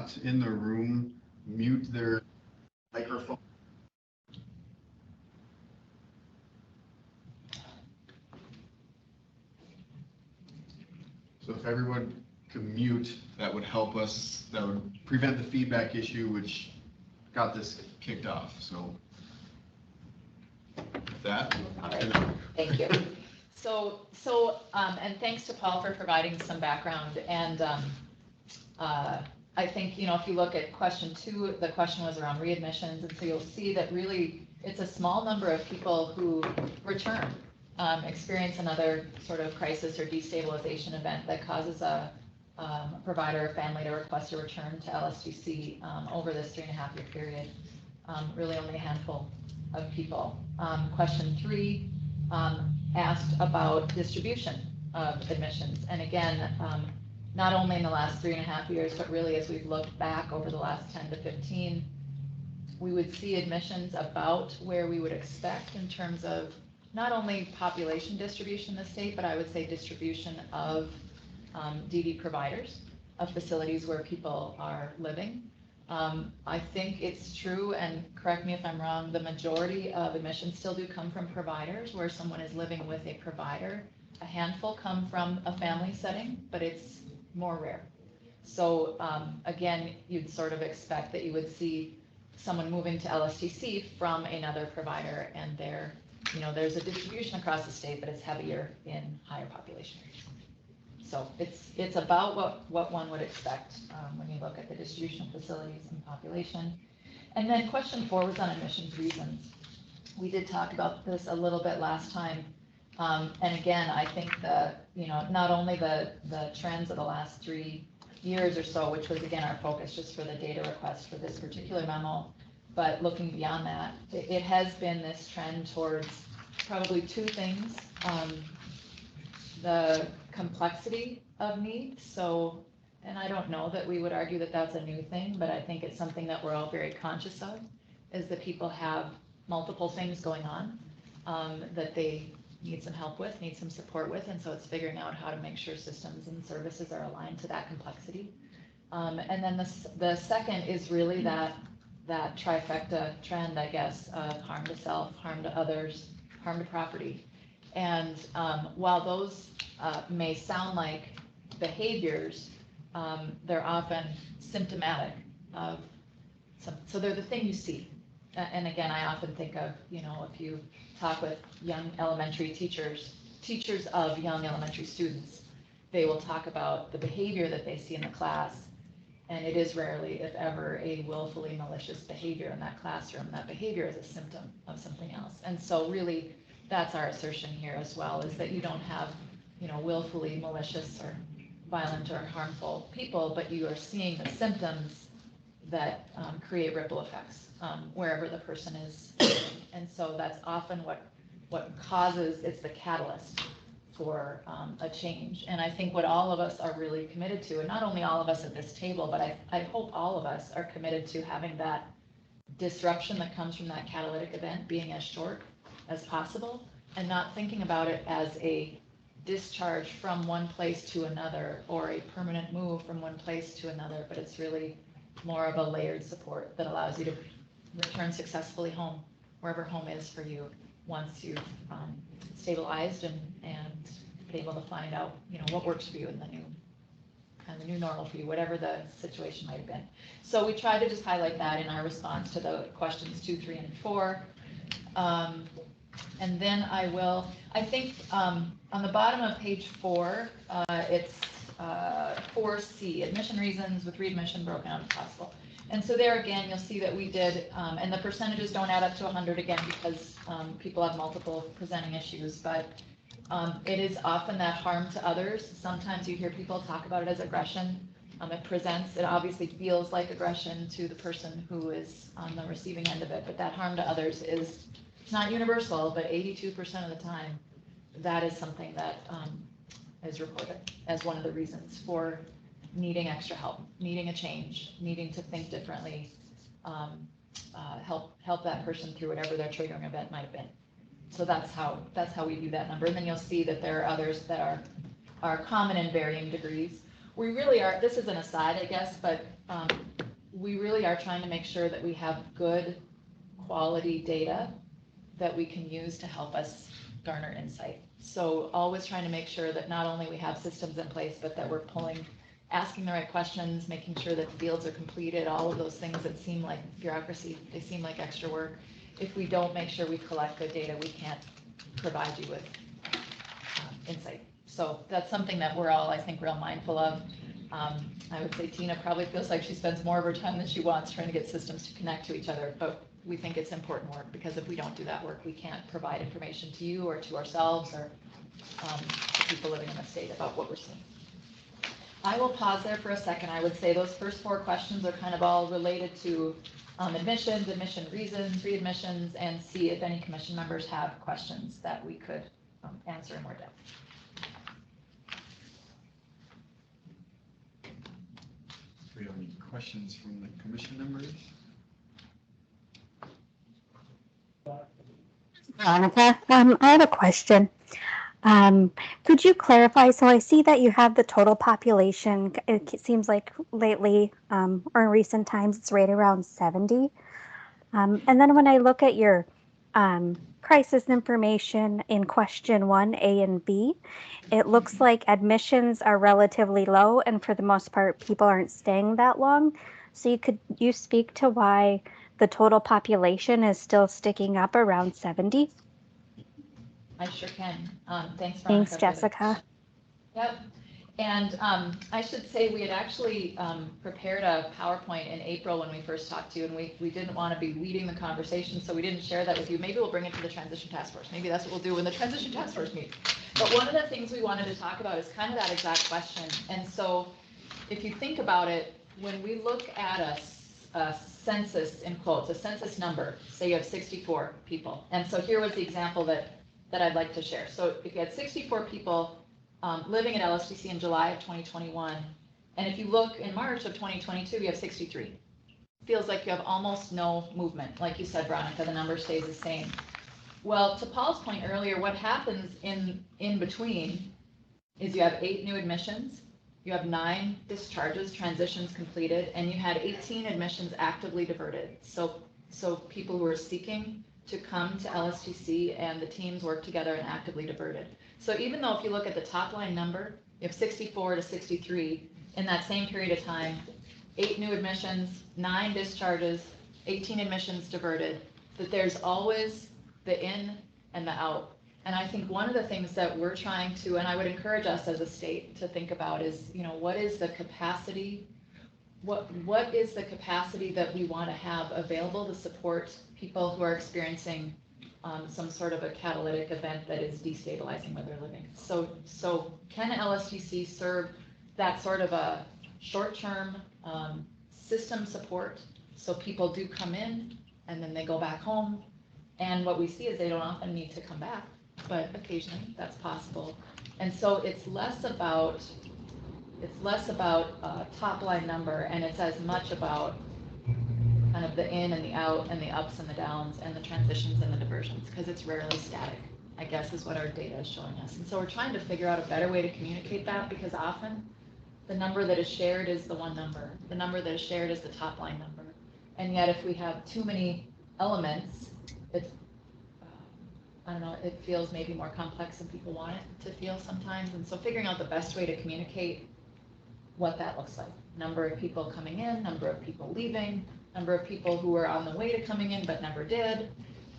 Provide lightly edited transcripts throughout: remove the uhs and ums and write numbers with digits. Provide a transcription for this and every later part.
not in the room mute their microphone? So if everyone could mute, that would help us, that would prevent the feedback issue which got this kicked off. So with that. All right. Thank you. And thanks to Paul for providing some background. And I think, if you look at question 2, the question was around readmissions. And so you'll see that really it's a small number of people who return, experience another sort of crisis or destabilization event that causes a provider or family to request a return to LSTC over this 3.5-year period. Really only a handful of people. Question 3 asked about distribution of admissions. And again, not only in the last 3.5 years, but really as we've looked back over the last 10 to 15, we would see admissions about where we would expect in terms of not only population distribution in the state, but I would say distribution of DD providers, of facilities where people are living. I think it's true, and correct me if I'm wrong, the majority of admissions still do come from providers where someone is living with a provider. A handful come from a family setting, but it's more rare. So again, you'd sort of expect that you would see someone moving to LSTC from another provider, and there's a distribution across the state, but it's heavier in higher population areas. So it's about what one would expect when you look at the distribution of facilities and population. And then question 4 was on admissions reasons. We did talk about this a little bit last time. And again, I think not only the trends of the last 3 years or so, which was again our focus just for the data request for this particular memo, but looking beyond that, it has been this trend towards probably 2 things. The complexity of needs. So, and I don't know that we would argue that that's a new thing, but I think it's something that we're all very conscious of, is that people have multiple things going on that they need some help with, need some support with, and so it's figuring out how to make sure systems and services are aligned to that complexity. And then the second is really that trifecta trend, I guess, of harm to self, harm to others, harm to property. And while those may sound like behaviors, they're often symptomatic of so they're the thing you see. And again, I often think of, if you talk with young elementary teachers of young elementary students, they will talk about the behavior that they see in the class. And it is rarely, if ever, a willfully malicious behavior in that classroom. That behavior is a symptom of something else. And so really, that's our assertion here as well, is that you don't have, willfully malicious or violent or harmful people, but you are seeing the symptoms that create ripple effects wherever the person is. And so that's often what causes, it's the catalyst for a change. And I think what all of us are really committed to, and not only all of us at this table, but I hope all of us are committed to having that disruption that comes from that catalytic event being as short as possible, and not thinking about it as a discharge from one place to another or a permanent move from one place to another, but it's really more of a layered support that allows you to return successfully home, wherever home is for you, once you've stabilized and been able to find out, what works for you in the new normal for you, whatever the situation might have been. So we try to just highlight that in our response to the questions 2, 3, and 4. And then I think on the bottom of page 4, it's 4C, admission reasons with readmission broken out if possible. And so there again, you'll see that we did, and the percentages don't add up to 100 again because people have multiple presenting issues, but it is often that harm to others. Sometimes you hear people talk about it as aggression. It obviously feels like aggression to the person who is on the receiving end of it, but that harm to others is, it's not universal, but 82% of the time, that is something that is reported as one of the reasons for needing extra help, needing a change, needing to think differently, help that person through whatever their triggering event might have been. So that's how we view that number. And then you'll see that there are others that are common in varying degrees. we really are, this is an aside, I guess, but we really are trying to make sure that we have good quality data that we can use to help us garner insight. So always trying to make sure that not only we have systems in place, but that we're asking the right questions, making sure that fields are completed, all of those things that seem like bureaucracy, they seem like extra work. If we don't make sure we collect good data, we can't provide you with insight. So that's something that we're all, I think, real mindful of. I would say Tina probably feels like she spends more of her time than she wants trying to get systems to connect to each other, but we think it's important work, because if we don't do that work, we can't provide information to you or to ourselves or to people living in the state about what we're seeing. I will pause there for a second. I would say those first 4 questions are kind of all related to admissions, admission reasons, readmissions, and see if any commission members have questions that we could answer in more depth. Do we have any questions from the commission members? Veronica, I have a question. Could you clarify? So I see that you have the total population. It seems like lately, or in recent times, it's right around 70. And then when I look at your crisis information in question 1, A and B, it looks like admissions are relatively low, and for the most part, people aren't staying that long. So could you speak to why the total population is still sticking up around 70? I sure can. Thanks, Veronica. Thanks, Jessica. Yep. And I should say we had actually prepared a PowerPoint in April when we first talked to you, and we didn't want to be leading the conversation, so we didn't share that with you. Maybe we'll bring it to the Transition Task Force. Maybe that's what we'll do when the Transition Task Force meets. But one of the things we wanted to talk about is kind of that exact question. And so if you think about it, when we look at a census, in quotes, a census number, say you have 64 people. And so here was the example that I'd like to share. So if you had 64 people living at LSTC in July of 2021, and if you look in March of 2022, you have 63. Feels like you have almost no movement. Like you said, Veronica, the number stays the same. Well, to Paul's point earlier, what happens in between is you have 8 new admissions, you have 9 discharges, transitions completed, and you had 18 admissions actively diverted. So people who are seeking to come to LSTC, and the teams work together and actively diverted. So even though if you look at the top line number, you have 64 to 63, in that same period of time, 8 new admissions, 9 discharges, 18 admissions diverted, that there's always the in and the out. And I think one of the things that we're trying to, and I would encourage us as a state to think about is, what is the capacity, what is the capacity that we want to have available to support people who are experiencing some sort of a catalytic event that is destabilizing where they're living. So can LSTC serve that sort of a short-term system support, so people do come in and then they go back home, and what we see is they don't often need to come back, but occasionally that's possible. And so it's less about top line number, and it's as much about kind of the in and the out and the ups and the downs and the transitions and the diversions, because it's rarely static, I guess, is what our data is showing us. And so we're trying to figure out a better way to communicate that, because often the number that is shared is the one number. The number that is shared is the top line number. And yet if we have too many elements, it's, I don't know, it feels maybe more complex than people want it to feel sometimes. And so figuring out the best way to communicate what that looks like. Number of people coming in, number of people leaving, number of people who were on the way to coming in but never did.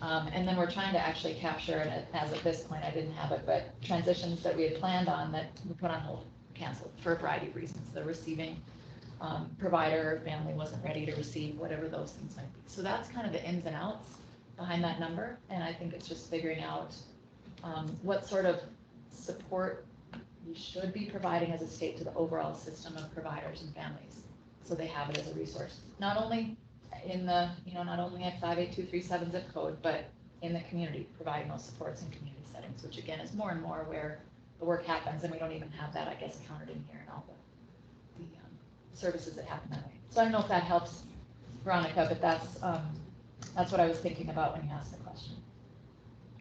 And then we're trying to actually capture, and as of this point I didn't have it, but transitions that we had planned on that we put on hold, canceled for a variety of reasons. The receiving provider or family wasn't ready to receive, whatever those things might be. So that's kind of the ins and outs behind that number. And I think it's just figuring out what sort of support we should be providing as a state to the overall system of providers and families, so they have it as a resource, not only in the, not only at 58237 zip code, but in the community, providing those supports in community settings, which again is more and more where the work happens, and we don't even have that, I guess, counted in here and all the services that happen that way. So I don't know if that helps, Veronica, but that's what I was thinking about when you asked the question.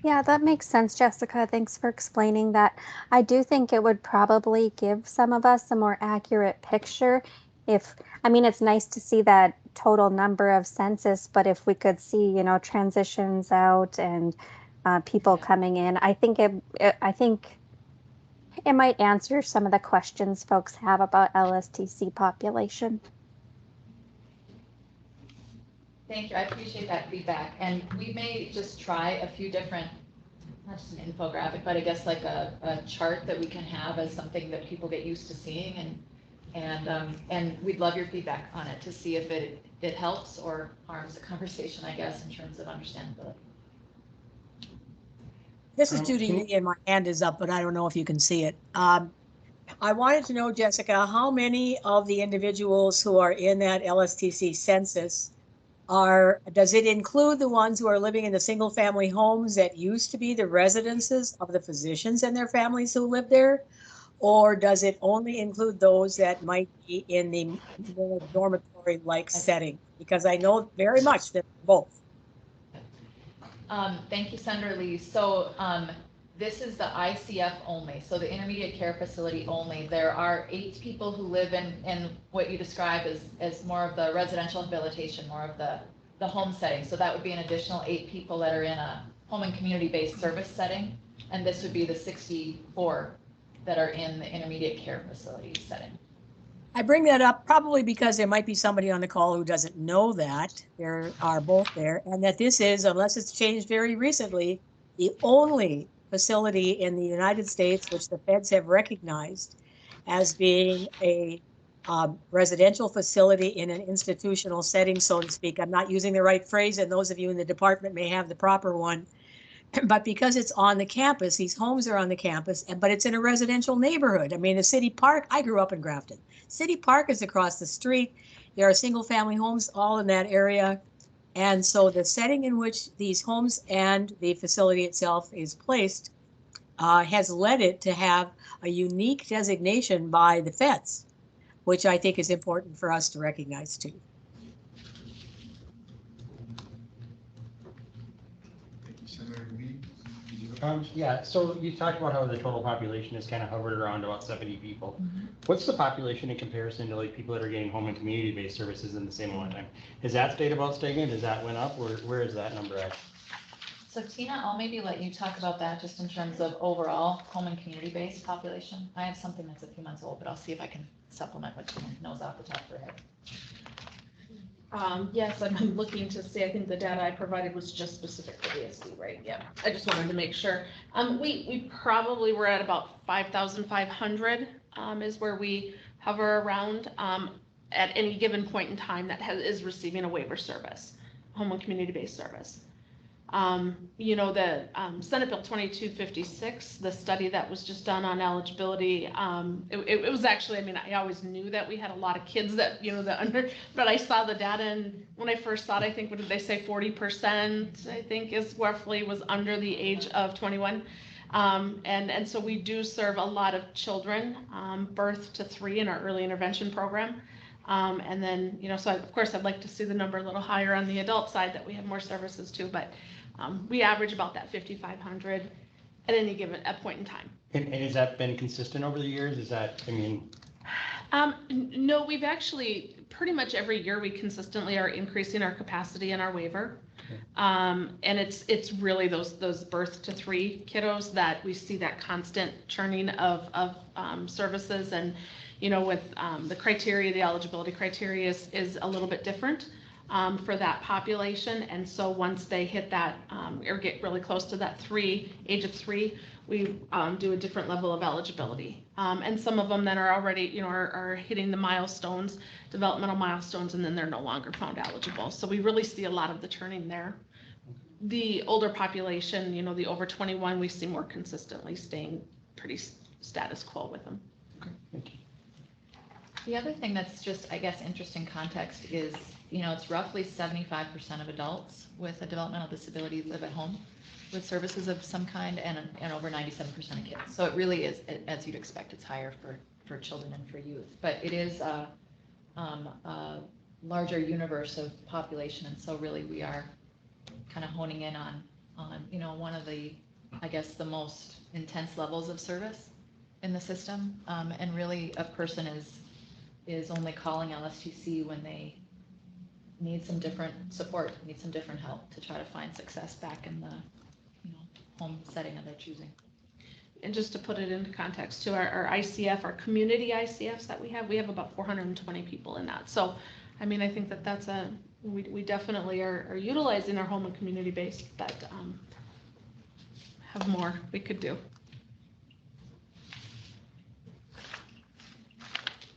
Yeah, that makes sense, Jessica. Thanks for explaining that. I do think it would probably give some of us a more accurate picture if, I mean, it's nice to see that total number of census, but if we could see, transitions out and people coming in, I think it might answer some of the questions folks have about LSTC population. Thank you. I appreciate that feedback. And we may just try a few different, not just an infographic, but I guess like a chart that we can have as something that people get used to seeing. And we'd love your feedback on it to see if it helps or harms the conversation, I guess, in terms of understandability. This is Judy Lee and my hand is up, but I don't know if you can see it. I wanted to know, Jessica, how many of the individuals who are in that LSTC census does it include the ones who are living in the single family homes that used to be the residences of the physicians and their families who live there? Or does it only include those that might be in the more dormitory-like setting? Because I know very much that both. Thank you, Senator Lee. So this is the ICF only, so the intermediate care facility only. There are 8 people who live in what you describe as more of the residential habilitation, more of the home setting. So that would be an additional 8 people that are in a home and community-based service setting. And this would be the 64 that are in the intermediate care facility setting. I bring that up probably because there might be somebody on the call who doesn't know that there are both there, and that this is, unless it's changed very recently, the only facility in the United States which the feds have recognized as being a residential facility in an institutional setting, so to speak. I'm not using the right phrase, and those of you in the department may have the proper one. But because it's on the campus, these homes are on the campus, but it's in a residential neighborhood. I mean, the city park, I grew up in Grafton. City Park is across the street. There are single family homes all in that area. And so the setting in which these homes and the facility itself is placed has led it to have a unique designation by the feds, which I think is important for us to recognize too. Senator Lee? Yeah, so you talked about how the total population is kind of hovered around about 70 people. Mm-hmm. What's the population in comparison to like people that are getting home and community-based services in the same amount of time? Has that stayed about stagnant? Has that went up? Or where is that number at? So Tina, I'll maybe let you talk about that just in terms of overall home and community-based population. I have something that's a few months old, but I'll see if I can supplement what Tina knows off the top of her head. Yes, I'm looking to see, I think the data I provided was just specific to VSD, right? Yeah, I just wanted to make sure. We probably were at about 5,500 is where we hover around at any given point in time that is receiving a waiver service, home and community-based service. You know, the Senate Bill 2256, the study that was just done on eligibility, it was actually, I mean, I always knew that we had a lot of kids that, you know, but I saw the data, and when I first saw it, I think, what did they say, 40%, I think, is roughly was under the age of 21. And so we do serve a lot of children, birth to 3 in our early intervention program. And then, you know, so of course I'd like to see the number a little higher on the adult side, that we have more services too, but we average about that 5,500 at any given point in time. And has that been consistent over the years? Is that, I mean? No, we've actually, pretty much every year we consistently are increasing our capacity in our waiver. And it's really those birth to 3 kiddos that we see that constant churning of services. And, you know, with the criteria, the eligibility criteria is a little bit different for that population. And so once they hit that or get really close to that age of 3, we do a different level of eligibility. And some of them then are already, you know, are hitting the milestones, developmental milestones, and then they're no longer found eligible. So we really see a lot of the turning there. The older population, you know, the over 21, we see more consistently staying pretty status quo with them. Okay, thank you. The other thing that's just, I guess, interesting context is, you know, it's roughly 75% of adults with a developmental disability live at home with services of some kind, and over 97% of kids. So it really is, as you'd expect, it's higher for children and for youth. But it is a larger universe of population, and so really we are kind of honing in on on, one of the, I guess, the most intense levels of service in the system. And really a person is only calling LSTC when they need some different support, need some different help to try to find success back in the, home setting of their choosing. And just to put it into context to our ICF, our community ICFs that we have about 420 people in that. So, I mean, I think that's we definitely are utilizing our home and community base, but have more we could do.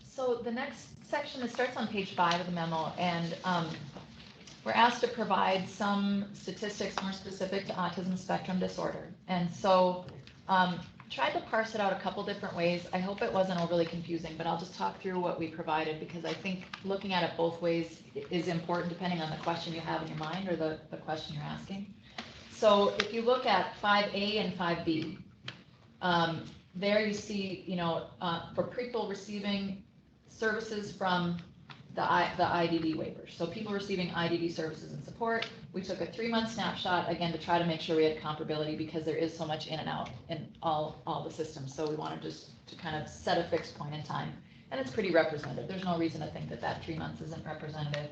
So the next section, it starts on page 5 of the memo, and we're asked to provide some statistics more specific to autism spectrum disorder. And so tried to parse it out a couple different ways. I hope it wasn't overly confusing, but I'll just talk through what we provided, because I think looking at it both ways is important depending on the question you have in your mind or the question you're asking. So if you look at 5A and 5B, there you see, for people receiving services from the IDD waivers. So people receiving IDD services and support, we took a 3-month snapshot, again, to try to make sure we had comparability, because there is so much in and out in all the systems. So we wanted just to kind of set a fixed point in time, and it's pretty representative. There's no reason to think that 3 months isn't representative.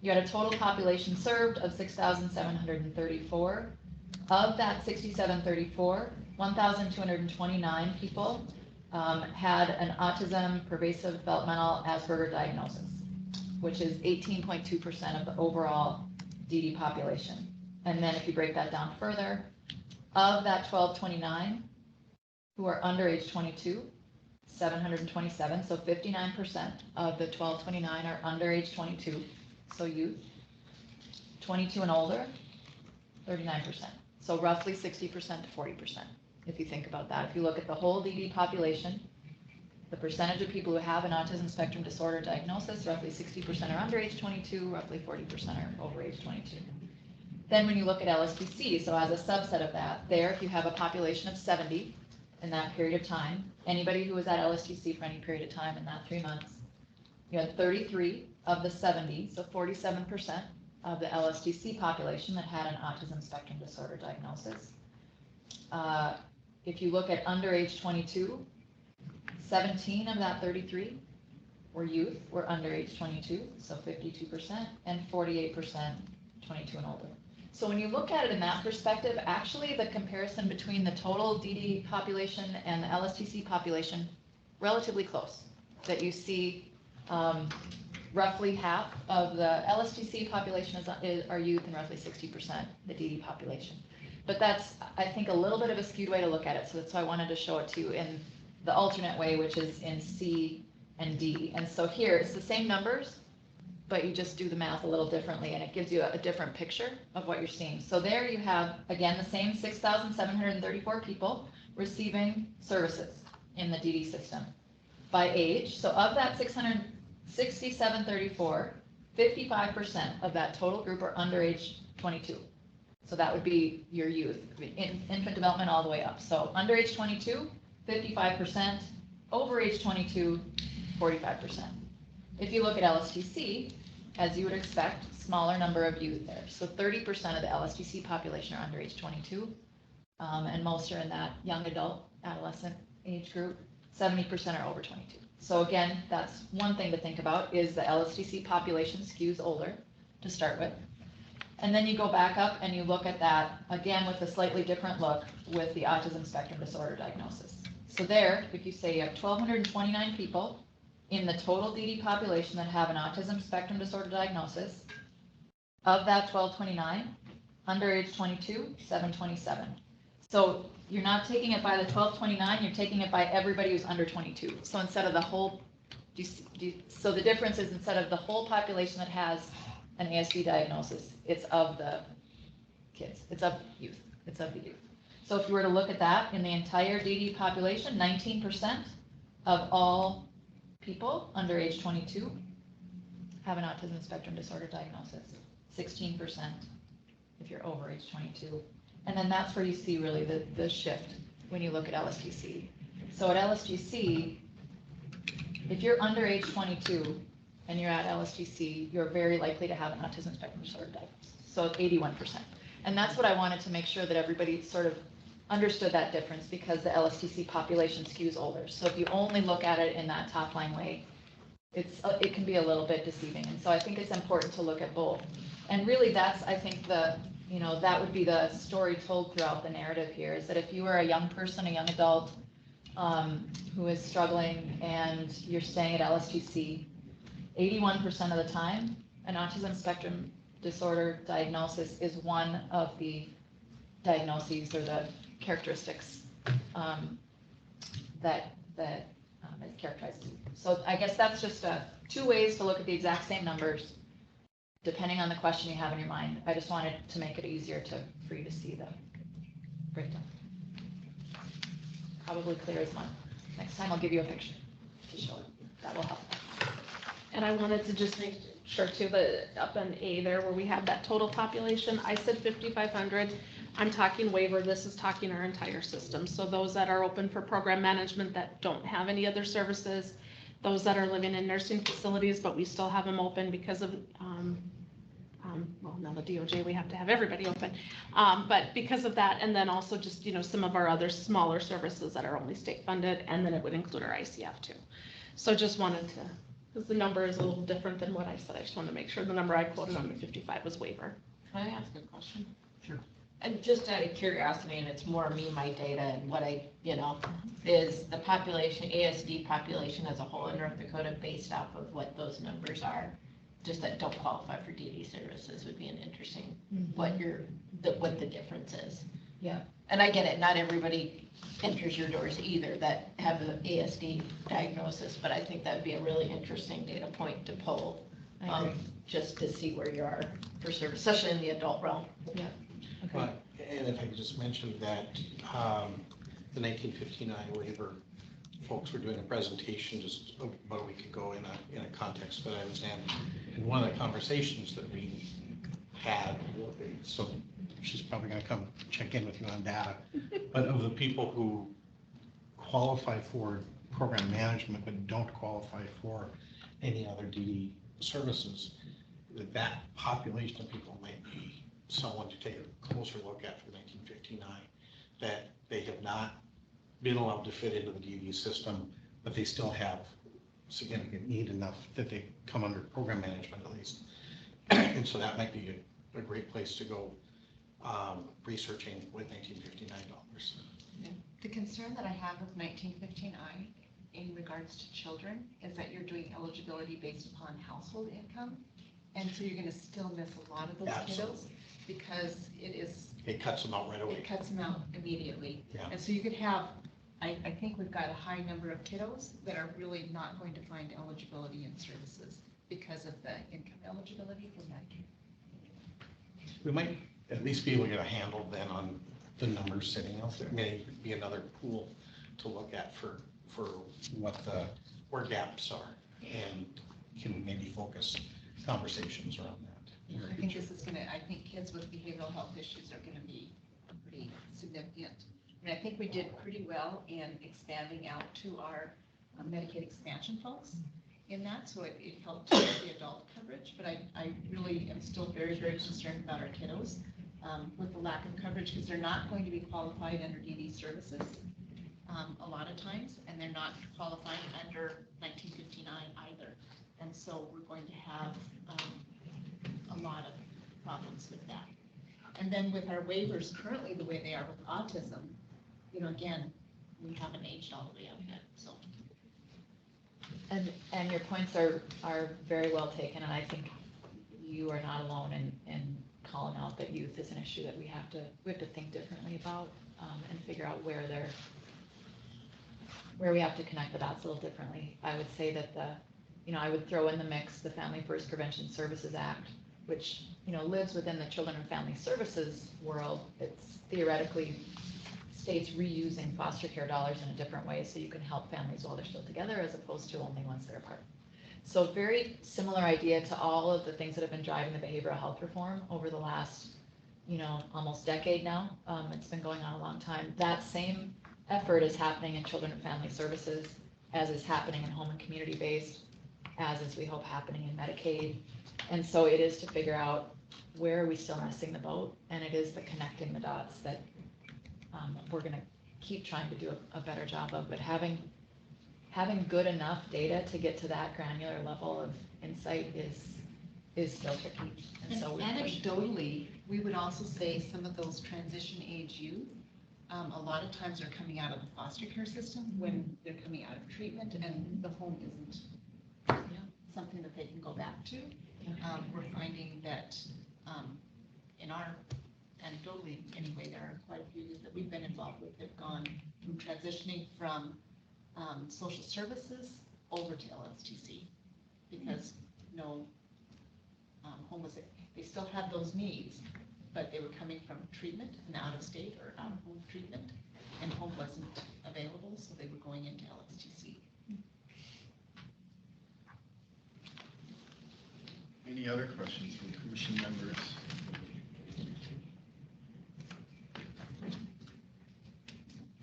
You had a total population served of 6,734. Of that 6,734, 1,229 people had an autism pervasive developmental Asperger diagnosis, which is 18.2% of the overall DD population. And then if you break that down further, of that 1,229 who are under age 22, 727, so 59% of the 1,229 are under age 22, so youth. 22 and older, 39%. So roughly 60% to 40%, if you think about that. If you look at the whole DD population, the percentage of people who have an autism spectrum disorder diagnosis, roughly 60% are under age 22, roughly 40% are over age 22. Then when you look at LSTC, so as a subset of that, there, if you have a population of 70 in that period of time, anybody who was at LSTC for any period of time in that 3 months, you had 33 of the 70, so 47% of the LSTC population that had an autism spectrum disorder diagnosis. If you look at under age 22, 17 of that 33 were youth, were under age 22, so 52%, and 48% 22 and older. So when you look at it in that perspective, actually the comparison between the total DD population and the LSTC population, relatively close, that you see roughly half of the LSTC population are youth and roughly 60% the DD population. But that's, I think, a little bit of a skewed way to look at it. So that's why I wanted to show it to you in the alternate way, which is in C and D. And so here it's the same numbers, but you just do the math a little differently, and it gives you a different picture of what you're seeing. So there you have, again, the same 6,734 people receiving services in the DD system by age. So of that 6,734, 55% of that total group are under age 22. So that would be your youth, infant development all the way up. So under age 22, 55%, over age 22, 45%. If you look at LSTC, as you would expect, smaller number of youth there. So 30% of the LSTC population are under age 22, and most are in that young adult, adolescent age group. 70% are over 22. So again, that's one thing to think about, is the LSTC population skews older to start with. And then you go back up and you look at that, again, with a slightly different look with the autism spectrum disorder diagnosis. So there, if you say you have 1,229 people in the total DD population that have an autism spectrum disorder diagnosis, of that 1,229, under age 22, 727. So you're not taking it by the 1,229, you're taking it by everybody who's under 22. So instead of the whole, so the difference is, instead of the whole population that has an ASD diagnosis, it's of the kids, it's of youth, it's of the youth. So if you were to look at that in the entire DD population, 19% of all people under age 22 have an autism spectrum disorder diagnosis, 16% if you're over age 22. And then that's where you see really the shift when you look at LSTC. So at LSTC, if you're under age 22 and you're at LSTC, you're very likely to have an autism spectrum disorder diagnosis. So 81%. And that's what I wanted to make sure that everybody sort of understood that difference, because the LSTC population skews older. So if you only look at it in that top line way, it can be a little bit deceiving. And so I think it's important to look at both. And really that's, I think that would be the story told throughout the narrative here, is that if you are a young person, a young adult, who is struggling and you're staying at LSTC, 81% of the time, an autism spectrum disorder diagnosis is one of the diagnoses or the characteristics that is characterized. So I guess that's just two ways to look at the exact same numbers, depending on the question you have in your mind. I just wanted to make it easier for you to see the breakdown. Probably clear as mud. Next time I'll give you a picture to show it. That will help. And I wanted to just make sure too, that up in A there where we have that total population, I said 5,500. I'm talking waiver, this is talking our entire system. So those that are open for program management that don't have any other services, those that are living in nursing facilities, but we still have them open because of, well, now the DOJ, we have to have everybody open. But because of that, and then also just, some of our other smaller services that are only state funded, and then it would include our ICF too. So just wanted to, because the number is a little different than what I said. I just wanted to make sure the number I quoted on the 55 was waiver. Can I ask a question? Sure. And just out of curiosity, and it's more me, my data, and what I, is the population, ASD population as a whole in North Dakota based off of what those numbers are? Just that don't qualify for DD services would be an interesting, what the difference is. Yeah. And I get it, not everybody enters your doors either that have an ASD diagnosis, but I think that'd be a really interesting data point to pull, just to see where you are for service, especially in the adult realm. Yeah. Okay. Right, and if I could just mention that the 1959 waiver, folks were doing a presentation just about a week ago in a context that I was in. And one of the conversations that we had, so she's probably going to come check in with you on data, but of the people who qualify for program management but don't qualify for any other DD services, that population of people might be someone to take a closer look at for 1959, that they have not been allowed to fit into the DD system, but they still have significant need enough that they come under program management at least. And so that might be a great place to go researching with 1959 dollars. The concern that I have with 1959 in regards to children is that you're doing eligibility based upon household income. And so you're going to still miss a lot of those kiddos because it cuts them out right away. It cuts them out immediately. Yeah. And so you could have, I think we've got a high number of kiddos that are really not going to find eligibility in services because of the income eligibility for Medicaid. We might at least be able to get a handle then on the numbers sitting out there. Maybe be another pool to look at for where gaps are, and can maybe focus conversations around that. I think this is going to, I think kids with behavioral health issues are going to be pretty significant. I mean, I think we did pretty well in expanding out to our Medicaid expansion folks in that, so it helped with the adult coverage, but I really am still very, very concerned about our kiddos with the lack of coverage, because they're not going to be qualified under DD services a lot of times, and they're not qualified under 1959 either. And so we're going to have a lot of problems with that. And then with our waivers currently, the way they are with autism, again, we haven't aged all the way up yet, so. And your points are very well taken, and I think you are not alone in calling out that youth is an issue that we have to think differently about, and figure out where we have to connect the dots a little differently. I would say that I would throw in the mix the Family First Prevention Services Act, which lives within the Children and Family Services world. It's theoretically states reusing foster care dollars in a different way so you can help families while they're still together as opposed to only once they're apart. So very similar idea to all of the things that have been driving the behavioral health reform over the last, almost decade now. It's been going on a long time. That same effort is happening in Children and Family Services, as is happening in home and community-based, as is, we hope, happening in Medicaid. And so it is to figure out where are we still missing the boat, and it is the connecting the dots that we're gonna keep trying to do a better job of, but having good enough data to get to that granular level of insight is still tricky. And so anecdotally, we would also say some of those transition age youth, a lot of times are coming out of the foster care system when they're coming out of treatment and the home isn't something that they can go back to. We're finding that in our, anecdotally anyway, there are quite a few youth that we've been involved with that have gone from transitioning from social services over to LSTC because no home was, they still had those needs, but they were coming from treatment and out of state or out of home treatment, and home wasn't available, so they were going into LSTC. Any other questions from commission members?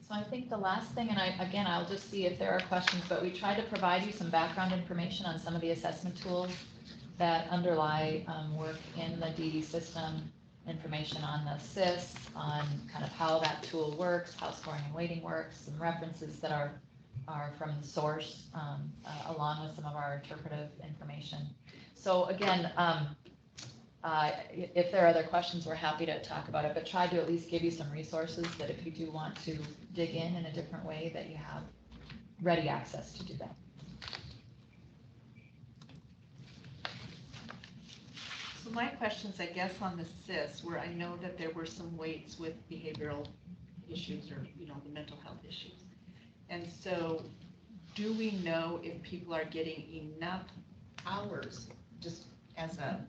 So I think the last thing, and I'll just see if there are questions, but we try to provide you some background information on some of the assessment tools that underlie work in the DD system, information on the SIS, on kind of how that tool works, how scoring and weighting works, some references that are from the source, along with some of our interpretive information. So again, if there are other questions, we're happy to talk about it, but try to at least give you some resources that if you do want to dig in a different way, that you have ready access to do that. So my questions, I guess, on the CIS, where I know that there were some weights with behavioral issues or, the mental health issues. And so do we know if people are getting enough hours just as a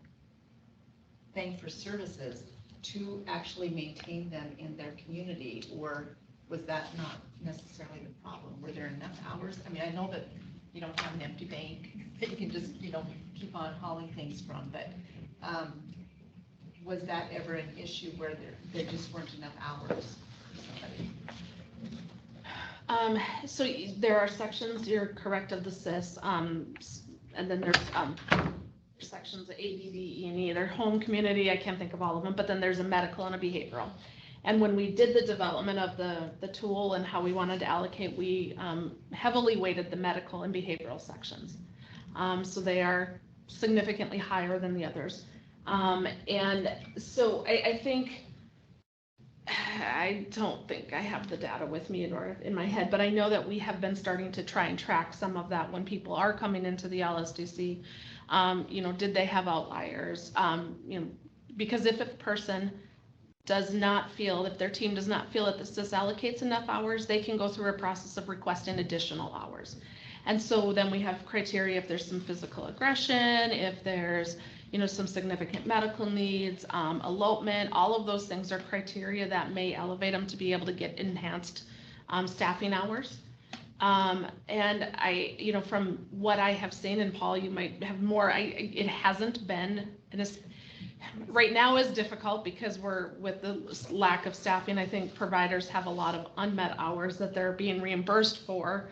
thing for services to actually maintain them in their community, or was that not necessarily the problem? Were there enough hours? I mean, I know that you don't have an empty bank that you can just, keep on hauling things from, but was that ever an issue where there just weren't enough hours for somebody? So there are sections, you're correct, of the SIS, and then there's sections of A, B, D, E, and E. They're home, community, I can't think of all of them, but then there's a medical and a behavioral. And when we did the development of the tool and how we wanted to allocate, we heavily weighted the medical and behavioral sections. So they are significantly higher than the others. And so I think, I don't think I have the data with me in my head, but I know that we have been starting to try and track some of that when people are coming into the LSDC. Did they have outliers? Because if a person does not feel, if their team does not feel that the SIS allocates enough hours, they can go through a process of requesting additional hours. And so then we have criteria if there's some physical aggression, if there's some significant medical needs, elopement, all of those things are criteria that may elevate them to be able to get enhanced staffing hours. And from what I have seen, and Paul, you might have more, it hasn't been, right now is difficult because with the lack of staffing, I think providers have a lot of unmet hours that they're being reimbursed for,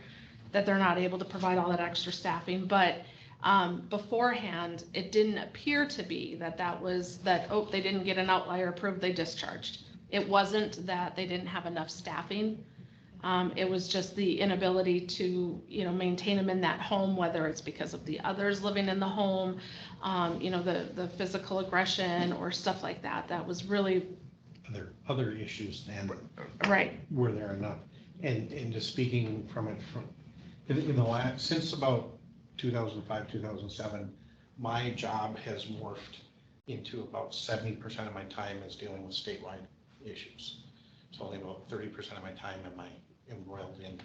that they're not able to provide all that extra staffing. But beforehand, it didn't appear to be that they didn't get an outlier approved, they discharged. It wasn't that they didn't have enough staffing. It was just the inability to, maintain them in that home, whether it's because of the others living in the home, the physical aggression or stuff like that. That was really other issues than right. Were there enough? And just speaking from in the last, since about 2005, 2007, my job has morphed into about 70% of my time is dealing with statewide issues. It's only about 30% of my time am I embroiled in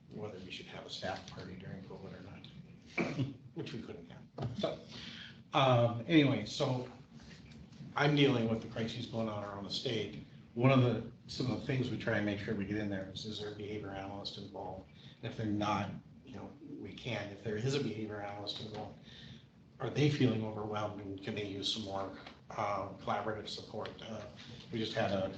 whether we should have a staff party during COVID or not, which we couldn't have. So anyway, so I'm dealing with the crises going on around the state. Some of the things we try and make sure we get in there is there a behavior analyst involved? And if they're not, we can. If there is a behavior analyst involved, are they feeling overwhelmed and can they use some more collaborative support? We just had a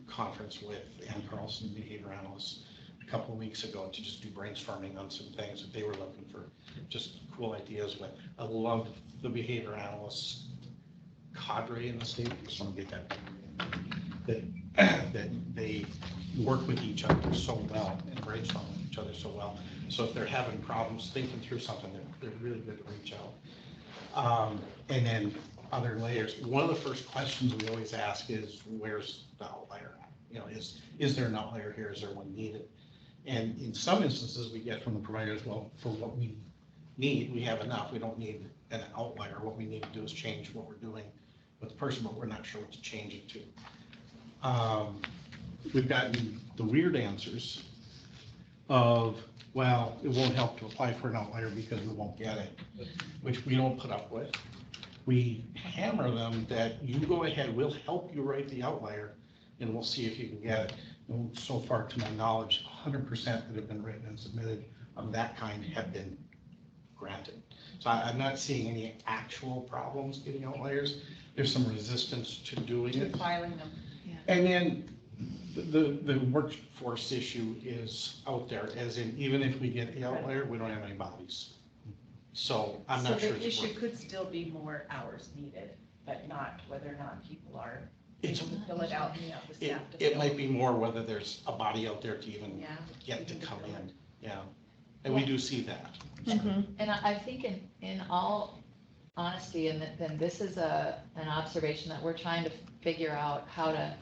conference with Ann Carlson, behavior analyst, to a couple of weeks ago to just do brainstorming on some things that they were looking for, just cool ideas with. I love the behavior analysts cadre in the state, just want to get that they work with each other so well and brainstorm with each other so well. So if they're having problems thinking through something, they're really good to reach out. And then other layers. One of the first questions we always ask is, where's the outlier at? You know, is there an outlier here? Is there one needed? And in some instances, we get from the providers, well, for what we need, we have enough. We don't need an outlier. What we need to do is change what we're doing with the person, but we're not sure what to change it to. We've gotten the weird answers of, well, it won't help to apply for an outlier because we won't get it, which we don't put up with. We hammer them that you go ahead, we'll help you write the outlier and we'll see if you can get it. And so far, to my knowledge, 100% that have been written and submitted of that kind have been granted. So I'm not seeing any actual problems getting outliers. There's some resistance to doing it. Filing them. And then the workforce issue is out there, as in, even if we get the outlier, we don't have any bodies. So I'm not sure. So the issue could still be more hours needed, but not whether or not people are It's, able to fill it out and you have the staff to it fill might be more whether there's a body out there to even Yeah. get to come in, yeah. And we do see that. And I think in all honesty, and then this is an observation that we're trying to figure out how to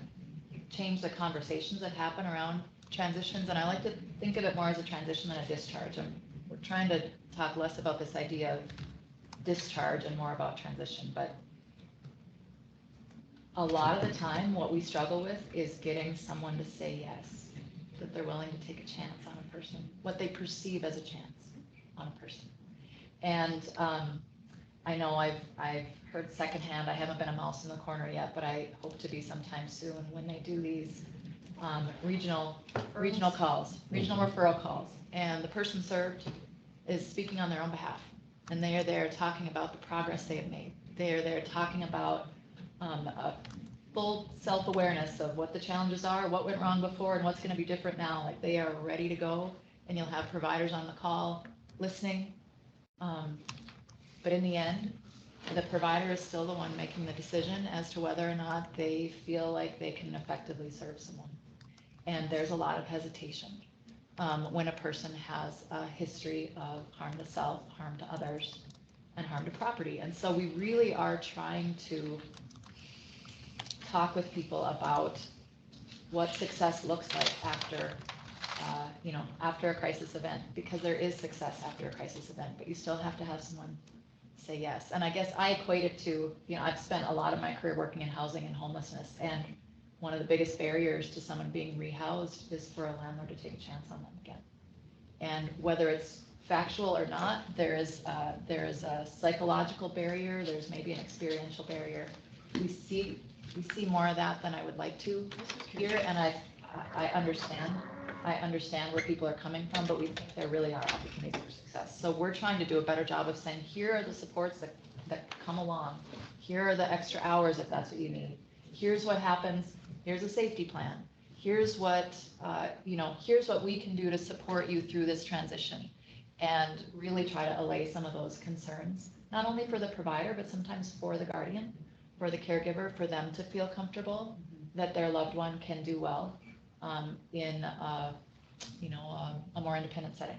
change the conversations that happen around transitions. And I like to think of it more as a transition than a discharge. And we're trying to talk less about this idea of discharge and more about transition. But a lot of the time, what we struggle with is getting someone to say yes, that they're willing to take a chance on a person, what they perceive as a chance on a person. And I know I've heard secondhand, I haven't been a mouse in the corner yet, but I hope to be sometime soon when they do these regional calls, regional referral calls. And the person served is speaking on their own behalf. And they are there talking about the progress they have made. They are there talking about a full self-awareness of what the challenges are, what went wrong before, and what's going to be different now. Like, they are ready to go, and you'll have providers on the call listening. But in the end, the provider is still the one making the decision as to whether or not they feel like they can effectively serve someone. And there's a lot of hesitation when a person has a history of harm to self, harm to others, and harm to property. And so we really are trying to talk with people about what success looks like after, after a crisis event, because there is success after a crisis event, but you still have to have someone say yes. And I guess I equate it to, I've spent a lot of my career working in housing and homelessness, and one of the biggest barriers to someone being rehoused is for a landlord to take a chance on them again. And whether it's factual or not, there is a psychological barrier, there's maybe an experiential barrier. We see more of that than I would like to here, and I understand where people are coming from, but we think there really are opportunities for success. So we're trying to do a better job of saying, here are the supports that come along. Here are the extra hours if that's what you need. Here's what happens. Here's a safety plan. Here's what, here's what we can do to support you through this transition, and really try to allay some of those concerns, not only for the provider, but sometimes for the guardian, for the caregiver, for them to feel comfortable that their loved one can do well in a more independent setting.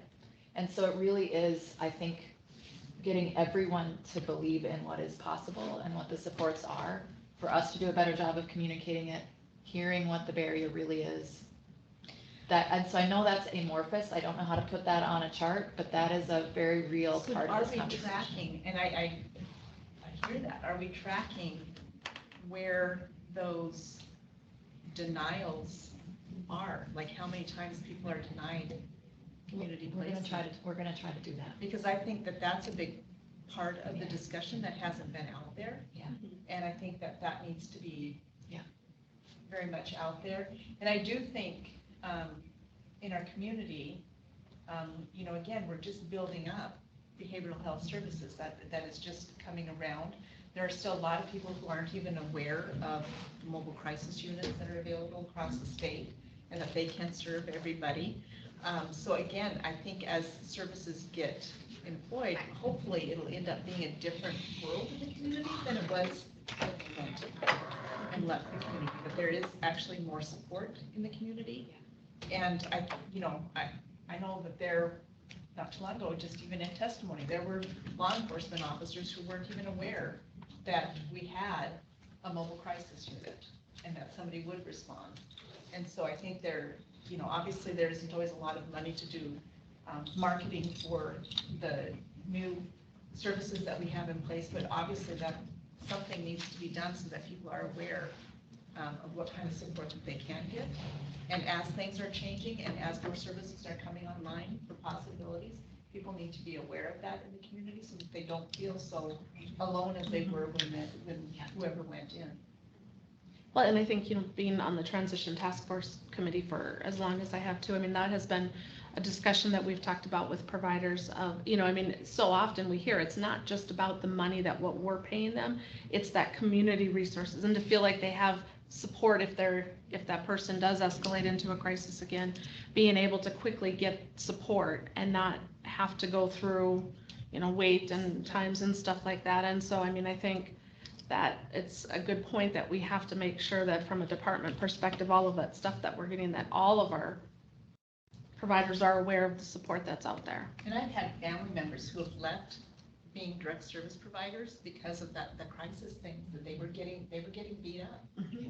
And so it really is, I think, getting everyone to believe in what is possible and what the supports are, for us to do a better job of communicating it, hearing what the barrier really is. And so I know that's amorphous. I don't know how to put that on a chart, but that is a very real part of this conversation. Are we tracking, and I hear that, are we tracking where those denials are? Like, how many times people are denied community placement? We're gonna try to do that. Because I think that that's a big part of the discussion that hasn't been out there. Yeah. And I think that that needs to be very much out there. And I do think in our community, again, we're just building up behavioral health services. That is just coming around. There are still a lot of people who aren't even aware of mobile crisis units that are available across the state and that they can serve everybody. So again, I think as services get employed, hopefully it'll end up being a different world in the community than it was when we went and left the community. But there is actually more support in the community. And I know that there, not too long ago, just even in testimony, there were law enforcement officers who weren't even aware that we had a mobile crisis unit and that somebody would respond. And so I think obviously there isn't always a lot of money to do marketing for the new services that we have in place, but obviously that something needs to be done so that people are aware of what kind of support that they can get. And as things are changing and as more services are coming online for possibilities, people need to be aware of that in the community so that they don't feel so alone as they were when whoever went in. Well, and I think, being on the transition task force committee for as long as I have too, I mean, that has been a discussion that we've talked about with providers of, so often we hear it's not just about the money that what we're paying them, it's that community resources and to feel like they have support if that person does escalate into a crisis again, being able to quickly get support and not have to go through, wait and times and stuff like that. And so, I think that it's a good point that we have to make sure that from a department perspective, all of that stuff that we're getting, that all of our providers are aware of the support that's out there. And I've had family members who have left being direct service providers because of the crisis things that they were getting beat up,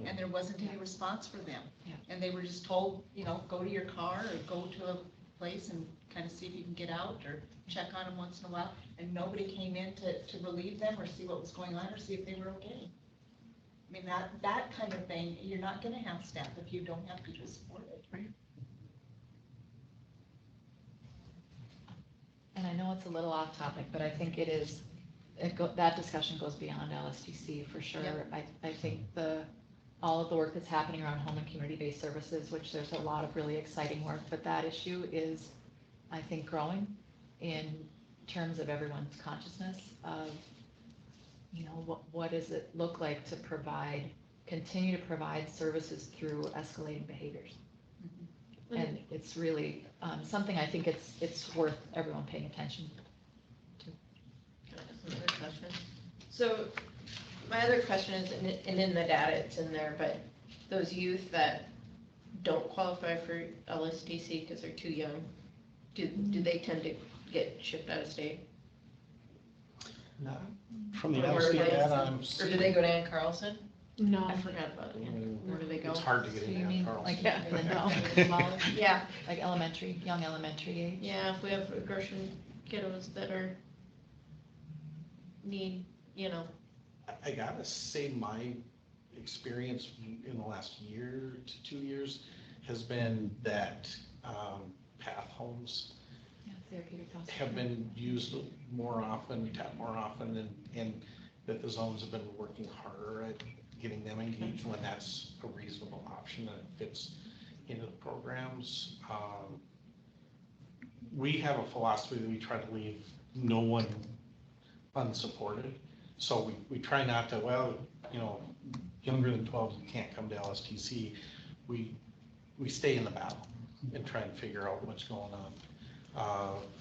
and there wasn't any response for them. Yeah. And they were just told, go to your car or go to a place and kind of see if you can get out or check on them once in a while. And nobody came in to relieve them or see what was going on or see if they were okay. I mean, that kind of thing, you're not going to have staff if you don't have people support it. Right. And I know it's a little off topic, but I think that discussion goes beyond LSTC for sure. Yep. I think all of the work that's happening around home and community-based services, which there's a lot of really exciting work, but that issue is, I think, growing in terms of everyone's consciousness of, what does it look like to continue to provide services through escalating behaviors. And it's really something I think it's worth everyone paying attention to. Another question. So my other question is, and in the data it's in there, but those youth that don't qualify for LSTC because they're too young, do they tend to get shipped out of state? Not from the Or LSD where data they- I'm Or seeing. do they go to Ann Carlson? No. I forgot about it. Where do they go? It's hard to So get you in mean Carlson. like Yeah. smaller, Yeah, like young elementary age? yeah, if we have regression kiddos that need, I gotta say, my experience in the last year to 2 years has been that path homes Yeah, therapeutic foster have care. been used more often, tapped more often, and that the zones have been working harder at getting them engaged when that's a reasonable option and it fits into the programs. We have a philosophy that we try to leave no one unsupported. So we try not to, younger than 12, you can't come to LSTC. We stay in the battle and try and figure out what's going on.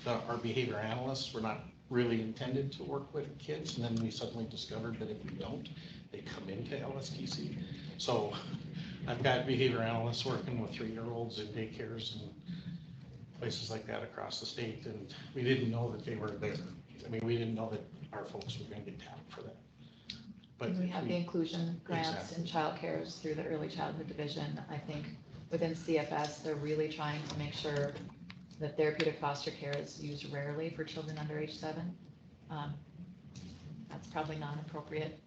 Our behavior analysts were not really intended to work with kids, and then we suddenly discovered that if we don't, they come into LSTC. So I've got behavior analysts working with 3-year-olds in daycares and places like that across the state, and we didn't know that they were there. I mean, we didn't know that our folks were going to get tapped for that. But And we have the inclusion grants and childcares through the early childhood division. I think within CFS, they're really trying to make sure that therapeutic foster care is used rarely for children under age 7. That's probably not an appropriate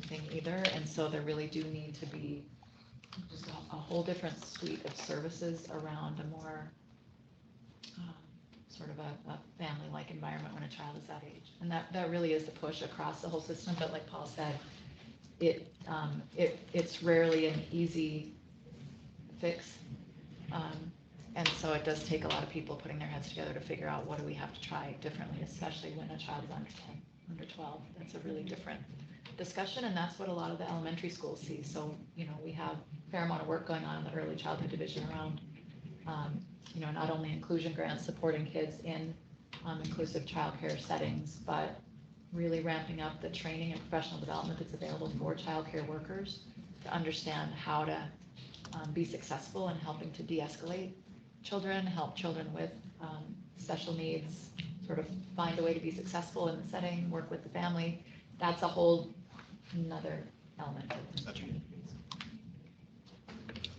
thing either. And so there really do need to be just a whole different suite of services around a more sort of a family-like environment when a child is that age. And that really is the push across the whole system. But like Paul said, it's rarely an easy fix. And so it does take a lot of people putting their heads together to figure out what do we have to try differently, especially when a child is under 10, under 12. That's a really different discussion, and that's what a lot of the elementary schools see. So, we have a fair amount of work going on in the early childhood division around not only inclusion grants supporting kids in inclusive childcare settings, but really ramping up the training and professional development that's available for childcare workers to understand how to be successful in helping to de-escalate children, help children with special needs, sort of find a way to be successful in the setting, work with the family. That's a whole another element of this.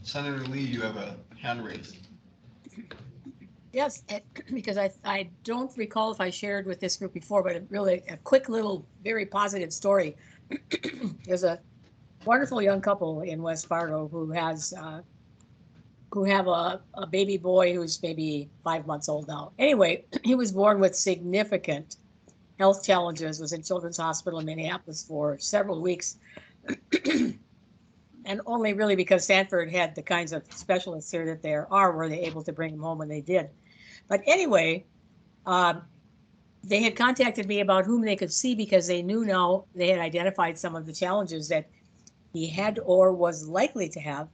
Senator Lee, you have a hand raised. Yes, because I don't recall if I shared with this group before, but really a quick little, very positive story. There's a wonderful young couple in West Fargo who have a baby boy who's maybe 5 months old now. Anyway, he was born with significant health challenges, was in Children's Hospital in Minneapolis for several weeks. And only really because Sanford had the kinds of specialists here that there are, were they able to bring him home when they did. But anyway, they had contacted me about whom they could see because they knew now they had identified some of the challenges that he had or was likely to have.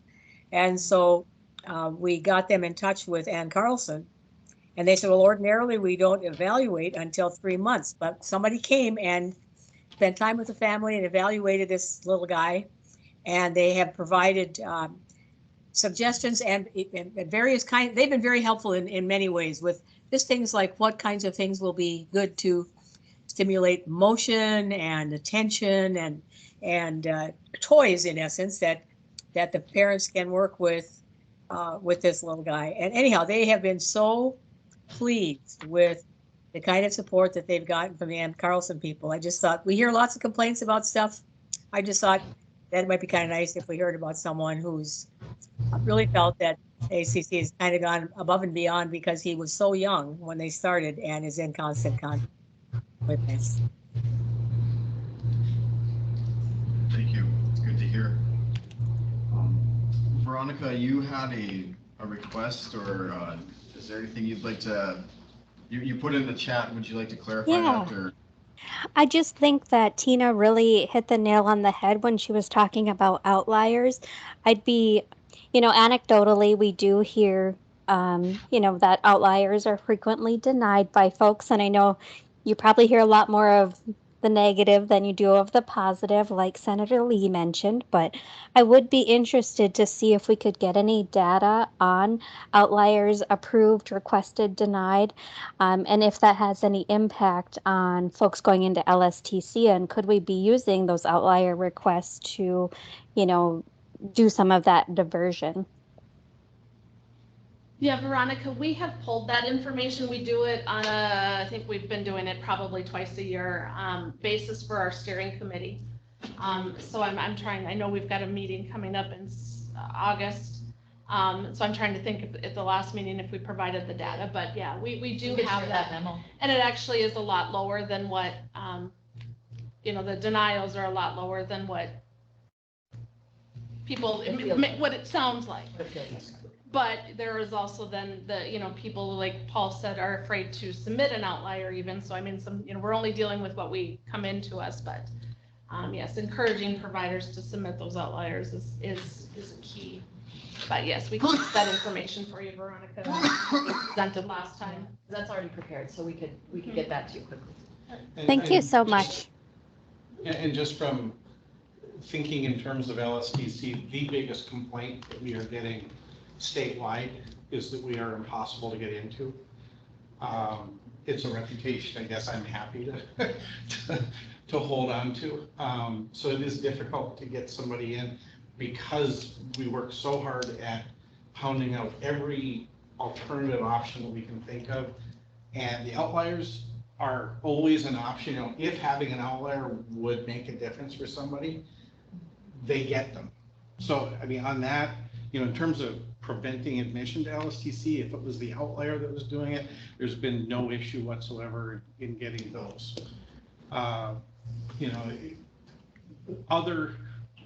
And so we got them in touch with Ann Carlson. And they said, well, ordinarily we don't evaluate until 3 months, but somebody came and spent time with the family and evaluated this little guy. And they have provided suggestions and various kinds. They've been very helpful in many ways with just things like what kinds of things will be good to stimulate motion and attention and toys, in essence, that the parents can work with this little guy. And anyhow, they have been so pleased with the kind of support that they've gotten from the Ann Carlson people. I just thought, we hear lots of complaints about stuff. I just thought that might be kind of nice if we heard about someone who's really felt that ACC has kind of gone above and beyond because he was so young when they started and is in constant contact with this. Thank you. It's good to hear. Veronica, you had a request, or is there anything you'd like to, you put in the chat, would you like to clarify Yeah. that? Or? I just think that Tina really hit the nail on the head when she was talking about outliers. I'd be, anecdotally, we do hear, that outliers are frequently denied by folks. And I know you probably hear a lot more of the negative than you do of the positive, like Senator Lee mentioned. But I would be interested to see if we could get any data on outliers approved, requested, denied. And if that has any impact on folks going into LSTC, and could we be using those outlier requests to, do some of that diversion? Yeah, Veronica, we have pulled that information. We do it on I think we've been doing it probably twice a year, basis for our steering committee. So I'm trying, I know we've got a meeting coming up in August. So I'm trying to think at the last meeting if we provided the data, but yeah, we do have that memo. And and it actually is a lot lower than what, the denials are a lot lower than what people, what it sounds like. But there is also then the, people like Paul said are afraid to submit an outlier even. So I mean, we're only dealing with what we come into us, but yes, encouraging providers to submit those outliers is a key. But yes, we can get that information for you, Veronica. Presented last time. That's already prepared, so we could get that to you quickly. Thank you so much. And just from thinking in terms of LSTC, the biggest complaint that we are getting statewide is that we are impossible to get into. It's a reputation, I guess I'm happy to hold on to. So it is difficult to get somebody in because we work so hard at pounding out every alternative option that we can think of. And the outliers are always an option. If having an outlier would make a difference for somebody, they get them. So, I mean, on that, in terms of preventing admission to LSTC, if it was the outlier that was doing it, there's been no issue whatsoever in getting those.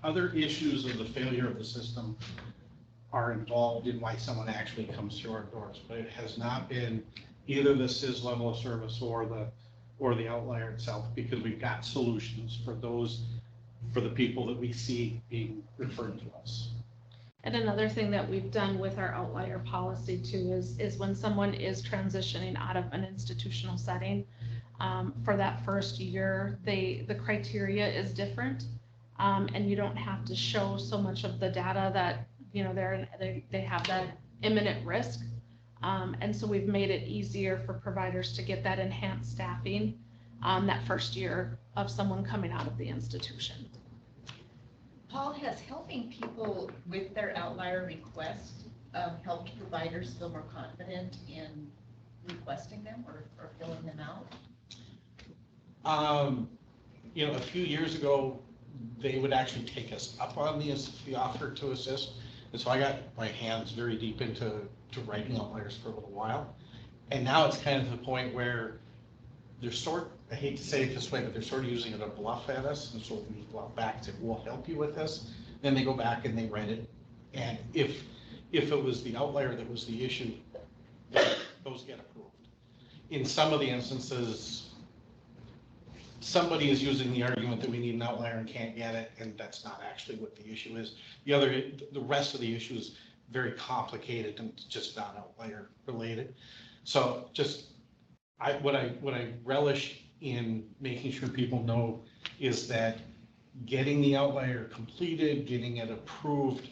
Other issues of the failure of the system are involved in why someone actually comes through our doors, but it has not been either the SIS level of service or the outlier itself, because we've got solutions for the people that we see being referred to us. And another thing that we've done with our outlier policy too is when someone is transitioning out of an institutional setting, for that first year, the criteria is different. And you don't have to show so much of the data that, you know, they have that imminent risk. And so we've made it easier for providers to get that enhanced staffing that first year of someone coming out of the institution. Paul, has helping people with their outlier requests helped providers feel more confident in requesting them or filling them out? You know, a few years ago, they would actually take us up on the offer to assist. And so I got my hands very deep into writing outliers for a little while. And now it's kind of the point where they're I hate to say it this way, but they're sort of using it to bluff at us. And so we bluff back to, we'll help you with this. Then they go back and they write it. And if it was the outlier that was the issue, those get approved. In some of the instances, somebody is using the argument that we need an outlier and can't get it, and that's not actually what the issue is. The rest of the issue is very complicated and just not outlier related. So just what I relish in making sure people know is that getting the outlier completed, getting it approved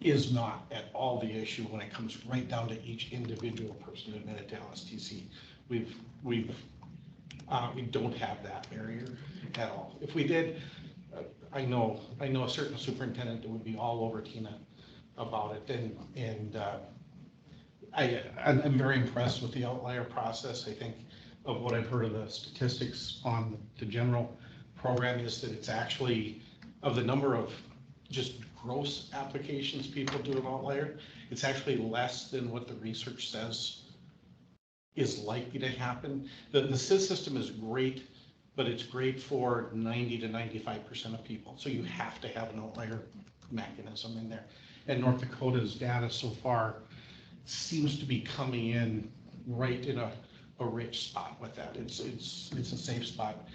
is not at all the issue when it comes right down to each individual person admitted to LSTC. We don't have that barrier at all. If we did, I know a certain superintendent that would be all over Tina about it, and I'm very impressed with the outlier process. I think of what I've heard of the statistics on the general program is that it's actually, of the number of just gross applications people do an outlier, it's actually less than what the research says is likely to happen. The SIS system is great, but it's great for 90 to 95% of people. So you have to have an outlier mechanism in there. And North Dakota's data so far seems to be coming in right in a rich spot with that. It's a safe spot.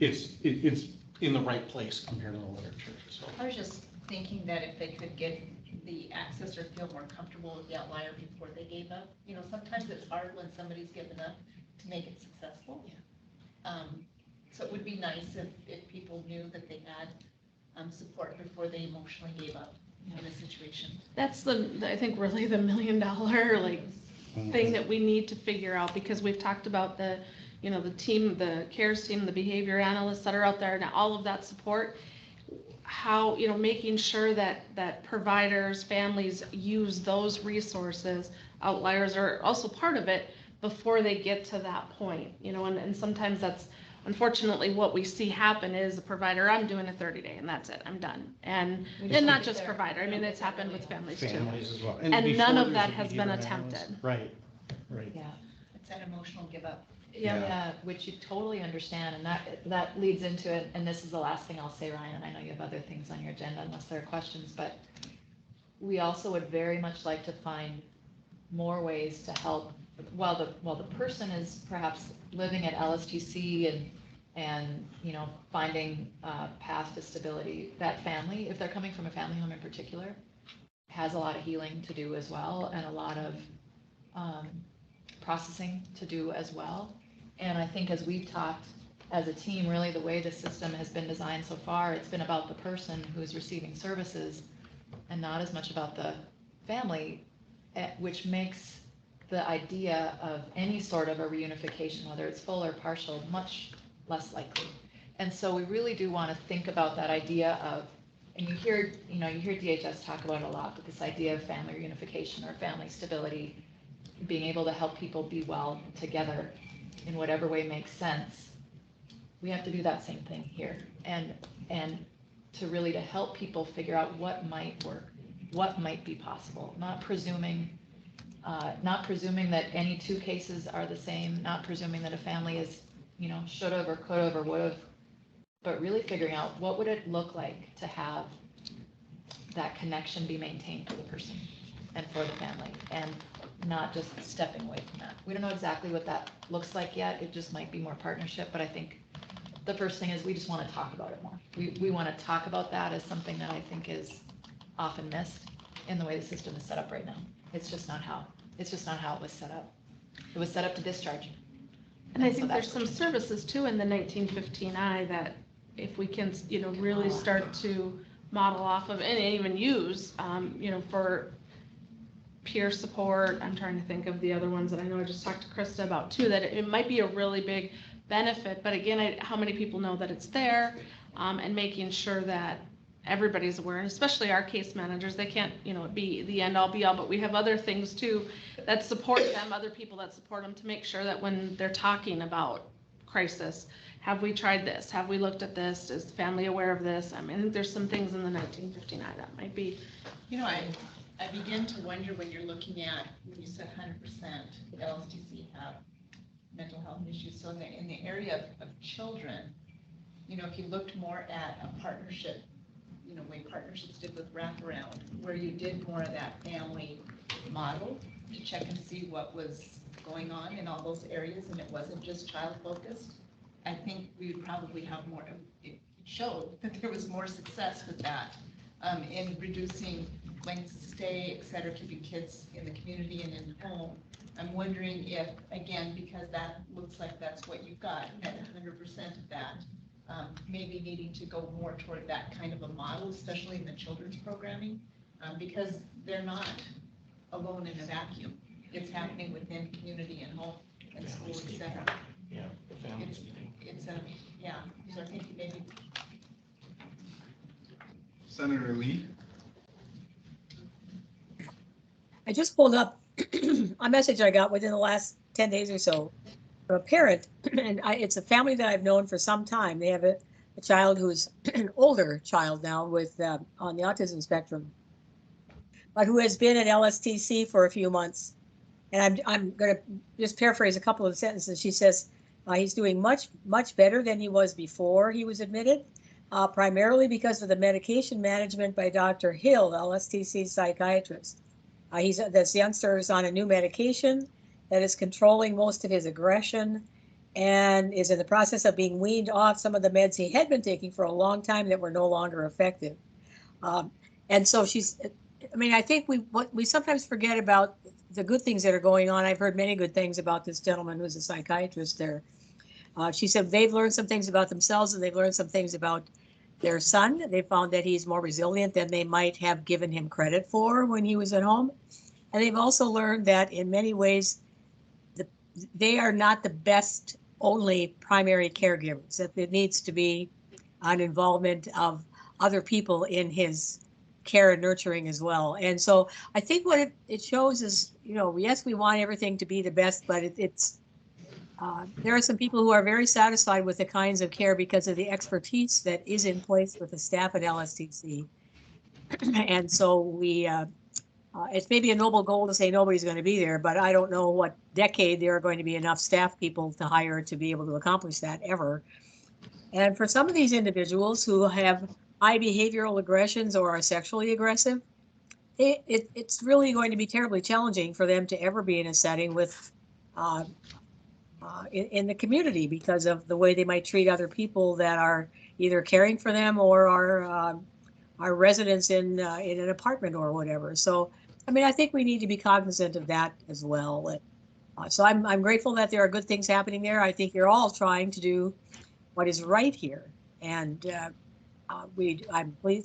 It's in the right place compared to the literature. So I was just thinking that if they could get the access or feel more comfortable with the outlier before they gave up. You know, sometimes it's hard when somebody's given up to make it successful. So it would be nice if people knew that they had support before they emotionally gave up in a situation. That's I think really the $1 million thing that we need to figure out, because we've talked about the team, the CARES team, the behavior analysts that are out there, and all of that support. How, making sure that providers, families use those resources, outliers are also part of it, before they get to that point, and sometimes that's unfortunately what we see happen is the provider, I'm doing a 30-day and that's it, I'm done. And not just provider, it's happened with families too. Families as well. And none of that has been attempted. Right. Yeah. It's that emotional give up. Yeah, which you totally understand, and that leads into it, and this is the last thing I'll say, Ryan, and I know you have other things on your agenda unless there are questions, but we also would very much like to find more ways to help while the person is perhaps living at LSTC and finding path to stability. That family, if they're coming from a family home in particular, has a lot of healing to do as well, and a lot of processing to do as well. And I think as we've talked as a team, really the way the system has been designed so far, it's been about the person who's receiving services and not as much about the family, which makes the idea of any sort of a reunification, whether it's full or partial, much less likely. And so we really do want to think about that idea of, and you hear DHS talk about it a lot, but this idea of family reunification or family stability, being able to help people be well together in whatever way makes sense. We have to do that same thing here, and to help people figure out what might work, what might be possible, not presuming that any two cases are the same, not presuming that a family is, should have or could have or would have, but really figuring out what would it look like to have that connection be maintained for the person and for the family, and not just stepping away from that. We don't know exactly what that looks like yet. It just might be more partnership, but I think the first thing is we just want to talk about it more. We want to talk about that as something that I think is often missed in the way the system is set up right now. It's just not how it was set up. It was set up to discharge. And I so think that's there's some what- services too in the 1915I that if we can, really start to model off of and even use, for peer support. I'm trying to think of the other ones that I know I just talked to Krista about too, that it might be a really big benefit. But again, how many people know that it's there, and making sure that everybody's aware, and especially our case managers. They can't, be the end all be all, but we have other things too that support them, other people that support them, to make sure that when they're talking about crisis, have we tried this? Have we looked at this? Is the family aware of this? I mean, I think there's some things in the 1959 that might be. I begin to wonder when you're looking at, when you said 100% LSTC have mental health issues. So in the area of children, if you looked more at a partnership, way partnerships did with wraparound, where you did more of that family model to check and see what was going on in all those areas, and it wasn't just child focused, I think we would probably have more. It showed that there was more success with that in reducing lengths of stay, et cetera, keeping kids in the community and in home. I'm wondering if, again, because that looks like that's what you've got, at 100% of that, maybe needing to go more toward that kind of a model, especially in the children's programming, because they're not alone in a vacuum. It's happening within community and home and school, et cetera. Yeah, the families. So I think maybe. Senator Lee? I just pulled up a message I got within the last 10 days or so from a parent, and it's a family that I've known for some time. They have a child who's an older child now with on the autism spectrum, but who has been at LSTC for a few months. And I'm going to just paraphrase a couple of sentences. She says he's doing much better than he was before he was admitted, primarily because of the medication management by Dr. Hill, LSTC's psychiatrist. This youngster is on a new medication that is controlling most of his aggression and is in the process of being weaned off some of the meds he had been taking for a long time that were no longer effective. And so I think we sometimes forget about the good things that are going on. I've heard many good things about this gentleman who's a psychiatrist there. She said they've learned some things about themselves, and they've learned some things about their son. They found that he's more resilient than they might have given him credit for when he was at home. And they've also learned that in many ways, they are not the best only primary caregivers, that there needs to be an involvement of other people in his care and nurturing as well. And so I think what it shows is, yes, we want everything to be the best, but there are some people who are very satisfied with the kinds of care because of the expertise that is in place with the staff at LSTC. And so it's maybe a noble goal to say nobody's going to be there, but I don't know what decade there are going to be enough staff people to hire to be able to accomplish that ever. And for some of these individuals who have high behavioral aggressions or are sexually aggressive, it's really going to be terribly challenging for them to ever be in a setting with in the community because of the way they might treat other people that are either caring for them or are residents in an apartment or whatever. So, I think we need to be cognizant of that as well. So I'm grateful that there are good things happening there. I think you're all trying to do what is right here. And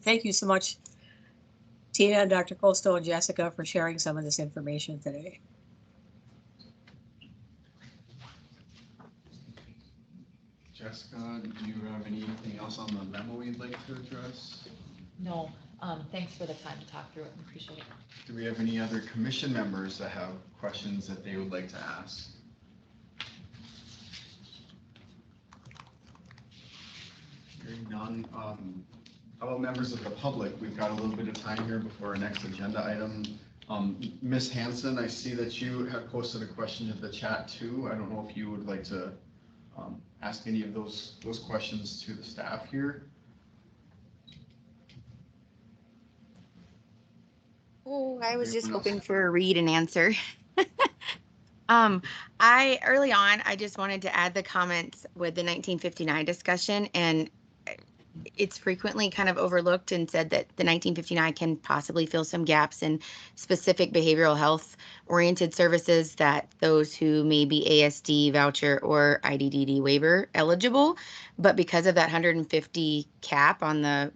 thank you so much, Tina and Dr. Costo and Jessica, for sharing some of this information today. Jessica, do you have anything else on the memo you'd like to address? No, thanks for the time to talk through it. Appreciate it. Do we have any other commission members that have questions that they would like to ask? Hearing none. How about members of the public? We've got a little bit of time here before our next agenda item. Ms. Hanson, I see that you have posted a question in the chat too. I don't know if you would like to ask any of those questions to the staff here. Oh, I was just Anyone else? hoping for a read and answer. Um, early on, I just wanted to add the comments with the 1959 discussion, and it's frequently kind of overlooked and said that the 1959 can possibly fill some gaps in specific behavioral health oriented services that those who may be ASD voucher or IDDD waiver eligible. But because of that 150 cap on the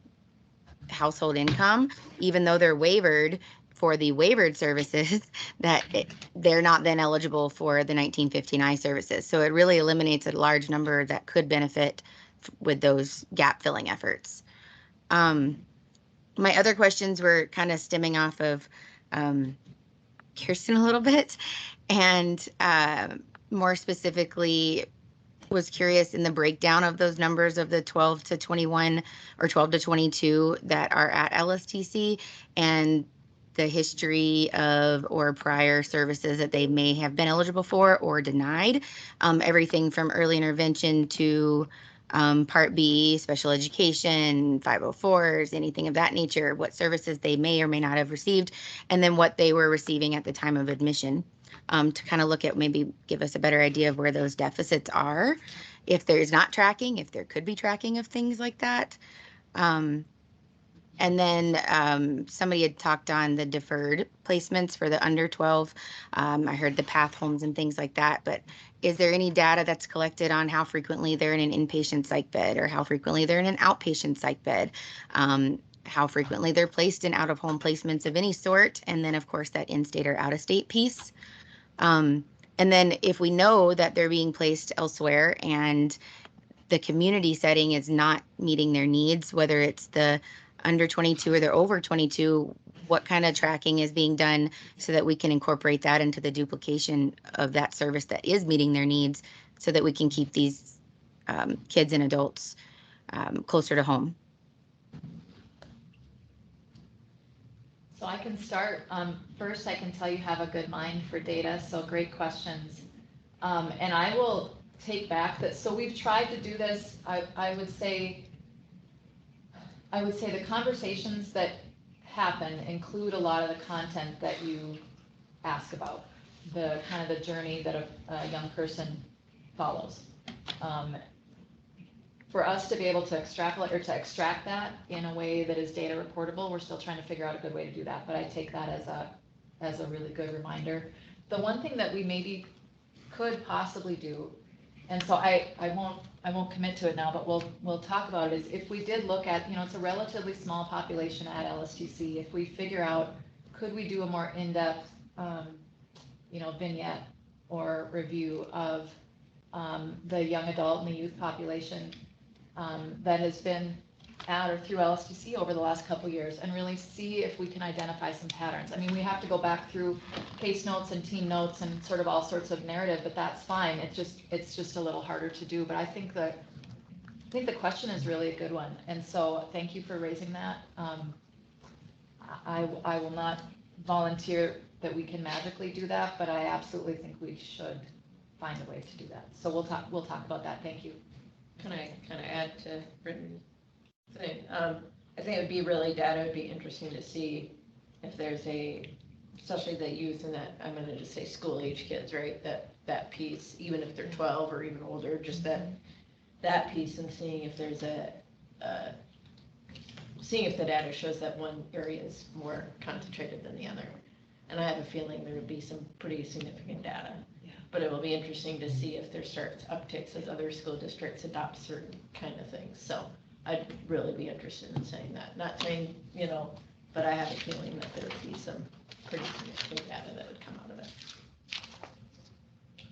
household income, even though they're waivered for the waivered services, they're not then eligible for the 1959 services. So it really eliminates a large number that could benefit with those gap filling efforts. My other questions were kind of stemming off of Kirsten a little bit, and more specifically was curious in the breakdown of those numbers of the 12 to 21 or 12 to 22 that are at LSTC, and the history of or prior services that they may have been eligible for or denied. Everything from early intervention to Part B, special education, 504s, anything of that nature, what services they may or may not have received, and then what they were receiving at the time of admission. To kind of look at, maybe give us a better idea of where those deficits are, if there's not tracking, if there could be tracking of things like that. And then somebody had talked on the deferred placements for the under 12. I heard the path homes and things like that, but is there any data that's collected on how frequently they're in an inpatient psych bed, or how frequently they're in an outpatient psych bed? How frequently they're placed in out-of-home placements of any sort, and then of course that in-state or out-of-state piece. And then if we know that they're being placed elsewhere and the community setting is not meeting their needs, whether it's the under 22 or they're over 22, what kind of tracking is being done so that we can incorporate that into the duplication of that service that is meeting their needs, so that we can keep these kids and adults closer to home? So I can start. First, I can tell you have a good mind for data, so great questions. And I will take back that, so we've tried to do this. I would say the conversations that happen include a lot of the content that you ask about, the kind of the journey that a young person follows. For us to be able to extrapolate or to extract that in a way that is data reportable, we're still trying to figure out a good way to do that, but I take that as a really good reminder. The one thing that we maybe could possibly do, and so I won't commit to it now, but we'll talk about it, is if we did look at, it's a relatively small population at LSTC, if we figure out, could we do a more in-depth, vignette or review of the young adult and the youth population that has been at or through LSTC over the last couple of years, and really see if we can identify some patterns. I mean, we have to go back through case notes and team notes and sort of all sorts of narrative, but that's fine. It's just a little harder to do. But I think the question is really a good one, and so thank you for raising that. I will not volunteer that we can magically do that, but I absolutely think we should find a way to do that. So we'll talk about that. Thank you. Can I kind of add to Brittany's thing? I think it would be really data. It would be interesting to see if there's especially the youth and that, I'm going to just say school age kids, right? That piece, even if they're 12 or even older, just that piece, and seeing if there's seeing if the data shows that one area is more concentrated than the other. And I have a feeling there would be some pretty significant data. But it will be interesting to see if there starts upticks as other school districts adopt certain kind of things. So I'd really be interested in saying that. Not saying, but I have a feeling that there would be some pretty significant data that would come out of it.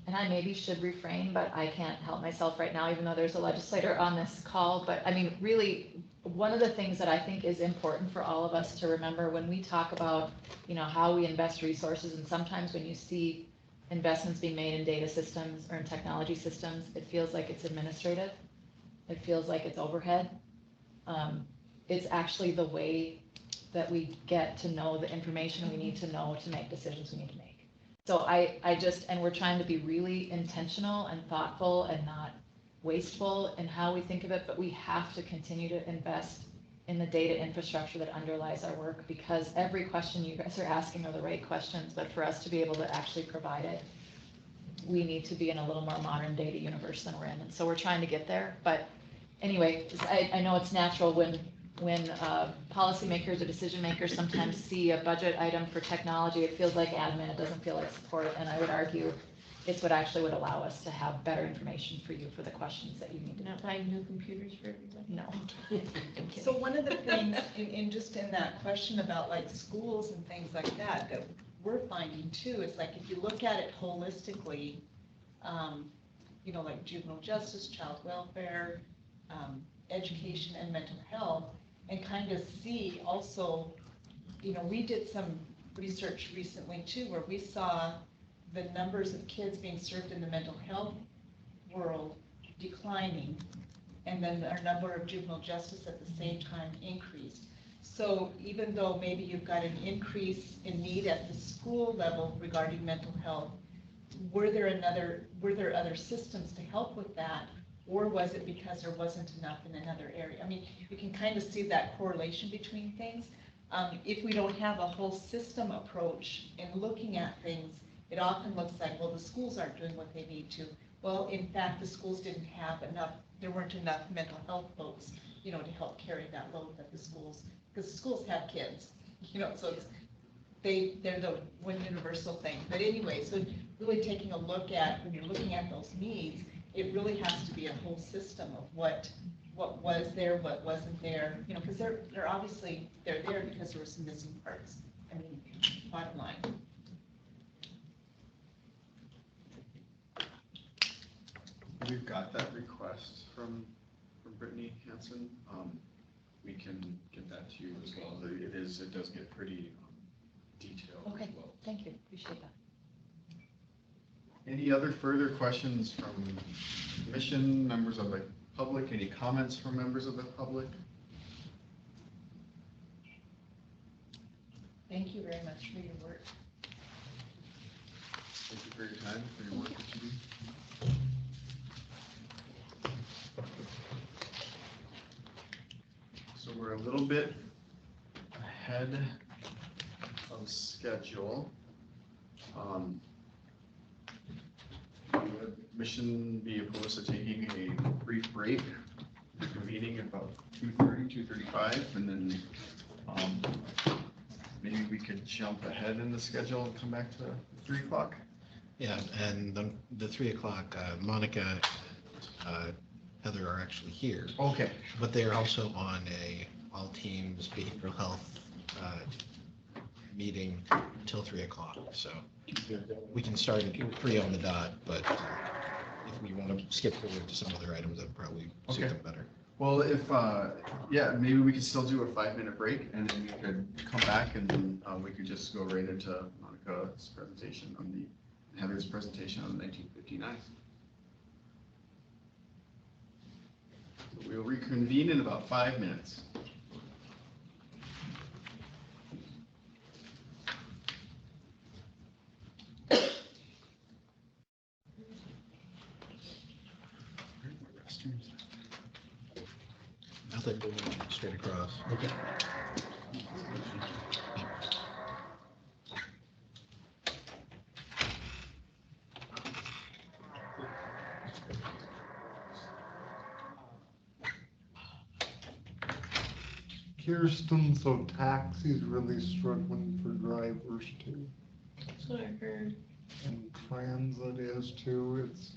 And I maybe should refrain, but I can't help myself right now, even though there's a legislator on this call. But I mean, really, one of the things that I think is important for all of us to remember when we talk about, how we invest resources, and sometimes when you see investments being made in data systems or in technology systems, it feels like it's administrative. It feels like it's overhead. It's actually the way that we get to know the information we need to know to make decisions we need to make. So and we're trying to be really intentional and thoughtful and not wasteful in how we think of it, but we have to continue to invest in the data infrastructure that underlies our work, because every question you guys are asking are the right questions, but for us to be able to actually provide it, we need to be in a little more modern data universe than we're in. And so we're trying to get there. But anyway, I know it's natural when policymakers or decision makers sometimes see a budget item for technology, it feels like admin, it doesn't feel like support. And I would argue it's what actually would allow us to have better information for you for the questions that you need to know. Not buying new computers for everybody. No. I'm kidding. So one of the things just in that question about like schools and things like that we're finding too, is like if you look at it holistically, like juvenile justice, child welfare, education and mental health, and kind of see also, we did some research recently too, where we saw the numbers of kids being served in the mental health world declining, and then our number of juvenile justice at the same time increased. So even though maybe you've got an increase in need at the school level regarding mental health, were there other systems to help with that? Or was it because there wasn't enough in another area? I mean, you can kind of see that correlation between things. If we don't have a whole system approach in looking at things, it often looks like, well, the schools aren't doing what they need to. Well, in fact, the schools didn't have enough, there weren't enough mental health folks, to help carry that load at the schools. Because the schools have kids, so they're the one universal thing. But anyway, so really taking a look at, when you're looking at those needs, it really has to be a whole system of what was there, what wasn't there, because they're obviously, they're there because there were some missing parts. I mean, bottom line. We've got that request from Brittany Hanson. We can get that to you as well. It does get pretty detailed Okay, as well. thank you, appreciate that. Any other further questions from commission, members of the public? Any comments from members of the public? Thank you very much for your work. Thank you for your time, for your work that you do. So we're a little bit ahead of schedule. Would the commission be opposed to taking a brief break, convening at about 2:30, 2:35, and then maybe we could jump ahead in the schedule and come back to 3 o'clock? Yeah, and the 3 o'clock, Monica, Heather are actually here, Okay. but they are also on a all teams behavioral health meeting until 3 o'clock. So we can start at 3 on the dot, but if we want to skip forward to some other items, that would probably suit Okay. them better. Well, if, yeah, maybe we could still do a 5-minute break and then we could come back and then we could just go right into Monica's presentation on Heather's presentation on 1959. So we'll reconvene in about 5 minutes. Nothing going straight across. Okay. Kirsten, so taxi's really struggling for drivers too, That's what I heard. and transit is too. It's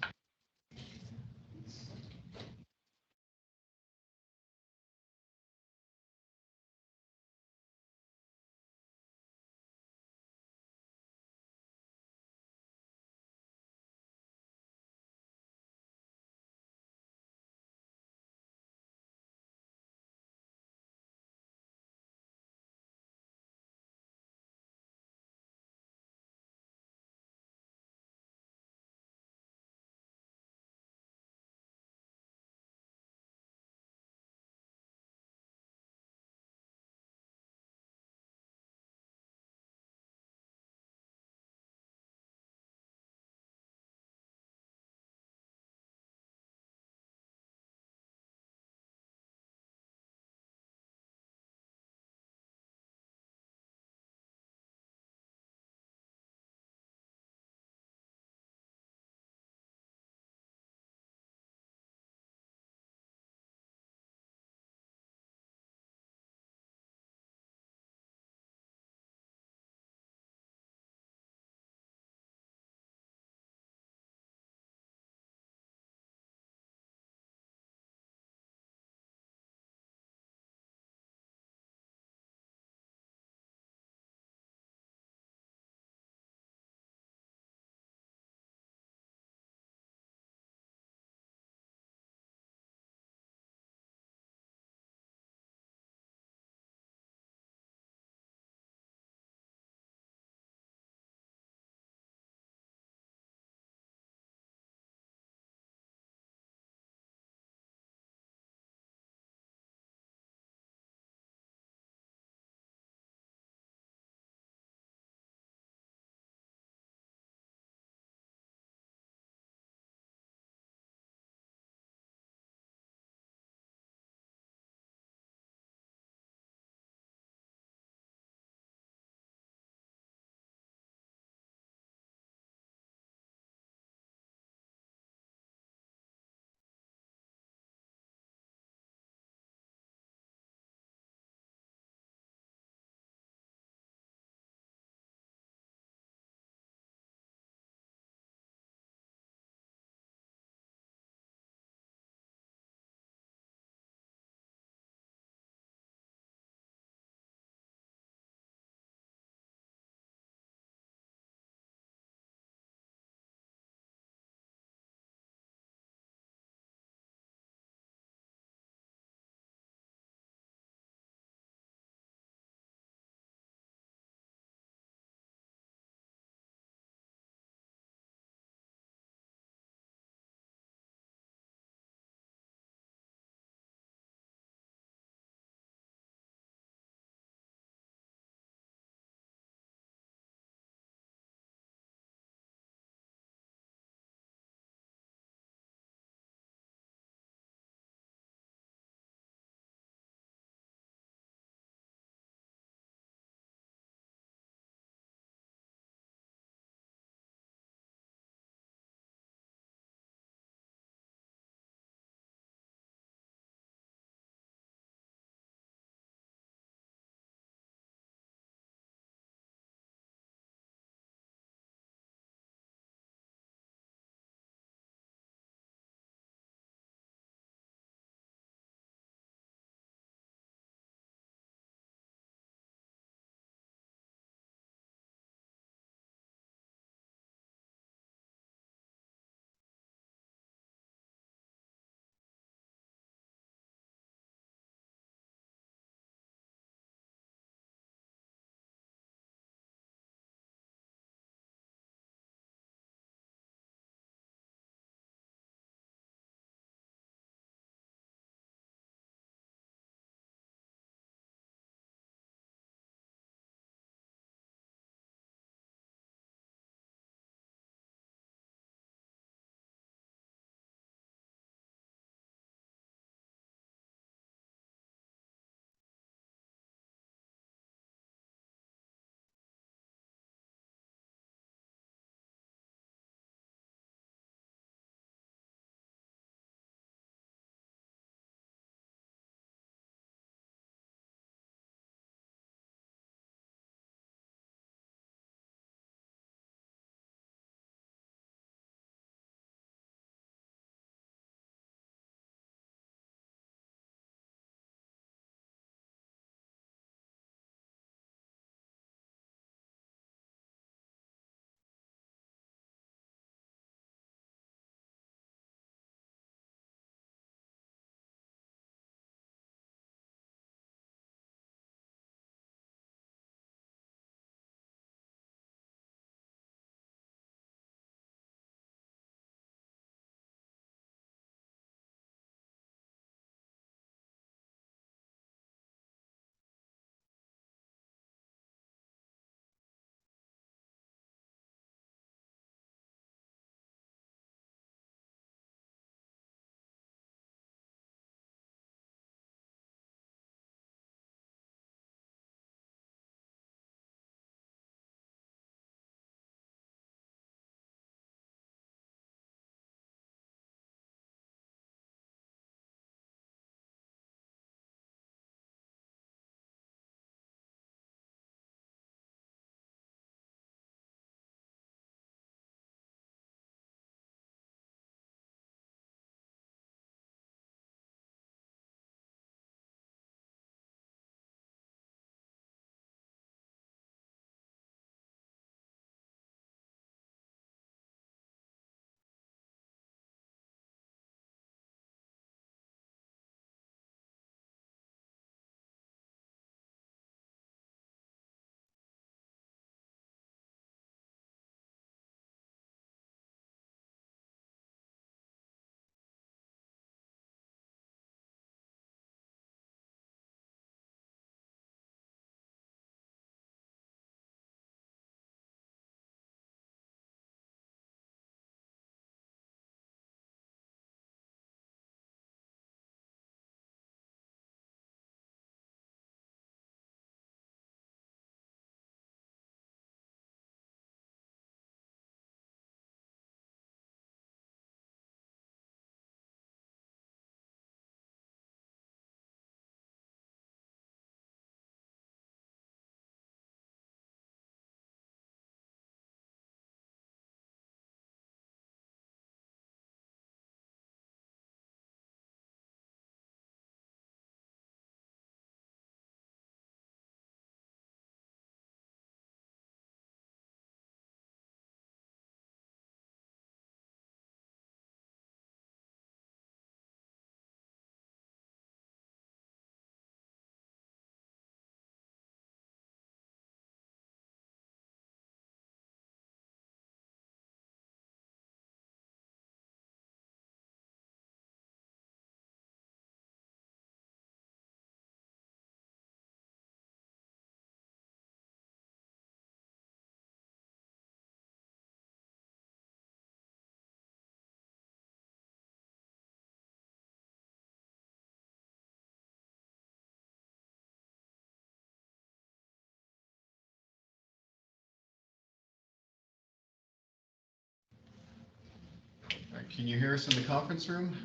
Can you hear us in the conference room?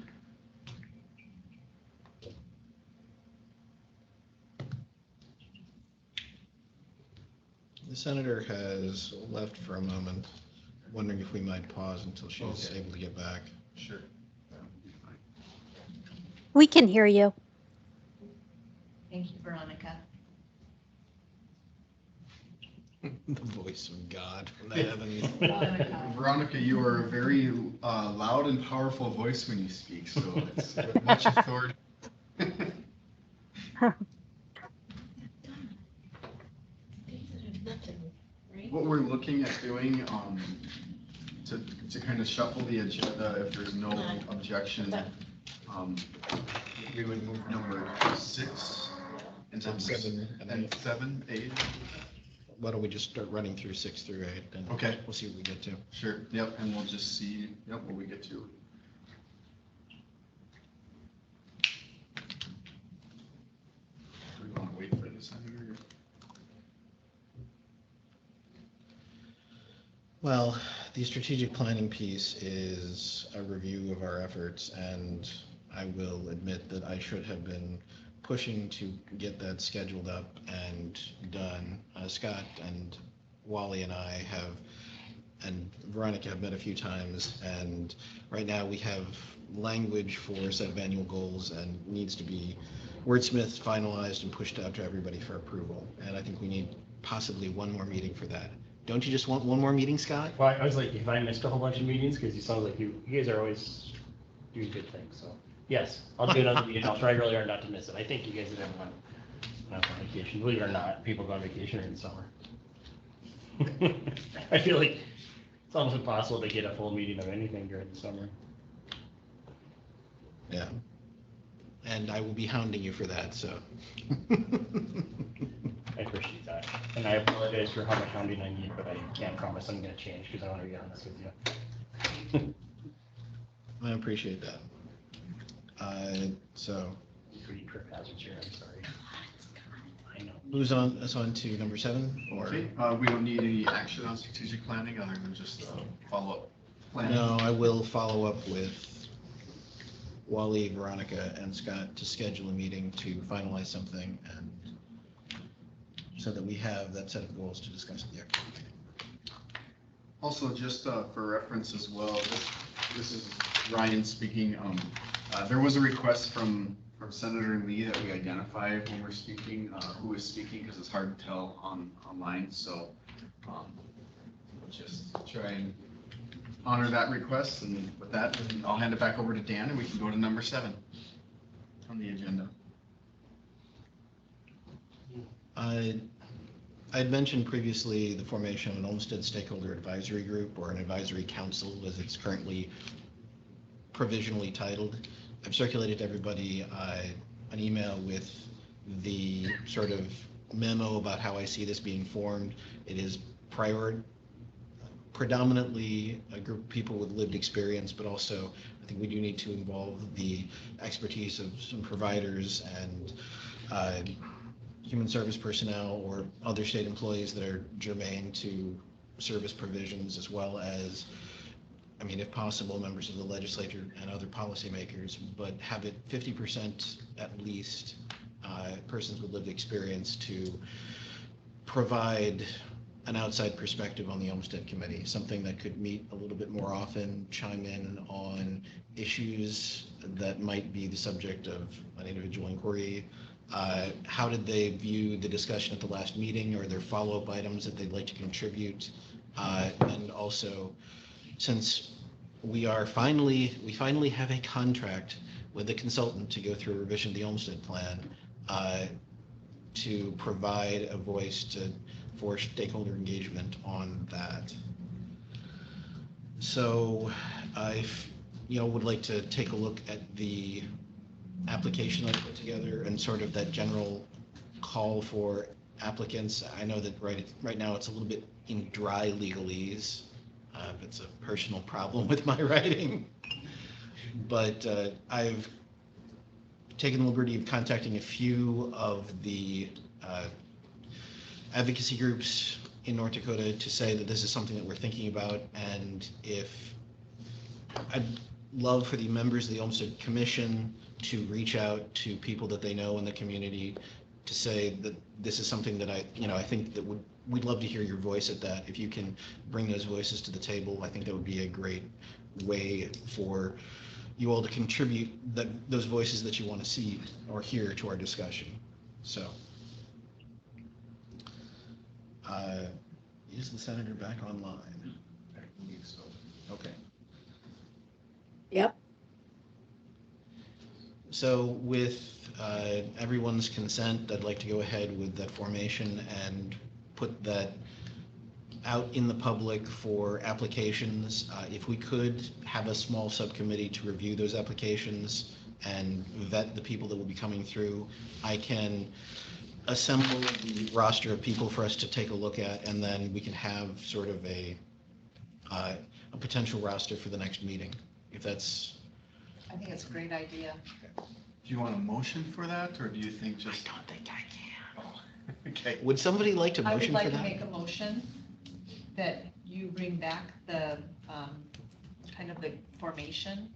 The senator has left for a moment, wondering if we might pause until she's Okay. able to get back. Sure. We can hear you. Thank you, Veronica. The voice of God from the heavens. Veronica, you are a very loud and powerful voice when you speak, so it's with much authority. What we're looking at doing, to kind of shuffle the agenda, if there's no objection, we would move number 6 and Number seven, and 7, 8. Why don't we just start running through 6 through 8, and Okay. we'll see what we get to. Sure, yep, and we'll just see, yep, what we get to. We want to wait for this, Senator? Well, the strategic planning piece is a review of our efforts, and I will admit that I should have been pushing to get that scheduled up and done. Scott and Wally and I have, and Veronica have met a few times, and right now we have language for a set of annual goals and needs to be wordsmithed, finalized, and pushed out to everybody for approval. And I think we need possibly one more meeting for that. Don't you just want one more meeting, Scott? Well, I was like, if I missed a whole bunch of meetings, because you sound like you guys are always doing good things, so. Yes, I'll do another meeting. I'll try really hard not to miss it. I think you guys did everyone on vacation. Believe it or not, people go on vacation during the summer. I feel like it's almost impossible to get a full meeting of anything during the summer. Yeah. And I will be hounding you for that, so. I appreciate that. And I apologize for how much hounding I need, but I can't promise I'm gonna change because I want to be honest with you. I appreciate that. So Pretty trip hazards here, I'm sorry. I know. moves on, us on to number 7, or? Okay, we don't need any action on strategic planning other than just follow-up planning. No, I will follow up with Wally, Veronica, and Scott to schedule a meeting to finalize something, and so that we have that set of goals to discuss at the actual meeting. Also, just for reference as well, this is Ryan speaking. There was a request from Senator Lee that we identify when we're speaking, who is speaking, because it's hard to tell online. So we'll just try and honor that request. And with that, then I'll hand it back over to Dan, and we can go to number 7 on the agenda. I'd mentioned previously the formation of an Olmstead Stakeholder Advisory Group, or an advisory council as it's currently provisionally titled. I've circulated to everybody an email with the sort of memo about how I see this being formed. It is predominantly a group of people with lived experience, but also I think we do need to involve the expertise of some providers and human service personnel or other state employees that are germane to service provisions, as well as, I mean, if possible, members of the legislature and other policymakers, but have it 50% at least persons with lived experience to provide an outside perspective on the Olmstead Committee, something that could meet a little bit more often, chime in on issues that might be the subject of an individual inquiry. How did they view the discussion at the last meeting? Or their follow-up items that they'd like to contribute? And also, since we finally have a contract with a consultant to go through a revision of the Olmstead plan, to provide a voice for stakeholder engagement on that. So I would like to take a look at the application I put together and sort of that general call for applicants. I know that right now it's a little bit in dry legalese. It's a personal problem with my writing. But I've taken the liberty of contacting a few of the advocacy groups in North Dakota to say that this is something that we're thinking about, and if love for the members of the Olmstead Commission to reach out to people that they know in the community to say that this is something that I think that we'd love to hear your voice at that. If you can bring those voices to the table, I think that would be a great way for you all to contribute those voices that you want to see or hear to our discussion. So, is the senator back online? I believe so. Okay. Yep. So with everyone's consent, I'd like to go ahead with that formation and put that out in the public for applications. If we could have a small subcommittee to review those applications and vet the people that will be coming through, I can assemble the roster of people for us to take a look at, and then we can have sort of a potential roster for the next meeting, if that's. I think it's a great idea. Do you want a motion for that, or do you think just? I don't think I can. Oh, okay. Would somebody like to I would motion like for to that? make a motion that you bring back the, kind of the formation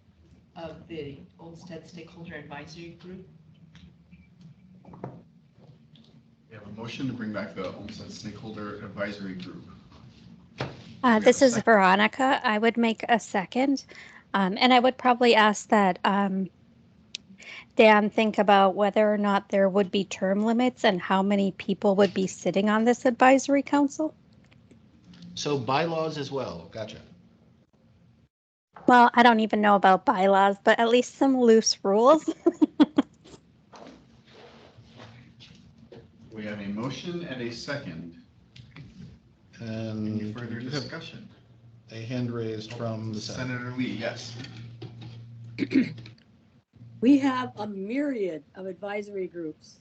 of the Olmstead Stakeholder Advisory Group. We have a motion to bring back the Olmstead Stakeholder Advisory Group. This a is second? Veronica. I would make a second. And I would probably ask that Dan think about whether or not there would be term limits and how many people would be sitting on this advisory council. So bylaws as well, gotcha. Well, I don't even know about bylaws, but at least some loose rules. We have a motion and a second. Any And further you have discussion? a hand raised from the Senate. Senator Lee, yes. We have a myriad of advisory groups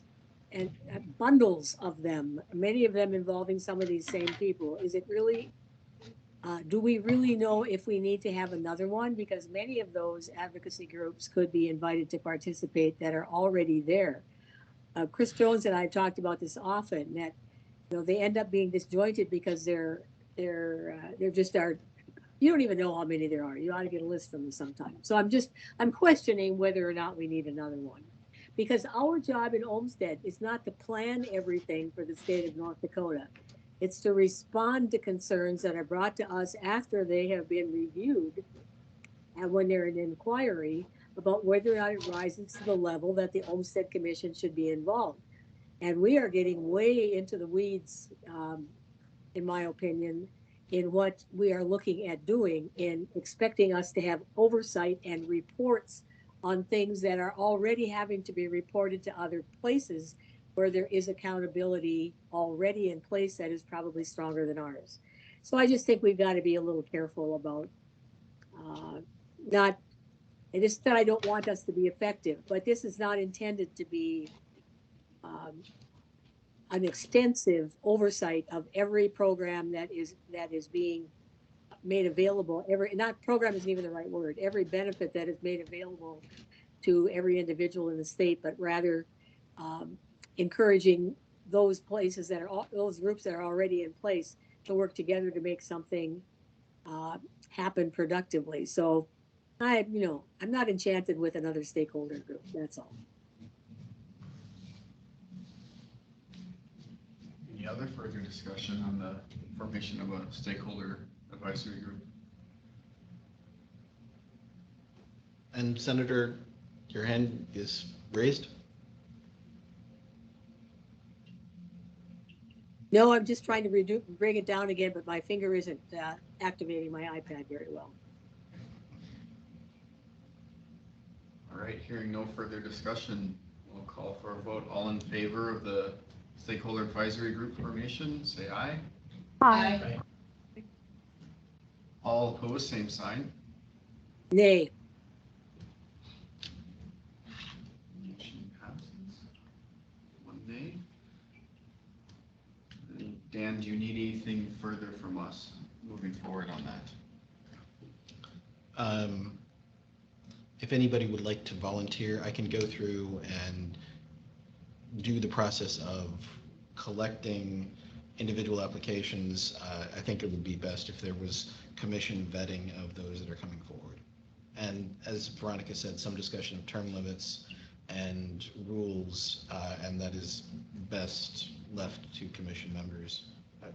and bundles of them, many of them involving some of these same people. Is it really, do we really know if we need to have another one? Because many of those advocacy groups could be invited to participate that are already there. Chris Jones and I have talked about this often, that they end up being disjointed because they're just are. You don't even know how many there are. You ought to get a list from them sometime. So I'm questioning whether or not we need another one, because our job in Olmstead is not to plan everything for the state of North Dakota. It's to respond to concerns that are brought to us after they have been reviewed and when they're in inquiry about whether or not it rises to the level that the Olmstead Commission should be involved. And we are getting way into the weeds, in my opinion, in what we are looking at doing, in expecting us to have oversight and reports on things that are already having to be reported to other places where there is accountability already in place that is probably stronger than ours. So I just think we've got to be a little careful about not, and it's that I don't want us to be effective, but this is not intended to be an extensive oversight of every program that is being made available. Not program isn't even the right word. Every benefit that is made available to every individual in the state, but rather encouraging those places those groups that are already in place to work together to make something happen productively. So I'm not enchanted with another stakeholder group. That's all. Any other further discussion on the formation of a stakeholder advisory group? And Senator, your hand is raised. No, I'm just trying to bring it down again, but my finger isn't activating my iPad very well. All right, hearing no further discussion, we'll call for a vote. All in favor of the stakeholder advisory group formation, say aye. Aye. All opposed, same sign. Nay. Motion passes. One nay. And Dan, do you need anything further from us moving forward on that? If anybody would like to volunteer, I can go through and do the process of collecting individual applications. I think it would be best if there was commission vetting of those that are coming forward. And as Veronica said, some discussion of term limits and rules, and that is best left to commission members.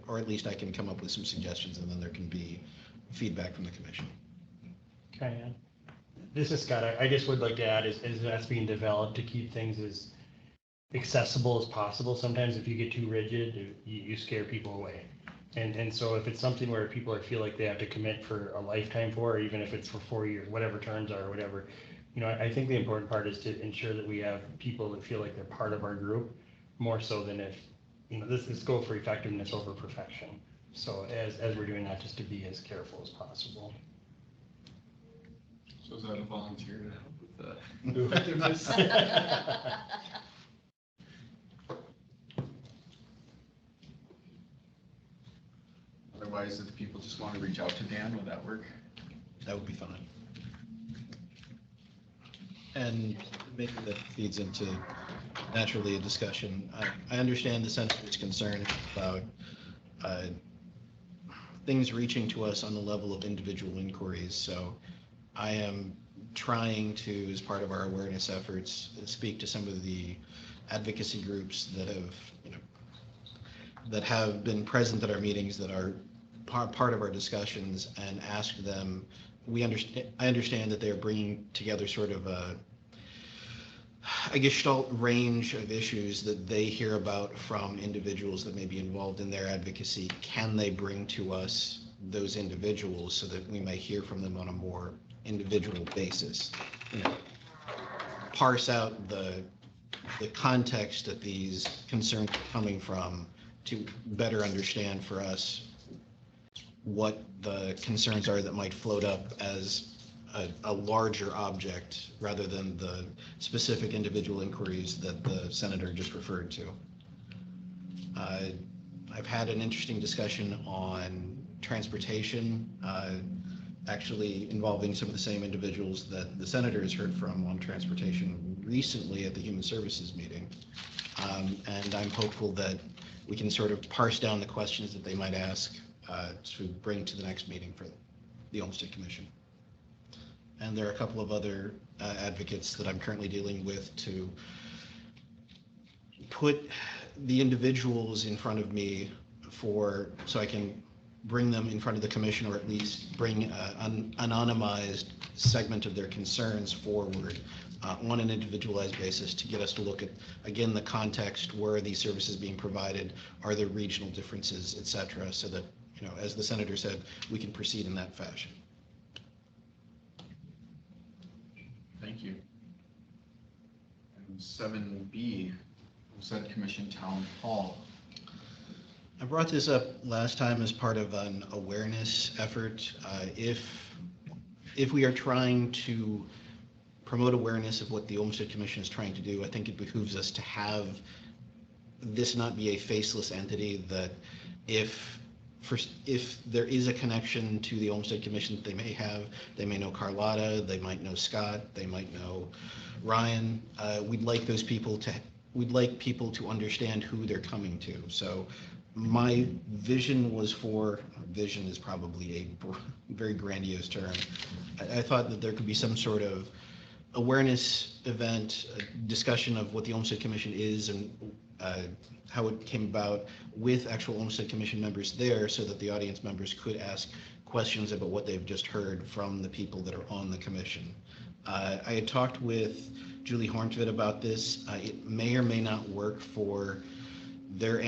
Or at least I can come up with some suggestions and then there can be feedback from the commission. Okay, Ann. This is Scott. I just would like to add is that's being developed to keep things as accessible as possible. Sometimes if you get too rigid, you scare people away. And so if it's something where people feel like they have to commit for a lifetime for, or even if it's for 4 years, whatever terms are, or whatever, I think the important part is to ensure that we have people that feel like they're part of our group, more so than if, this go for effectiveness over perfection. So as we're doing that, just to be as careful as possible. So is that a volunteer to help with the effectiveness? Otherwise, if people just want to reach out to Dan, would that work? That would be fine. And maybe that feeds into naturally a discussion. I understand the senator's concern about things reaching to us on the level of individual inquiries. So I am trying to, as part of our awareness efforts, speak to some of the advocacy groups that have been present at our meetings, that are part of our discussions, and ask them. I understand that they are bringing together sort of a gestalt range of issues that they hear about from individuals that may be involved in their advocacy. Can they bring to us those individuals so that we may hear from them on a more individual basis? Parse out the context that these concerns are coming from to better understand for us what the concerns are that might float up as a larger object rather than the specific individual inquiries that the senator just referred to. I've had an interesting discussion on transportation, actually involving some of the same individuals that the senator has heard from on transportation recently at the Human Services meeting. And I'm hopeful that we can sort of parse down the questions that they might ask to bring to the next meeting for the Olmstead Commission. And there are a couple of other advocates that I'm currently dealing with to put the individuals in front of me so I can bring them in front of the commission, or at least bring an anonymized segment of their concerns forward on an individualized basis to get us to look at, again, the context. Where are these services being provided? Are there regional differences, et cetera, so that, as the senator said, we can proceed in that fashion. Thank you. And 7B, Olmstead Commission Town Hall. I brought this up last time as part of an awareness effort. If we are trying to promote awareness of what the Olmstead Commission is trying to do, I think it behooves us to have this not be a faceless entity, that if there is a connection to the Olmstead Commission that they may have, they may know Carlotta, they might know Scott, they might know Ryan. We'd like people to understand who they're coming to. So my vision is probably a very grandiose term. I thought that there could be some sort of awareness event, a discussion of what the Olmstead Commission is and how it came about, with actual Olmstead Commission members there, so that the audience members could ask questions about what they've just heard from the people that are on the commission. I had talked with Julie Horntvit about this. It may or may not work for their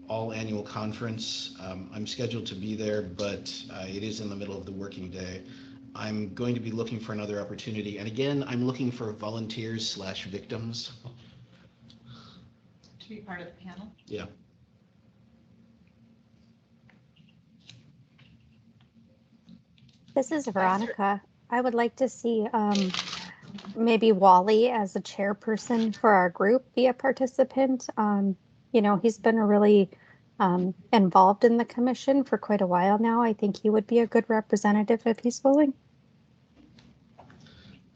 all annual conference. I'm scheduled to be there, but it is in the middle of the working day. I'm going to be looking for another opportunity. And again, I'm looking for volunteers/victims. To be part of the panel? Yeah. This is Veronica. I would like to see maybe Wally as a chairperson for our group be a participant. He's been really involved in the commission for quite a while now. I think he would be a good representative if he's willing.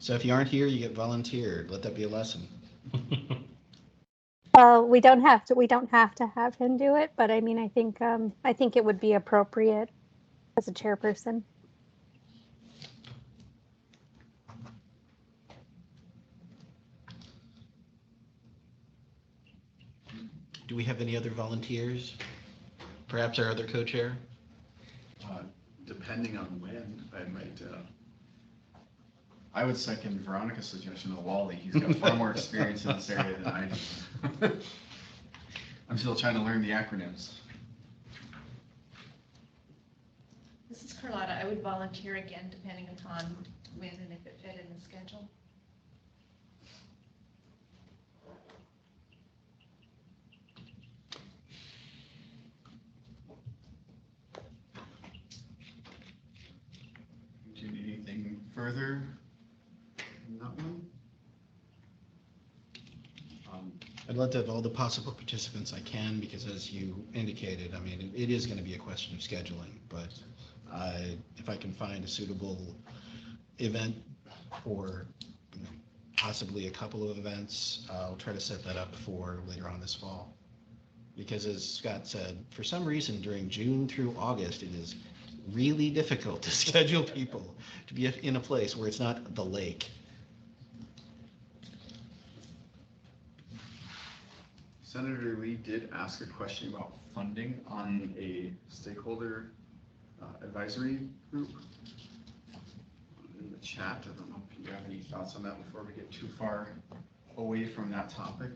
So if you aren't here, you get volunteered. Let that be a lesson. We don't have to have him do it, but I mean, I think it would be appropriate as a chairperson. Do we have any other volunteers? Perhaps our other co-chair? Depending on when, I might, I would second Veronica's suggestion of Wally. He's got far more experience in this area than I do. I'm still trying to learn the acronyms. This is Carlotta. I would volunteer again, depending upon when and if it fit in the schedule. Do you need anything further in that one? I'd love to have all the possible participants I can, because as you indicated, I mean, it is going to be a question of scheduling, but if I can find a suitable event or possibly a couple of events, I'll try to set that up for later on this fall. Because as Scott said, for some reason during June through August, it is really difficult to schedule people to be in a place where it's not the lake. Senator Lee did ask a question about funding on a stakeholder advisory group in the chat. I don't know if you have any thoughts on that before we get too far away from that topic.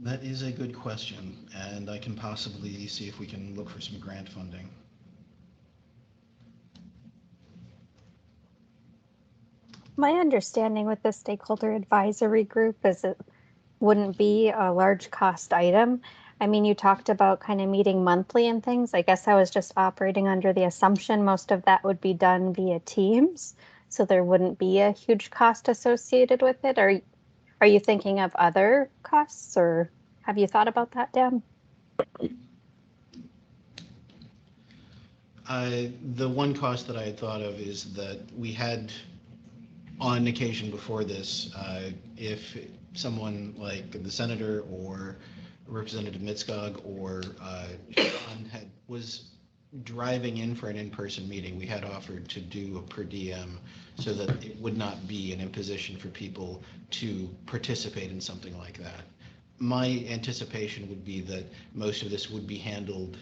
That is a good question, and I can possibly see if we can look for some grant funding. My understanding with the stakeholder advisory group is it wouldn't be a large cost item. I mean, you talked about kind of meeting monthly and things. I guess I was just operating under the assumption most of that would be done via Teams, so there wouldn't be a huge cost associated with it. Are you thinking of other costs, or have you thought about that, Dan? The one cost that I had thought of is that we had, on occasion before this, if someone like the senator or Representative Mitskog or Sean was driving in for an in-person meeting, we had offered to do a per diem so that it would not be an imposition for people to participate in something like that. My anticipation would be that most of this would be handled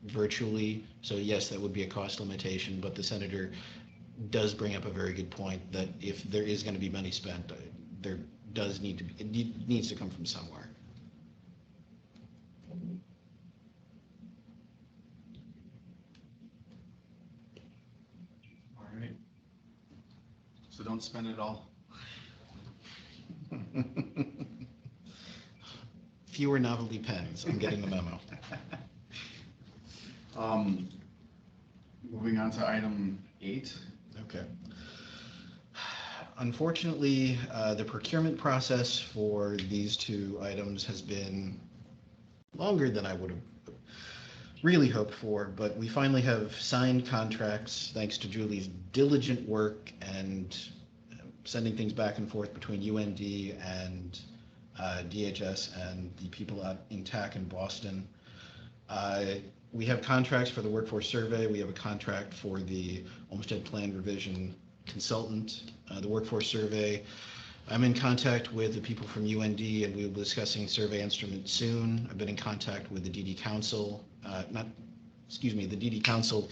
virtually. So yes, that would be a cost limitation, but the senator does bring up a very good point that if there is going to be money spent, there does need to be, it needs to come from somewhere. All right. So don't spend it all. Fewer novelty pens. I'm getting the memo. Moving on to item 8. Okay. Unfortunately, the procurement process for these two items has been longer than I would have really hoped for, but we finally have signed contracts thanks to Julie's diligent work and sending things back and forth between UND and DHS and the people out in TAC in Boston. We have contracts for the workforce survey. We have a contract for the Olmstead plan revision consultant, the workforce survey. I'm in contact with the people from UND, and we will be discussing survey instruments soon. I've been in contact with the DD Council. The DD Council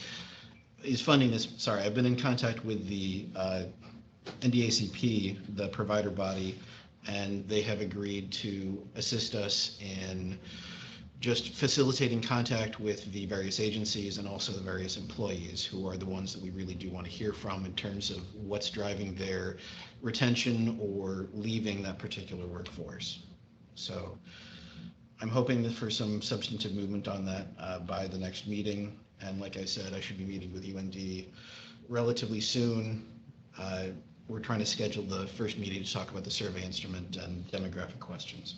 is funding this. Sorry, I've been in contact with the NDACP, the provider body, and they have agreed to assist us in just facilitating contact with the various agencies and also the various employees who are the ones that we really do want to hear from in terms of what's driving their retention or leaving that particular workforce. So I'm hoping for some substantive movement on that by the next meeting. And like I said, I should be meeting with UND relatively soon. We're trying to schedule the first meeting to talk about the survey instrument and demographic questions.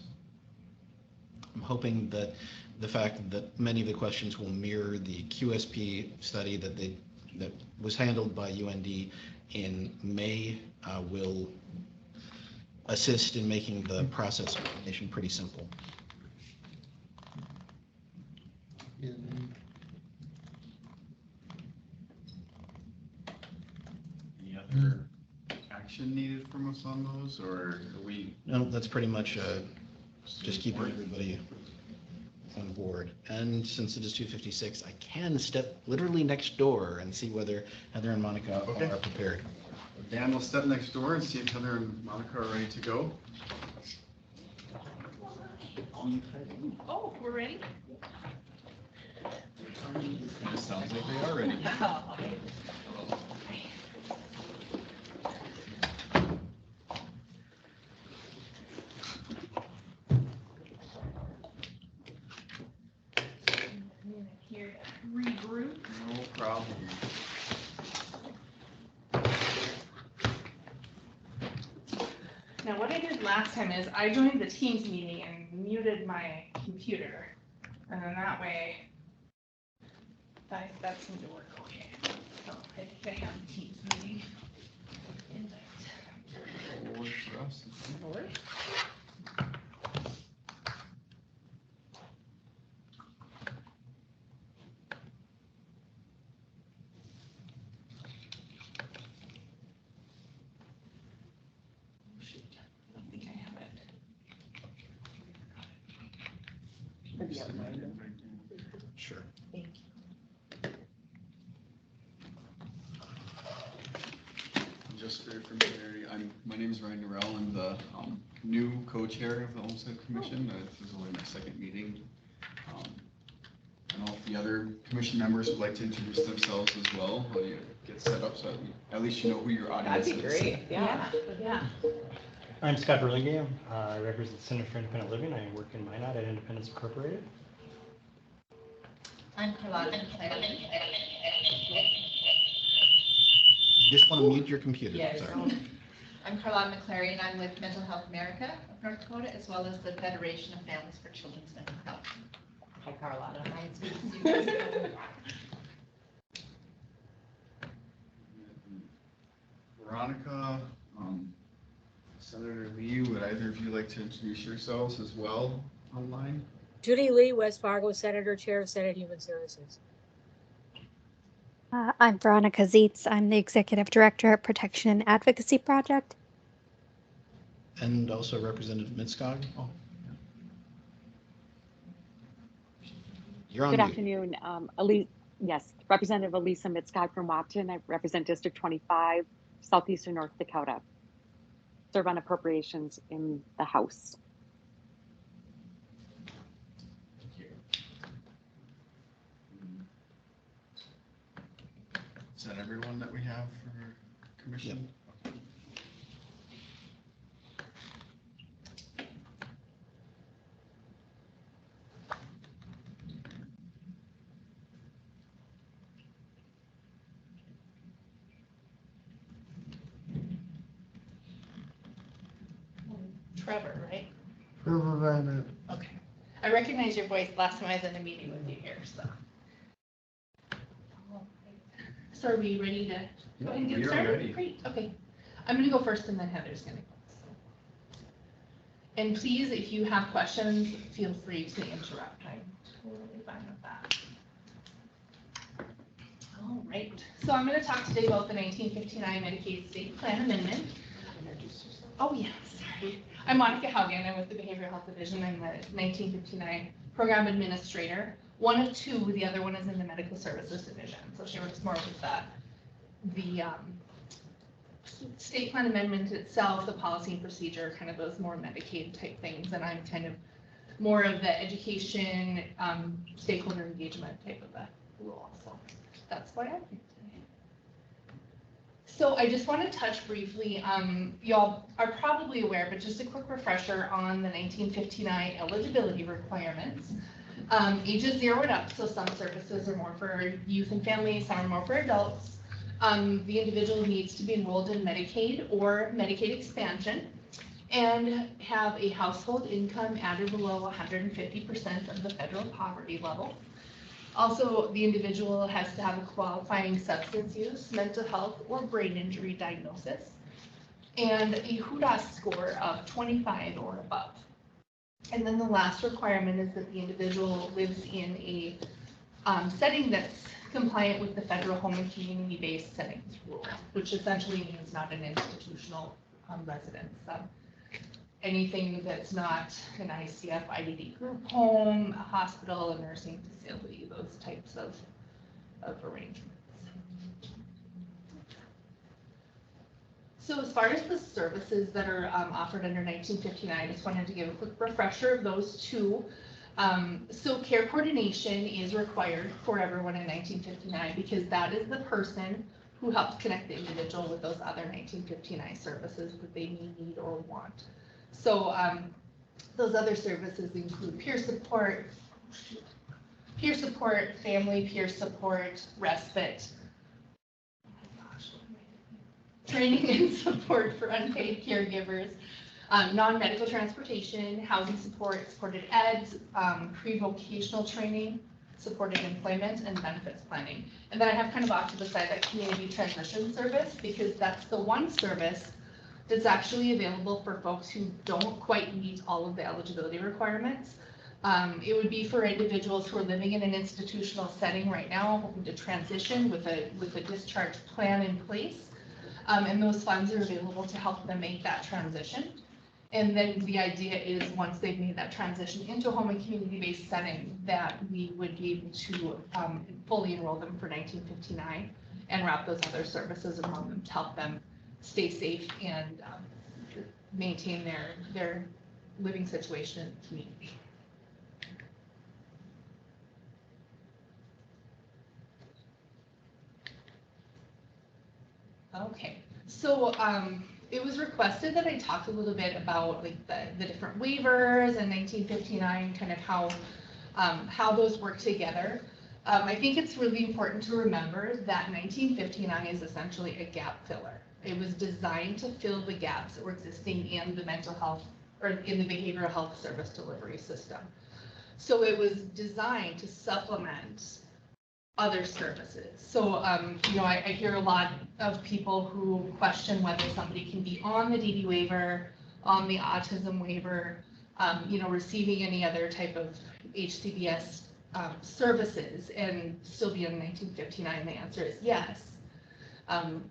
I'm hoping that the fact that many of the questions will mirror the QSP study that was handled by UND in May will assist in making the process of information pretty simple. Any other action needed from us on those, or are we? No, that's pretty much, just keeping everybody on board. And since it is 2:56, I can step literally next door and see whether Heather and Monica Okay. are prepared. Dan will step next door and see if Heather and Monica are ready to go. Oh, we're ready? It sounds like they are ready. Here, regroup. No problem. Now, what I did last time is I joined the Teams meeting and muted my computer. And then that way, that seemed to work okay. So I think I have the Teams meeting invite. It'll work for us. Oh, shoot. I don't think I have it. Sure. Thank you. Just for your familiarity, my name is Ryan Norrell. I'm the new co-chair of the Olmstead Commission. This is only my second meeting. I don't know if the other commission members would like to introduce themselves as well while you get set up, so at least you know who your audience is. That'd be great, yeah. Yeah. I'm Scott Burlingame. I represent the Center for Independent Living. I work in Minot at Independence Incorporated. I'm Carlotta. You just want to mute your computer. Yes. Sorry. I'm Carlotta McClary, and I'm with Mental Health America of North Dakota, as well as the Federation of Families for Children's Mental Health. Hi, Carlotta. Hi, it's good to see you guys. Veronica, Senator Lee, would either of you like to introduce yourselves as well online? Judy Lee, West Fargo Senator, Chair of Senate Human Services. I'm Veronica Zietz. I'm the Executive Director at Protection and Advocacy Project. And also Representative Mitskog. Oh. You're on Good mute. afternoon. Yes, Representative Elisa Mitskog from Wapton. I represent District 25, Southeastern North Dakota. Serve on appropriations in the House. Is that everyone that we have for commission? Okay. Trevor, right? Trevor Van Okay. I recognize your voice last time I was in a meeting with you here, so. So are we ready to go ahead and get We are started? ready. Great, okay. I'm gonna go first and then Heather's gonna go. And please, if you have questions, feel free to interrupt. I'm totally fine with that. All right, so I'm gonna talk today about the 1959 Medicaid State Plan Amendment. Oh, yeah, sorry. I'm Monica Haugen. I'm with the Behavioral Health Division. I'm the 1959 Program Administrator. One of two, the other one is in the Medical Services Division. So she works more with the state plan amendment itself, the policy and procedure, kind of those more Medicaid type things. And I'm kind of more of the education, stakeholder engagement type of the role. So that's why I'm here today. So I just want to touch briefly, y'all are probably aware, but just a quick refresher on the 1959 eligibility requirements. Ages 0 and up, so some services are more for youth and families, some are more for adults. The individual needs to be enrolled in Medicaid or Medicaid expansion and have a household income at or below 150% of the federal poverty level. Also, the individual has to have a qualifying substance use, mental health, or brain injury diagnosis, and a HUDAS score of 25 or above. And then the last requirement is that the individual lives in a setting that's compliant with the federal home and community-based settings rule, which essentially means not an institutional residence. Anything that's not an ICF IDD group home, a hospital, a nursing facility, those types of arrangements. So as far as the services that are offered under 1959, I just wanted to give a quick refresher of those two. So care coordination is required for everyone in 1959 because that is the person who helps connect the individual with those other 1959 services that they need or want. So those other services include peer support, family peer support, respite, training and support for unpaid caregivers, non-medical transportation, housing support, supported ed, pre-vocational training, supported employment, and benefits planning. And then I have kind of off to the side that community transition service, because that's the one service that's actually available for folks who don't quite meet all of the eligibility requirements. It would be for individuals who are living in an institutional setting right now, hoping to transition with a discharge plan in place. And those funds are available to help them make that transition. And then the idea is once they've made that transition into a home and community-based setting, that we would be able to fully enroll them for 1959 and wrap those other services around them to help them stay safe and maintain their living situation in the community. Okay, so it was requested that I talk a little bit about like the different waivers and 1959, kind of how those work together. I think it's really important to remember that 1959 is essentially a gap filler. It was designed to fill the gaps that were existing in the mental health or in the behavioral health service delivery system. So it was designed to supplement other services. So, you know, I hear a lot of people who question whether somebody can be on the DD waiver, on the autism waiver, you know, receiving any other type of HCBS services and still be in 1959. The answer is yes.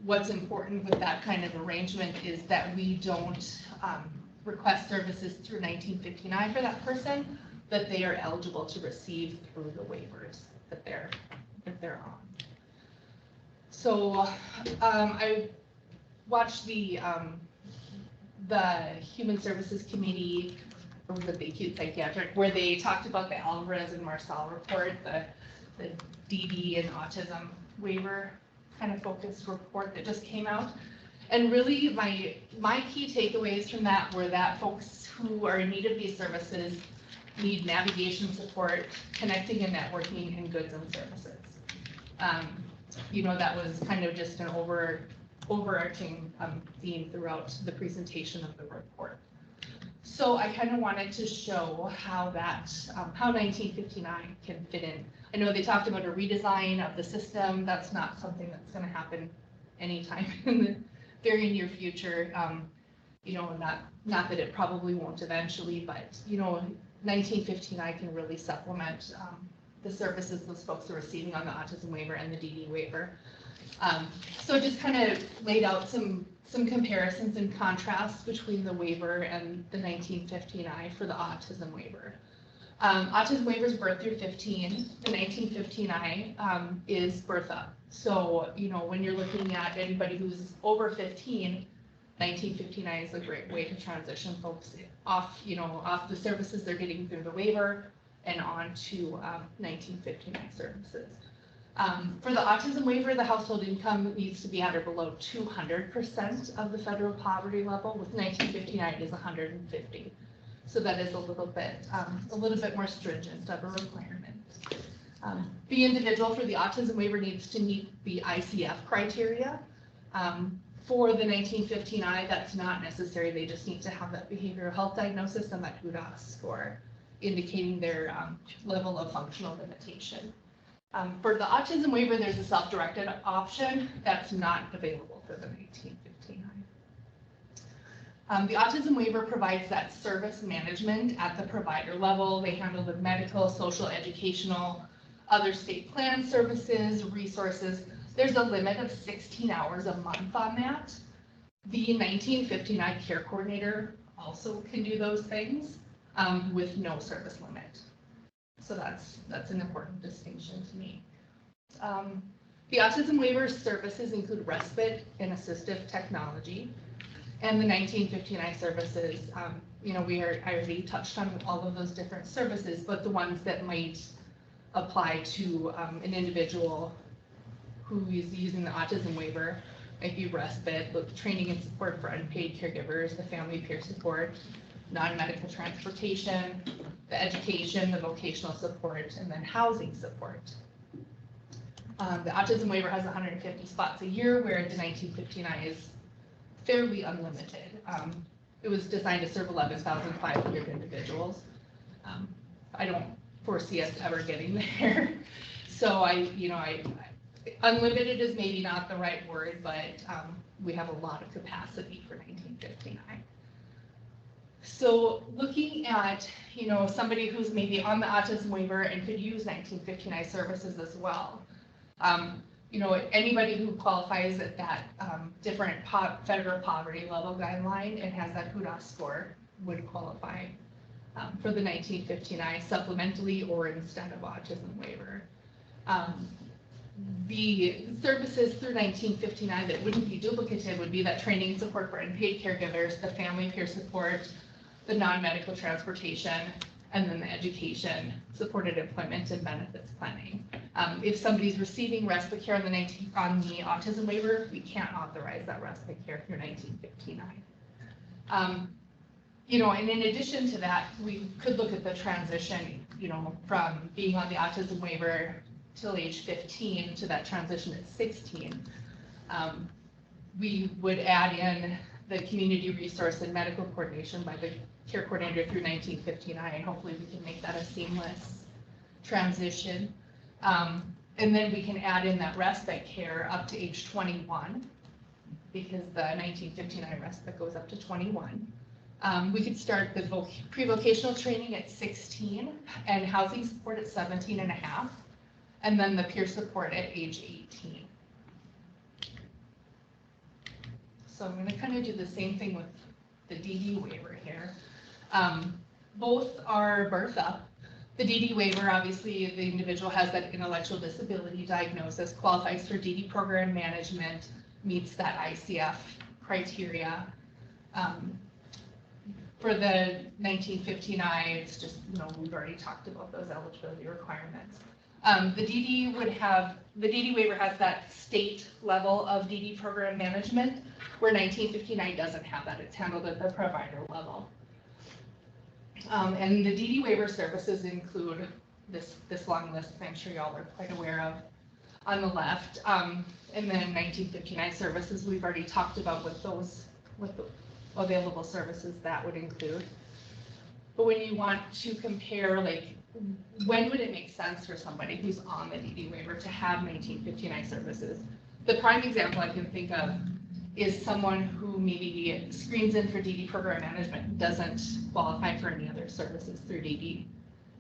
What's important with that kind of arrangement is that we don't request services through 1959 for that person, but they are eligible to receive through the waivers that they're on. So I watched the Human Services Committee, or was it the Acute Psychiatric, where they talked about the Alvarez and Marsal report, the DD and autism waiver kind of focused report that just came out. And really my key takeaways from that were that folks who are in need of these services need navigation support, connecting and networking, and goods and services. You know, that was kind of just an overarching theme throughout the presentation of the report. So I kind of wanted to show how that, how 1959 can fit in. I know they talked about a redesign of the system. That's not something that's going to happen anytime in the very near future. You know, not that it probably won't eventually, but, you know, 1959 can really supplement the services those folks are receiving on the autism waiver and the DD waiver. So I just kind of laid out some comparisons and contrasts between the waiver and the 1959 for the autism waiver. Autism waiver is birth through 15. The 1959 is birth up. So, you know, when you're looking at anybody who's over 15, 1959 is a great way to transition folks off, you know, off the services they're getting through the waiver and on to 1959 services. For the autism waiver, the household income needs to be at or below 200% of the federal poverty level. With 1959, it is 150. So that is a little bit more stringent of a requirement. The individual for the autism waiver needs to meet the ICF criteria. For the 1959, that's not necessary. They just need to have that behavioral health diagnosis and that GUDAS score, indicating their level of functional limitation. For the autism waiver, there's a self-directed option that's not available for the 1959. The autism waiver provides that service management at the provider level. They handle the medical, social, educational, other state plan services, resources. There's a limit of 16 hours a month on that. The 1959 care coordinator also can do those things with no service limit. So that's an important distinction to me. The autism waiver services include respite and assistive technology. And the 1959 services, I already touched on all of those different services, but the ones that might apply to an individual who is using the autism waiver might be respite, the training and support for unpaid caregivers, the family peer support, non-medical transportation, the education, the vocational support, and then housing support. The autism waiver has 150 spots a year, where the 1959 is fairly unlimited. It was designed to serve 11,500 individuals. I don't foresee us ever getting there. So unlimited is maybe not the right word, but we have a lot of capacity for 1959. So looking at, somebody who's maybe on the autism waiver and could use 1959 services as well. Anybody who qualifies at that different federal poverty level guideline and has that HUDA score would qualify for the 1959 supplementally or instead of autism waiver. The services through 1959 that wouldn't be duplicative would be that training and support for unpaid caregivers, the family peer support, the non-medical transportation, and then the education, supported employment, and benefits planning. If somebody's receiving respite care on the autism waiver, we can't authorize that respite care through 1959. And in addition to that, we could look at the transition, from being on the autism waiver till age 15 to that transition at 16. We would add in the community resource and medical coordination by the care coordinator through 1959. Hopefully we can make that a seamless transition. And then we can add in that respite care up to age 21, because the 1959 respite goes up to 21. We could start the pre-vocational training at 16 and housing support at 17 and a half, and then the peer support at age 18. So I'm going to kind of do the same thing with the DD waiver here. Both are birth up. The DD waiver, obviously, the individual has that intellectual disability diagnosis, qualifies for DD program management, meets that ICF criteria. For the 1959, it's just, we've already talked about those eligibility requirements. The DD waiver has that state level of DD program management, where 1959 doesn't have that. It's handled at the provider level. And the DD waiver services include this long list I'm sure y'all are quite aware of on the left. And then 1959 services, we've already talked about what the available services that would include. But when you want to compare, when would it make sense for somebody who's on the DD waiver to have 1959 services? The prime example I can think of is someone who maybe screens in for DD program management, doesn't qualify for any other services through DD.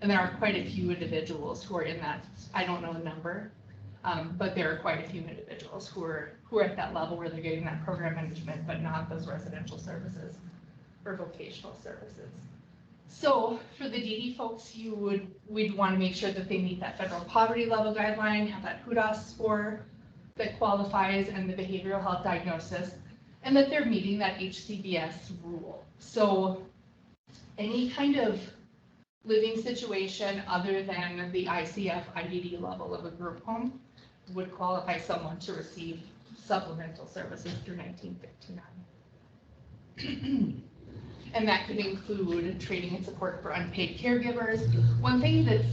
And there are quite a few individuals who are in that, I don't know the number, but there are quite a few individuals who are at that level where they're getting that program management, but not those residential services or vocational services. So for the DD folks, we'd want to make sure that they meet that federal poverty level guideline, have that HUDA score that qualifies, and the behavioral health diagnosis, and that they're meeting that HCBS rule. So any kind of living situation other than the ICF IDD level of a group home would qualify someone to receive supplemental services through 1959. And that could include training and support for unpaid caregivers. One thing that's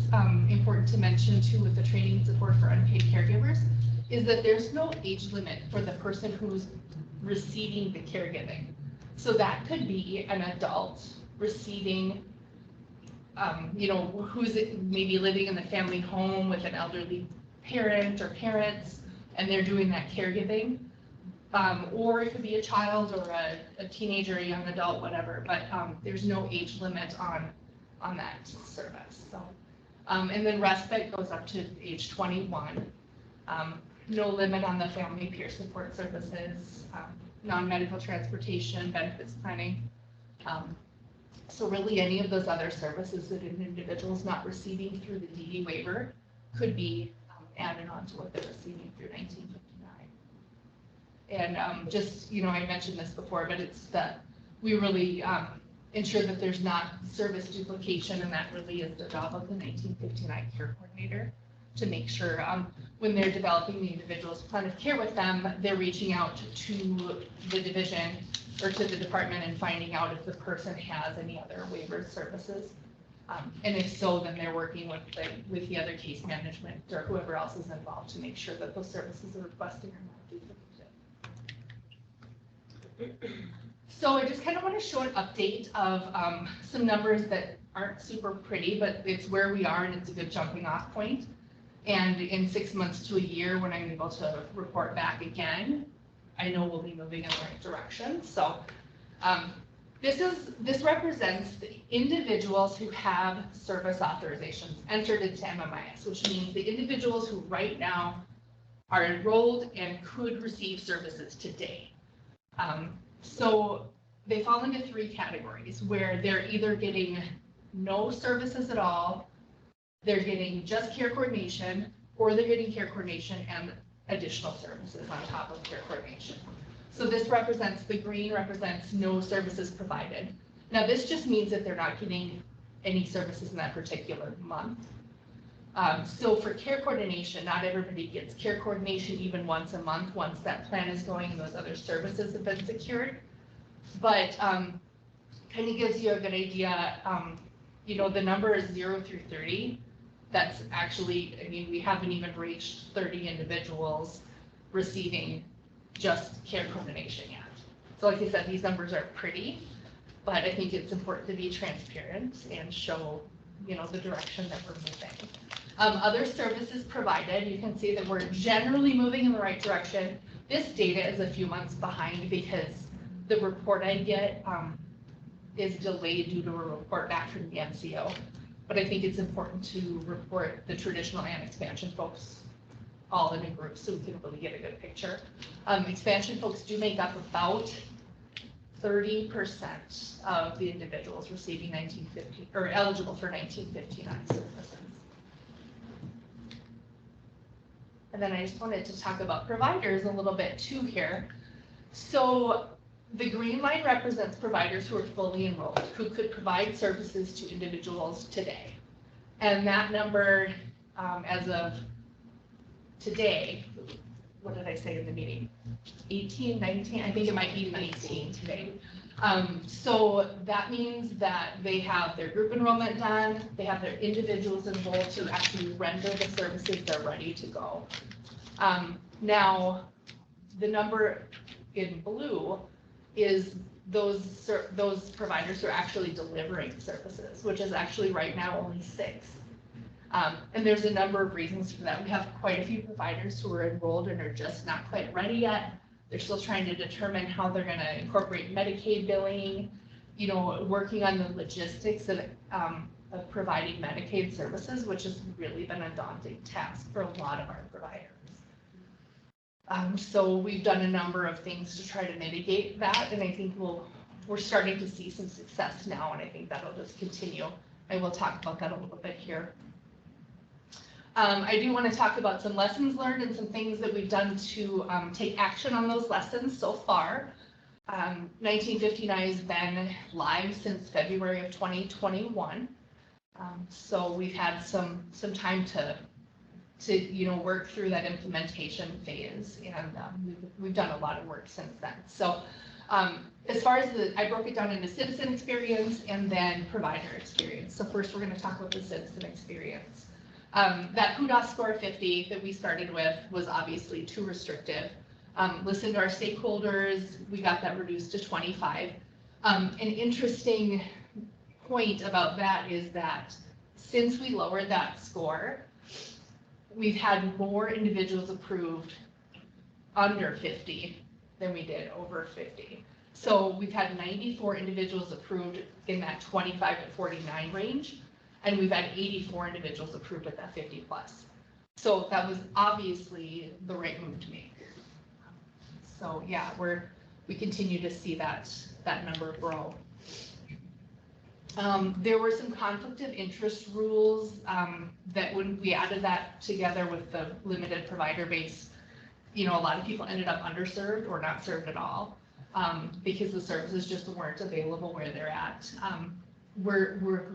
important to mention too with the training and support for unpaid caregivers is that there's no age limit for the person who's receiving the caregiving. So that could be an adult receiving, who's maybe living in the family home with an elderly parent or parents, and they're doing that caregiving. Or it could be a child or a teenager, a young adult, whatever, but there's no age limit on that service. So And then respite goes up to age 21. No limit on the family peer support services, non-medical transportation, benefits planning. So really any of those other services that an individual is not receiving through the DD waiver could be added on to what they're receiving through 1959. And just, I mentioned this before, but it's that we really ensure that there's not service duplication, and that really is the job of the 1959 care coordinator, to make sure when they're developing the individual's plan of care with them, they're reaching out to the division or to the department and finding out if the person has any other waiver services. And if so, then they're working with the other case management or whoever else is involved to make sure that those services are requested or not duplicated. So I just kind of want to show an update of some numbers that aren't super pretty, but it's where we are and it's a good jumping off point. And in 6 months to a year, when I'm able to report back again, I know we'll be moving in the right direction. So this represents the individuals who have service authorizations entered into MMIS, which means the individuals who right now are enrolled and could receive services today. So they fall into 3 categories where they're either getting no services at all, they're getting just care coordination, or they're getting care coordination and additional services on top of care coordination. So this represents, the green represents no services provided. Now this just means that they're not getting any services in that particular month. So for care coordination, not everybody gets care coordination even once a month, once that plan is going and those other services have been secured. But kind of gives you a good idea, the number is 0 through 30. That's actually, we haven't even reached 30 individuals receiving just care coordination yet. So like I said, these numbers are pretty, but I think it's important to be transparent and show, the direction that we're moving. Other services provided, you can see that we're generally moving in the right direction. This data is a few months behind because the report I get is delayed due to a report back from the MCO. But I think it's important to report the traditional and expansion folks all in a group so we can really get a good picture. Expansion folks do make up about 30% of the individuals receiving 1950 or eligible for 1959 services. And then I just wanted to talk about providers a little bit too here. So the green line represents providers who are fully enrolled, who could provide services to individuals today. And that number, as of today, what did I say in the meeting? 18, 19, I think it might be 19 today. So that means that they have their group enrollment done, they have their individuals enrolled to actually render the services, they're ready to go. Now, the number in blue is those providers who are actually delivering services, which is actually right now only 6. And there's a number of reasons for that. We have quite a few providers who are enrolled and are just not quite ready yet. They're still trying to determine how they're going to incorporate Medicaid billing, working on the logistics of providing Medicaid services, which has really been a daunting task for a lot of our providers. So we've done a number of things to try to mitigate that, and I think we're starting to see some success now, and I think that'll just continue. I will talk about that a little bit here. I do want to talk about some lessons learned and some things that we've done to take action on those lessons so far. 1959 has been live since February of 2021. So we've had some time to work through that implementation phase, and we've done a lot of work since then. So as far as I broke it down into citizen experience and then provider experience. So first we're going to talk about the citizen experience. That PUDOS score of 50 that we started with was obviously too restrictive. Listen to our stakeholders, we got that reduced to 25. An interesting point about that is that since we lowered that score, we've had more individuals approved under 50 than we did over 50. So we've had 94 individuals approved in that 25 to 49 range, and we've had 84 individuals approved at that 50 plus. So that was obviously the right move to make. So yeah, we continue to see that number grow. There were some conflict of interest rules that when we added that together with the limited provider base, you know, a lot of people ended up underserved or not served at all because the services just weren't available where they're at. We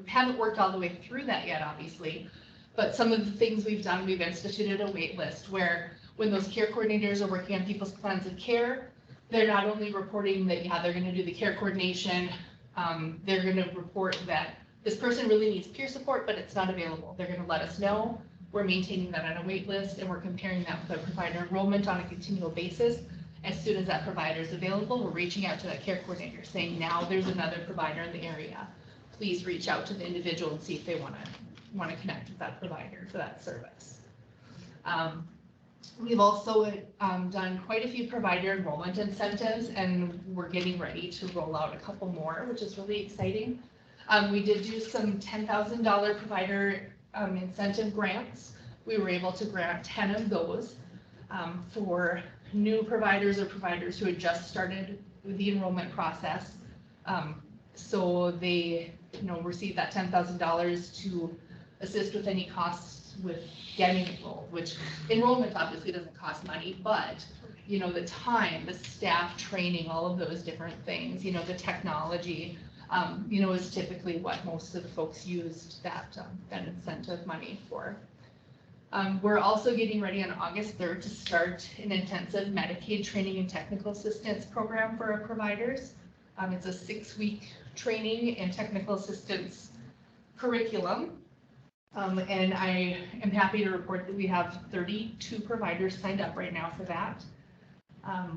haven't worked all the way through that yet, obviously, but some of the things we've done, we've instituted a wait list where when those care coordinators are working on people's plans of care, they're not only reporting that, yeah, they're gonna do the care coordination, they're gonna report that this person really needs peer support, but it's not available. They're gonna let us know. We're maintaining that on a wait list, and we're comparing that with our provider enrollment on a continual basis. As soon as that provider is available, we're reaching out to that care coordinator saying, now there's another provider in the area. Please reach out to the individual and see if they wanna connect with that provider for that service. We've also done quite a few provider enrollment incentives, and we're getting ready to roll out a couple more, which is really exciting. We did do some $10,000 provider incentive grants. We were able to grant 10 of those for new providers or providers who had just started the enrollment process. So they, you know, received that $10,000 to assist with any costs with getting enrolled, which enrollment obviously doesn't cost money, but you know, the time, the staff training, all of those different things, you know, the technology, you know, is typically what most of the folks used that incentive money for. We're also getting ready on August 3rd to start an intensive Medicaid training and technical assistance program for our providers. It's a 6-week training and technical assistance curriculum. And I am happy to report that we have 32 providers signed up right now for that.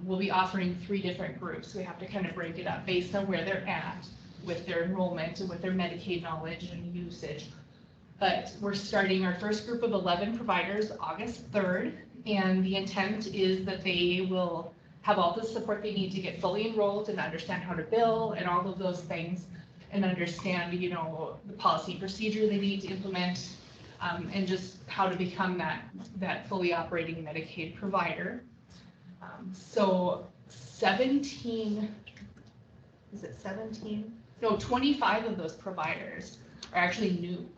We'll be offering 3 different groups. We have to kind of break it up based on where they're at with their enrollment and with their Medicaid knowledge and usage. But we're starting our first group of 11 providers August 3rd, and the intent is that they will have all the support they need to get fully enrolled and understand how to bill and all of those things, and understand, you know, the policy and procedure they need to implement, and just how to become that fully operating Medicaid provider. So 17, is it 17? No, 25 of those providers are actually new.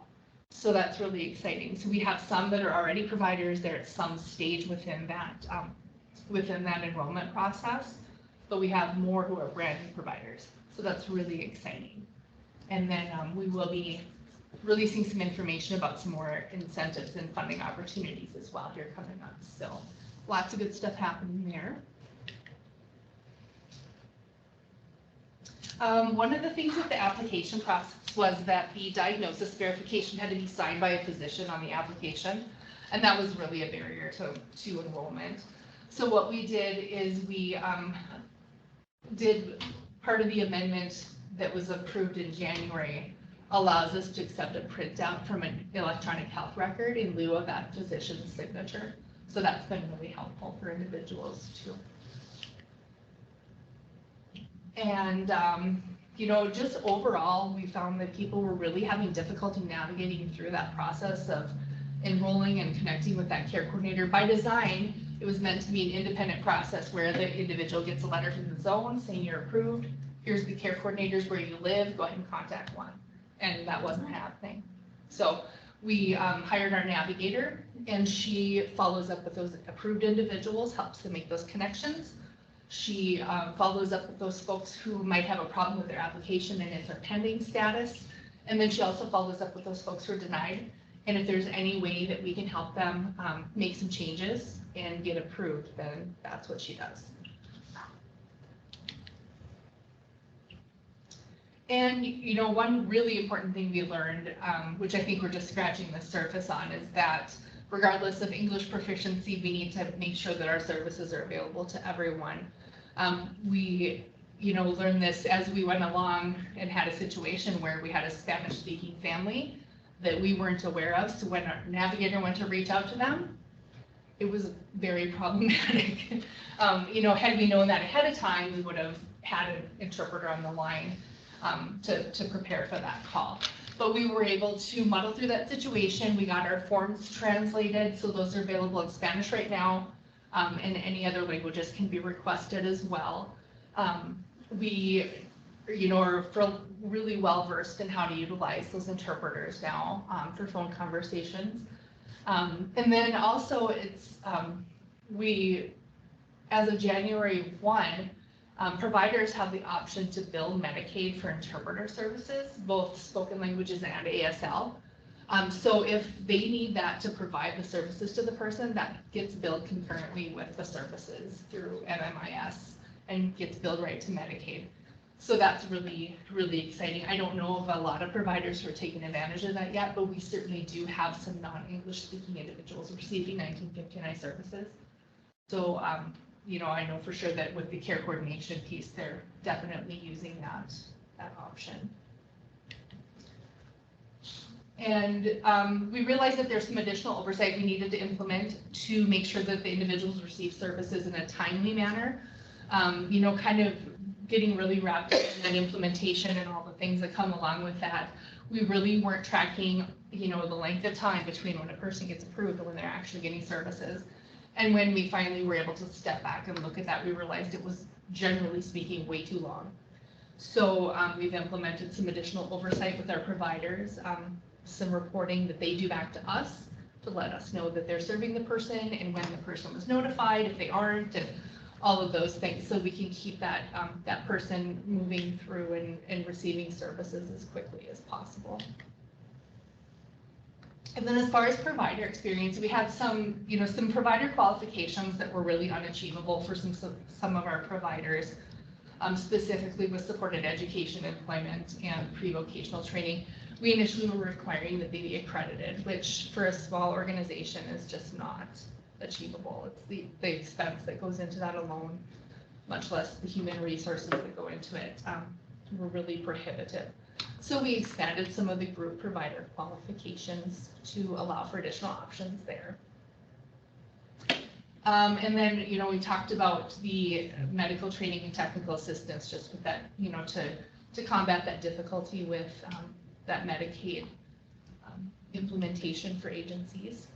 So that's really exciting. So we have some that are already providers. They're at some stage within that enrollment process, but we have more who are brand new providers. So that's really exciting. And then we will be releasing some information about some more incentives and funding opportunities as well here coming up. So lots of good stuff happening there. One of the things with the application process was that the diagnosis verification had to be signed by a physician on the application, and that was really a barrier to enrollment. So what we did is we did part of the amendment that was approved in January allows us to accept a printout from an electronic health record in lieu of that physician's signature. So that's been really helpful for individuals too. And, you know, just overall, we found that people were really having difficulty navigating through that process of enrolling and connecting with that care coordinator. By design, it was meant to be an independent process where the individual gets a letter from the zone saying you're approved. Here's the care coordinators where you live, go ahead and contact one. And that wasn't happening. So we hired our navigator, and she follows up with those approved individuals, helps them make those connections. She follows up with those folks who might have a problem with their application and it's a pending status. And then she also follows up with those folks who are denied. And if there's any way that we can help them make some changes and get approved, then that's what she does. And, you know, one really important thing we learned, which I think we're just scratching the surface on, is that regardless of English proficiency, we need to make sure that our services are available to everyone. We, you know, learned this as we went along and had a situation where we had a Spanish-speaking family that we weren't aware of. So when our navigator went to reach out to them, it was very problematic. You know, had we known that ahead of time, we would have had an interpreter on the line to prepare for that call. But we were able to muddle through that situation. We got our forms translated, so those are available in Spanish right now, and any other languages can be requested as well. We, are really well versed in how to utilize those interpreters now for phone conversations. And then also it's, we, as of January 1, providers have the option to bill Medicaid for interpreter services, both spoken languages and ASL. So if they need that to provide the services to the person, that gets billed concurrently with the services through MMIS and gets billed right to Medicaid. So that's really, really exciting. I don't know of a lot of providers who are taking advantage of that yet, but we certainly do have some non-English speaking individuals receiving 1959 services. So, I know for sure that with the care coordination piece, they're definitely using that option. And we realized that there's some additional oversight we needed to implement to make sure that the individuals receive services in a timely manner. Kind of getting really wrapped up in that implementation and all the things that come along with that. We really weren't tracking, the length of time between when a person gets approved and when they're actually getting services. And when we finally were able to step back and look at that, we realized it was, generally speaking, way too long. So we've implemented some additional oversight with our providers, some reporting that they do back to us to let us know that they're serving the person and when the person was notified, if they aren't, and all of those things, so we can keep that person moving through and receiving services as quickly as possible. And then as far as provider experience, we had some provider qualifications that were really unachievable for some of our providers, specifically with supported education, employment, and pre-vocational training. We initially were requiring that they be accredited, which for a small organization is just not achievable. It's the expense that goes into that alone, much less the human resources that go into it, were really prohibitive. So we expanded some of the group provider qualifications to allow for additional options there. And then, we talked about the medical training and technical assistance, just with that, to combat that difficulty with that Medicaid implementation for agencies.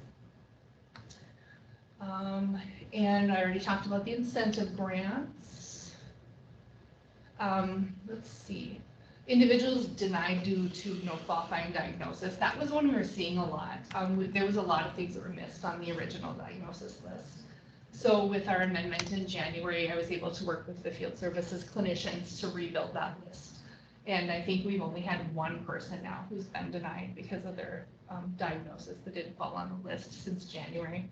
And I already talked about the incentive grants. Let's see. Individuals denied due to no qualifying diagnosis. That was one we were seeing a lot. There was a lot of things that were missed on the original diagnosis list. So with our amendment in January, I was able to work with the field services clinicians to rebuild that list. And I think we've only had one person now who's been denied because of their diagnosis that didn't fall on the list since January.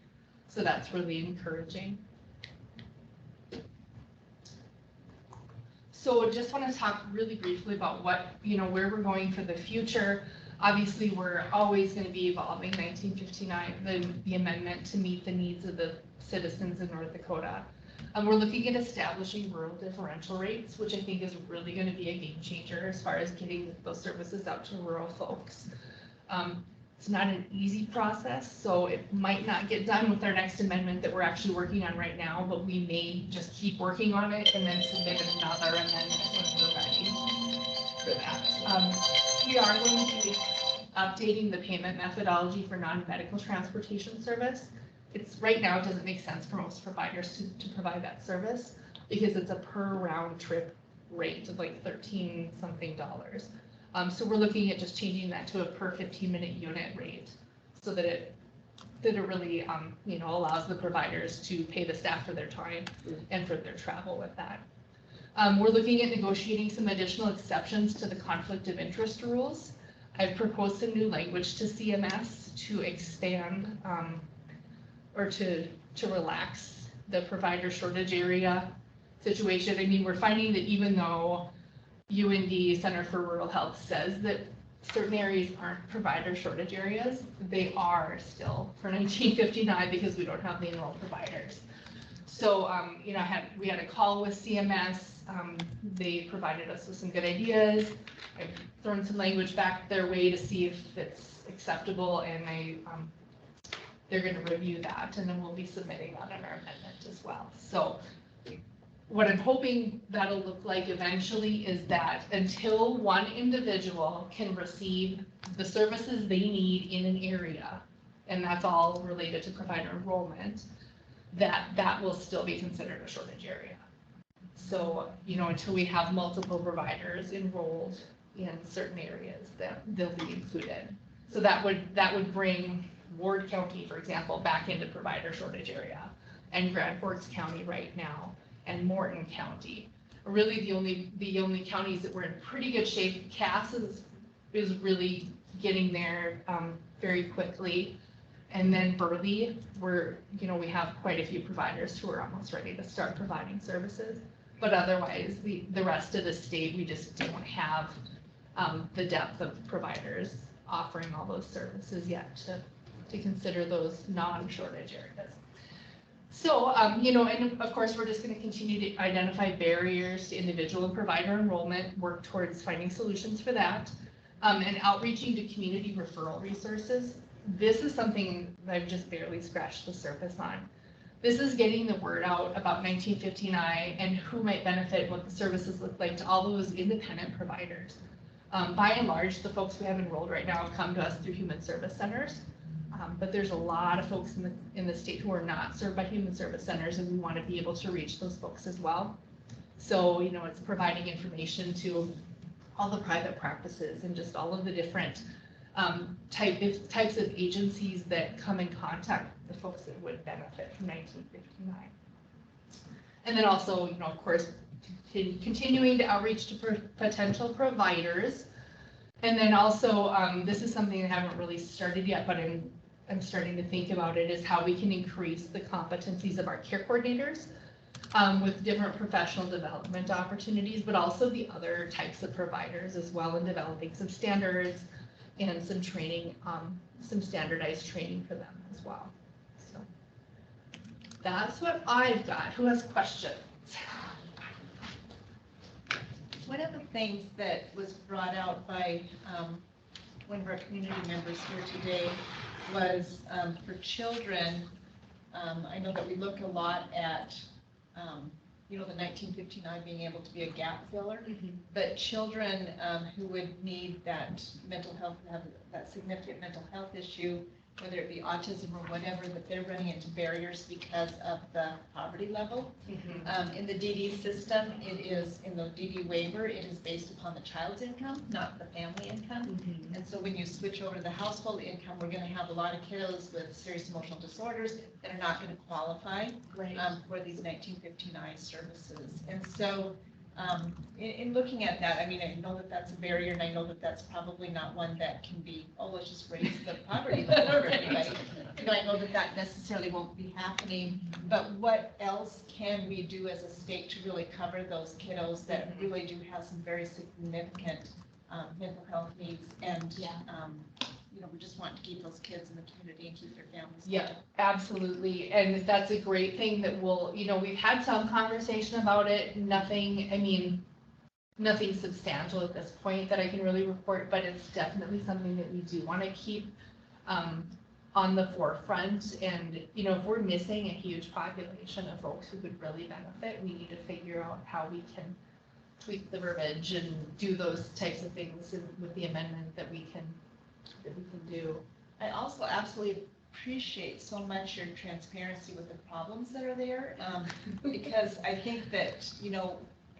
So that's really encouraging. So just want to talk really briefly about what, where we're going for the future. Obviously, we're always going to be evolving 1959, the amendment to meet the needs of the citizens in North Dakota. We're looking at establishing rural differential rates, which I think is really going to be a game changer as far as getting those services out to rural folks. It's not an easy process, so it might not get done with our next amendment that we're actually working on right now, but we may just keep working on it and then submit another amendment when we're ready for that. We are going to be updating the payment methodology for non-medical transportation service. Right now, it doesn't make sense for most providers to provide that service because it's a per round trip rate of like $13 something. So we're looking at just changing that to a per 15-minute unit rate so that it really, allows the providers to pay the staff for their time and for their travel with that. We're looking at negotiating some additional exceptions to the conflict of interest rules. I've proposed some new language to CMS to expand or to relax the provider shortage area situation. I mean, we're finding that even though UND, Center for Rural Health, says that certain areas aren't provider shortage areas, they are still for 1959 because we don't have the enrolled providers. So, we had a call with CMS. They provided us with some good ideas. I've thrown some language back their way to see if it's acceptable, and they're going to review that, and then we'll be submitting that in our amendment as well. So what I'm hoping that'll look like eventually is that until one individual can receive the services they need in an area, and that's all related to provider enrollment, that will still be considered a shortage area. So, until we have multiple providers enrolled in certain areas, that they'll be included. So that would bring Ward County, for example, back into provider shortage area, and Grand Forks County right now, and Morton County. Really, the only counties that were in pretty good shape. Cass is really getting there very quickly, and then Burley, we have quite a few providers who are almost ready to start providing services. But otherwise, the rest of the state, we just don't have the depth of providers offering all those services yet to consider those non-shortage areas. So, and of course, we're just going to continue to identify barriers to individual and provider enrollment, work towards finding solutions for that, and outreaching to community referral resources. This is something that I've just barely scratched the surface on. This is getting the word out about 1959 and who might benefit, what the services look like to all those independent providers. By and large, the folks we have enrolled right now have come to us through human service centers. But there's a lot of folks in the state who are not served by human service centers, and we want to be able to reach those folks as well. So, it's providing information to all the private practices and just all of the different types of agencies that come in contact with the folks that would benefit from 1959. And then also, of course, continuing to outreach to potential providers. And then also, this is something I haven't really started yet, but I'm starting to think about it, is how we can increase the competencies of our care coordinators with different professional development opportunities, but also the other types of providers as well, in developing some standards and some training, some standardized training for them as well. So that's what I've got. Who has questions? One of the things that was brought out by one of our community members here today was for children. I know that we look a lot at, the 1959 being able to be a gap filler, but children who would need that mental health, have that significant mental health issue, whether it be autism or whatever, that they're running into barriers because of the poverty level. In the DD system, it is, in the DD waiver, it is based upon the child's income, not the family income. And so when you switch over to the household income, we're going to have a lot of kiddos with serious emotional disorders that are not going to qualify for these 1959 services. And so in looking at that, I mean, I know that that's a barrier, and I know that that's probably not one that can be, oh, let's just raise the poverty level for anybody. I know that that necessarily won't be happening, but what else can we do as a state to really cover those kiddos that really do have some very significant mental health needs, and we just want to keep those kids in the community and keep their families. Yeah, absolutely. And that's a great thing that we've had some conversation about it. Nothing substantial at this point that I can really report, but it's definitely something that we do want to keep on the forefront. And, if we're missing a huge population of folks who would really benefit, we need to figure out how we can tweak the verbiage and do those types of things with the amendment that we can do. I also absolutely appreciate so much your transparency with the problems that are there, because I think that,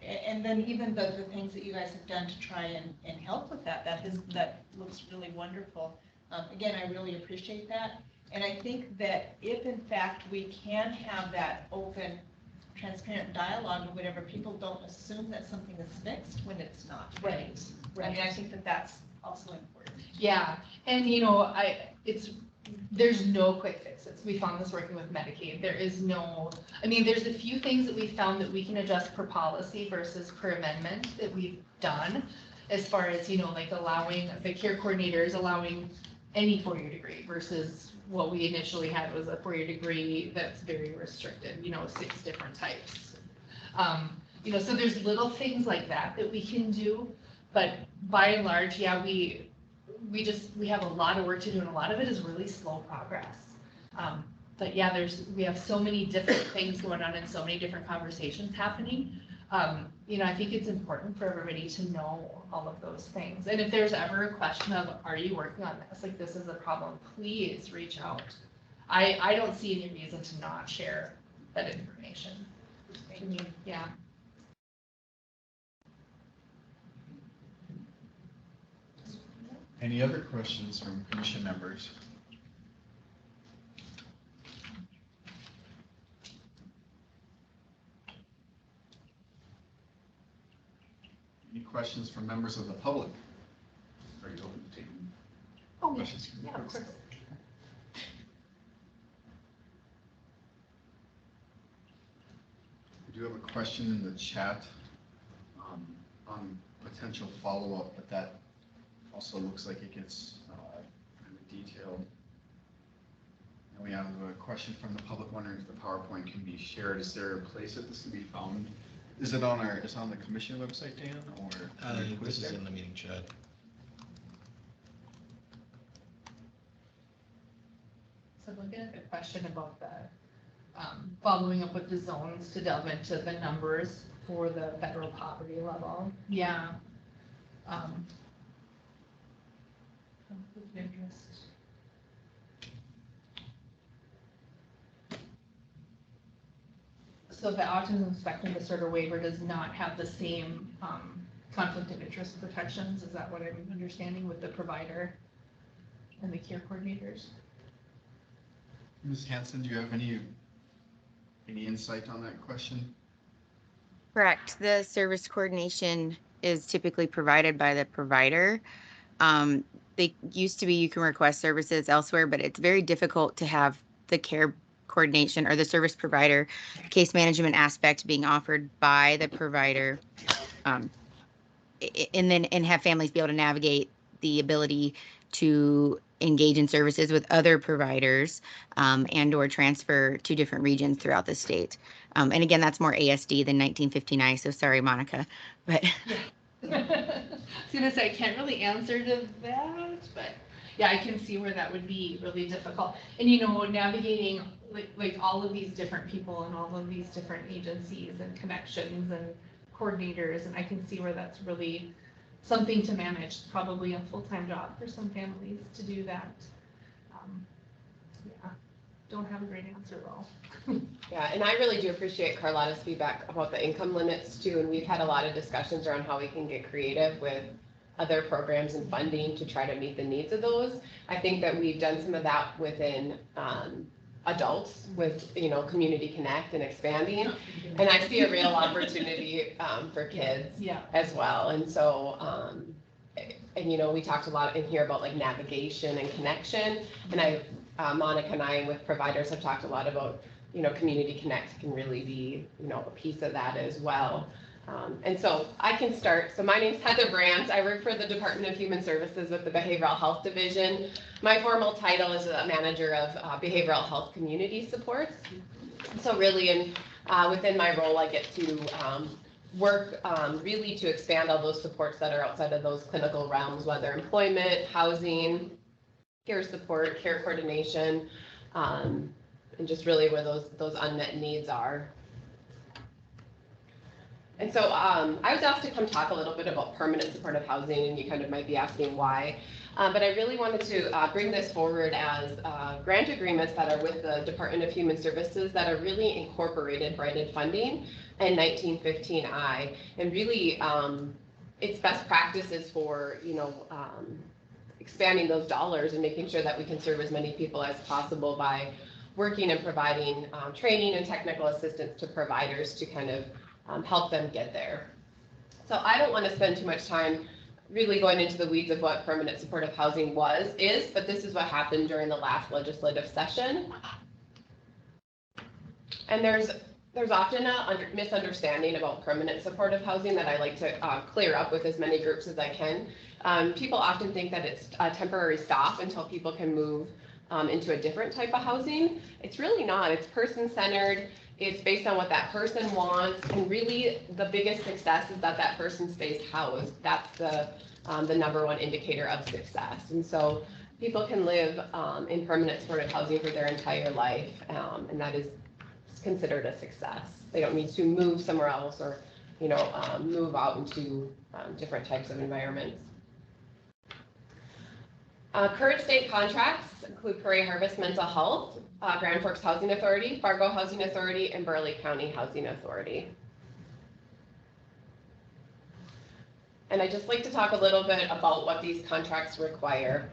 and then even the things that you guys have done to try and help with that looks really wonderful. Again, I really appreciate that. And I think that if in fact we can have that open, transparent dialogue or whatever, people don't assume that something is fixed when it's not. Right. I mean, I think that that's also important. Yeah, and there's no quick fixes. We found this working with Medicaid. There's a few things that we found that we can adjust per policy versus per amendment that we've done, as far as, like allowing the care coordinators, allowing any 4-year degree versus what we initially had was a 4-year degree that's very restricted, 6 different types. So there's little things like that we can do, but by and large, yeah, we have a lot of work to do, and a lot of it is really slow progress. But yeah, we have so many different things going on and so many different conversations happening. I think it's important for everybody to know all of those things. And if there's ever a question of, are you working on this? Like, this is a problem, please reach out. I don't see any reason to not share that information. I mean, yeah. Any other questions from commission members? Any questions from members of the public? Are you open to taking questions? Yeah, of course. We do have a question in the chat on potential follow-up, but that also looks like it gets kind of detailed. And we have a question from the public wondering if the PowerPoint can be shared. Is there a place that this can be found? Is it on the commission website, Dan, or? This is in the meeting chat. So looking at the question about the following up with the zones to delve into the numbers for the federal poverty level. Yeah. Conflict of interest. So the autism spectrum disorder waiver does not have the same conflict of interest protections. Is that what I'm understanding with the provider and the care coordinators? Ms. Hanson, do you have any insight on that question? Correct. The service coordination is typically provided by the provider. They used to be you can request services elsewhere, but it's very difficult to have the care coordination or the service provider case management aspect being offered by the provider, and have families be able to navigate the ability to engage in services with other providers and or transfer to different regions throughout the state. And again, that's more ASD than 1959. So sorry, Monica, but yeah. I was gonna say I can't really answer to that, but yeah, I can see where that would be really difficult. And navigating like all of these different people and all of these different agencies and connections and coordinators, and I can see where that's really something to manage, probably a full-time job for some families to do that. Yeah, don't have a great answer though. Yeah, and I really do appreciate Carlotta's feedback about the income limits too, and we've had a lot of discussions around how we can get creative with other programs and funding to try to meet the needs of those. I think that we've done some of that within adults with, Community Connect and expanding. And I see a real opportunity for kids as well. And so, we talked a lot in here about like navigation and connection. And Monica and I with providers have talked a lot about, Community Connect can really be, a piece of that as well. And so I can start. So my name's Heather Brandt. I work for the Department of Human Services with the Behavioral Health Division. My formal title is a manager of behavioral health community supports. So really within my role, I get to work really to expand all those supports that are outside of those clinical realms, whether employment, housing, care support, care coordination, and just really where those unmet needs are. And so I was asked to come talk a little bit about permanent supportive housing, and you kind of might be asking why. But I really wanted to bring this forward as grant agreements that are with the Department of Human Services that are really incorporated Brighted funding and 1915I. And really, it's best practices for, expanding those dollars and making sure that we can serve as many people as possible by working and providing training and technical assistance to providers to kind of help them get there. So I don't want to spend too much time really going into the weeds of what permanent supportive housing is, but this is what happened during the last legislative session. And there's often a misunderstanding about permanent supportive housing that I like to clear up with as many groups as I can. People often think that it's a temporary stop until people can move into a different type of housing. It's really not. It's person-centered. It's based on what that person wants, and really the biggest success is that person stays housed. That's the number one indicator of success. And so people can live in permanent supportive housing for their entire life, and that is considered a success. They don't need to move somewhere else or, move out into different types of environments. Current state contracts include Prairie Harvest Mental Health, Grand Forks Housing Authority, Fargo Housing Authority, and Burley County Housing Authority. And I'd just like to talk a little bit about what these contracts require.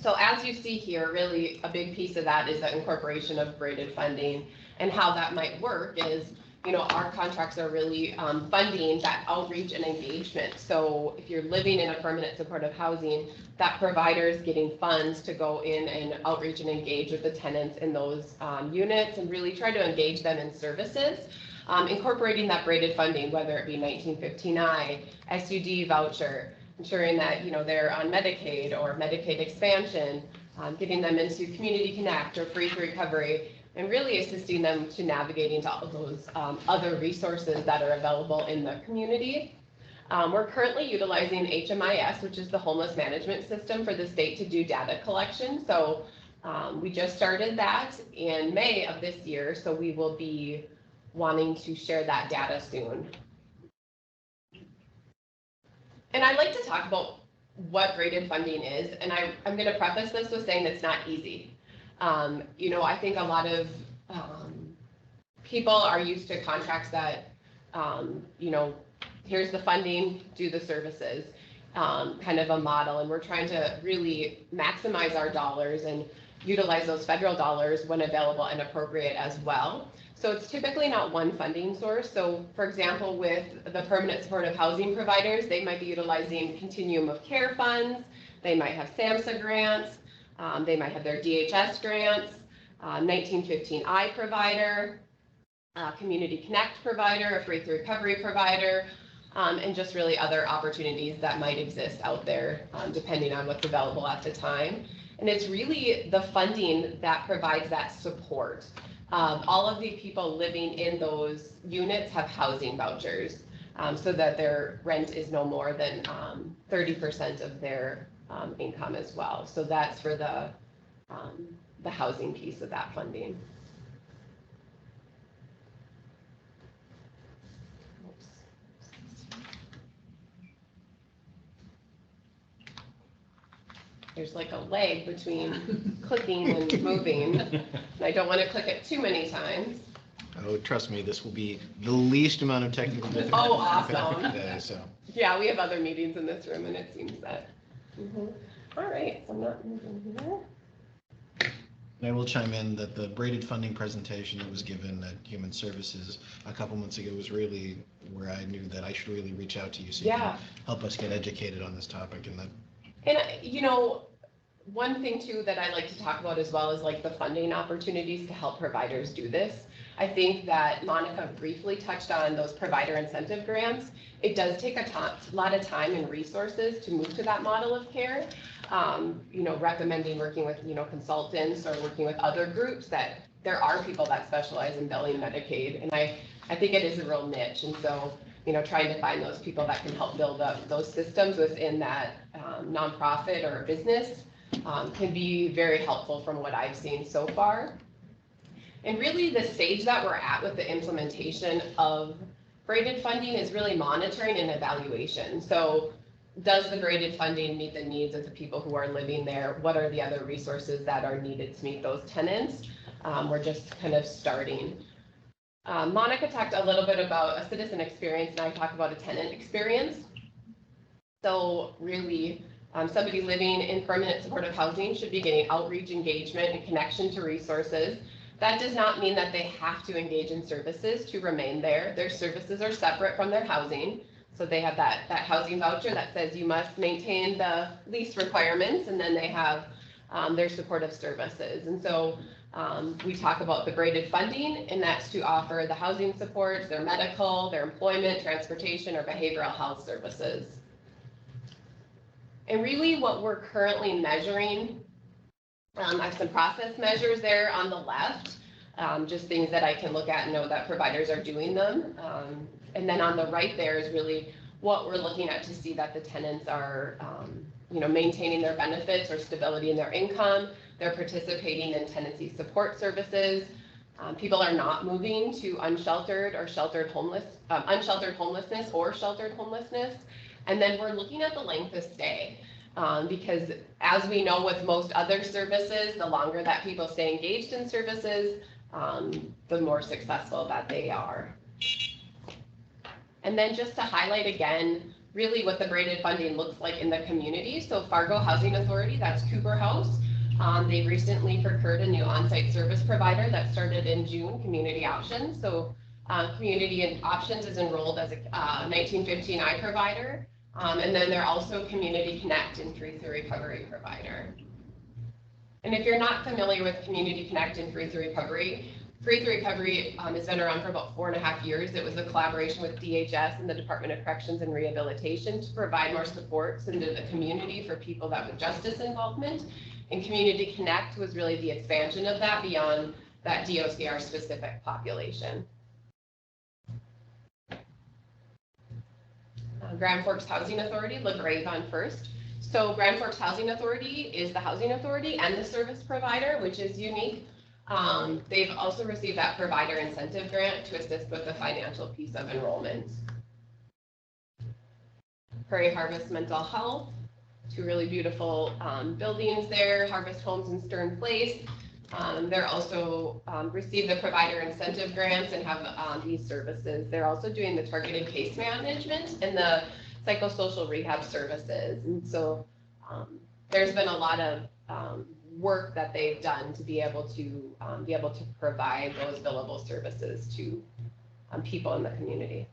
So as you see here, really a big piece of that is the incorporation of braided funding, and how that might work is, our contracts are really funding that outreach and engagement. So if you're living in a permanent supportive housing, that provider is getting funds to go in and outreach and engage with the tenants in those units and really try to engage them in services. Incorporating that braided funding, whether it be 1915I, SUD voucher, ensuring that they're on Medicaid or Medicaid expansion, getting them into Community Connect or Free to Recovery, and really assisting them to navigating to all of those other resources that are available in the community. We're currently utilizing HMIS, which is the homeless management system for the state to do data collection. So we just started that in May of this year, so we will be wanting to share that data soon. And I'd like to talk about what braided funding is, and I'm going to preface this with saying it's not easy. I think a lot of people are used to contracts that, here's the funding, do the services, kind of a model, and we're trying to really maximize our dollars and utilize those federal dollars when available and appropriate as well. So it's typically not one funding source. So for example, with the permanent supportive housing providers, they might be utilizing continuum of care funds, they might have SAMHSA grants, they might have their DHS grants, 1915I provider, Community Connect provider, a Free to Recovery provider, and just really other opportunities that might exist out there, depending on what's available at the time. And it's really the funding that provides that support. All of the people living in those units have housing vouchers, so that their rent is no more than 30% of their income as well. So that's for the housing piece of that funding. There's like a lag between clicking and moving, and I don't want to click it too many times. Oh, trust me, this will be the least amount of technical difficulty. Oh, awesome. Today, so. Yeah, we have other meetings in this room, and it seems that. All right, so I'm not moving here. And I will chime in that the braided funding presentation that was given at Human Services a couple months ago was really where I knew that I should really reach out to you so you can help us get educated on this topic. And one thing too that I like to talk about as well is like the funding opportunities to help providers do this. I think that Monica briefly touched on those provider incentive grants. It does take a lot of time and resources to move to that model of care. Recommending working with, consultants or working with other groups that there are people that specialize in billing Medicaid. And I think it is a real niche. And so, trying to find those people that can help build up those systems within that nonprofit or business can be very helpful from what I've seen so far. And really the stage that we're at with the implementation of braided funding is really monitoring and evaluation. So does the braided funding meet the needs of the people who are living there? What are the other resources that are needed to meet those tenants? We're just kind of starting. Monica talked a little bit about a citizen experience, and I talked about a tenant experience. So really, somebody living in permanent supportive housing should be getting outreach, engagement, and connection to resources. That does not mean that they have to engage in services to remain there. Their services are separate from their housing. So they have that housing voucher that says you must maintain the lease requirements, and then they have their supportive services. And so we talk about the braided funding, and that's to offer the housing supports, their medical, their employment, transportation, or behavioral health services. And really what we're currently measuring, I have some process measures there on the left, just things that I can look at and know that providers are doing them. And then on the right there is really what we're looking at to see that the tenants are maintaining their benefits or stability in their income. They're participating in tenancy support services. People are not moving to unsheltered homelessness or sheltered homelessness. And then we're looking at the length of stay. Because as we know with most other services, the longer that people stay engaged in services, the more successful that they are. And then just to highlight again, really what the braided funding looks like in the community. So Fargo Housing Authority, that's Cooper House. They recently procured a new on-site service provider that started in June, Community Options. So Community Options is enrolled as a 1915I provider. And then they're also Community Connect and Free Through Recovery provider. And if you're not familiar with Community Connect and Free Through Recovery has been around for about 4.5 years. It was a collaboration with DHS and the Department of Corrections and Rehabilitation to provide more supports into the community for people that with justice involvement. And Community Connect was really the expansion of that beyond that DOCR specific population. Grand Forks Housing Authority, LaGrave on first. So Grand Forks Housing Authority is the housing authority and the service provider, which is unique. They've also received that provider incentive grant to assist with the financial piece of enrollment. Prairie Harvest Mental Health, two really beautiful buildings there, Harvest Homes and Stern Place. They're also received the provider incentive grants and have these services. They're also doing the targeted case management and the psychosocial rehab services. And so there's been a lot of work that they've done to be able to provide those billable services to people in the community.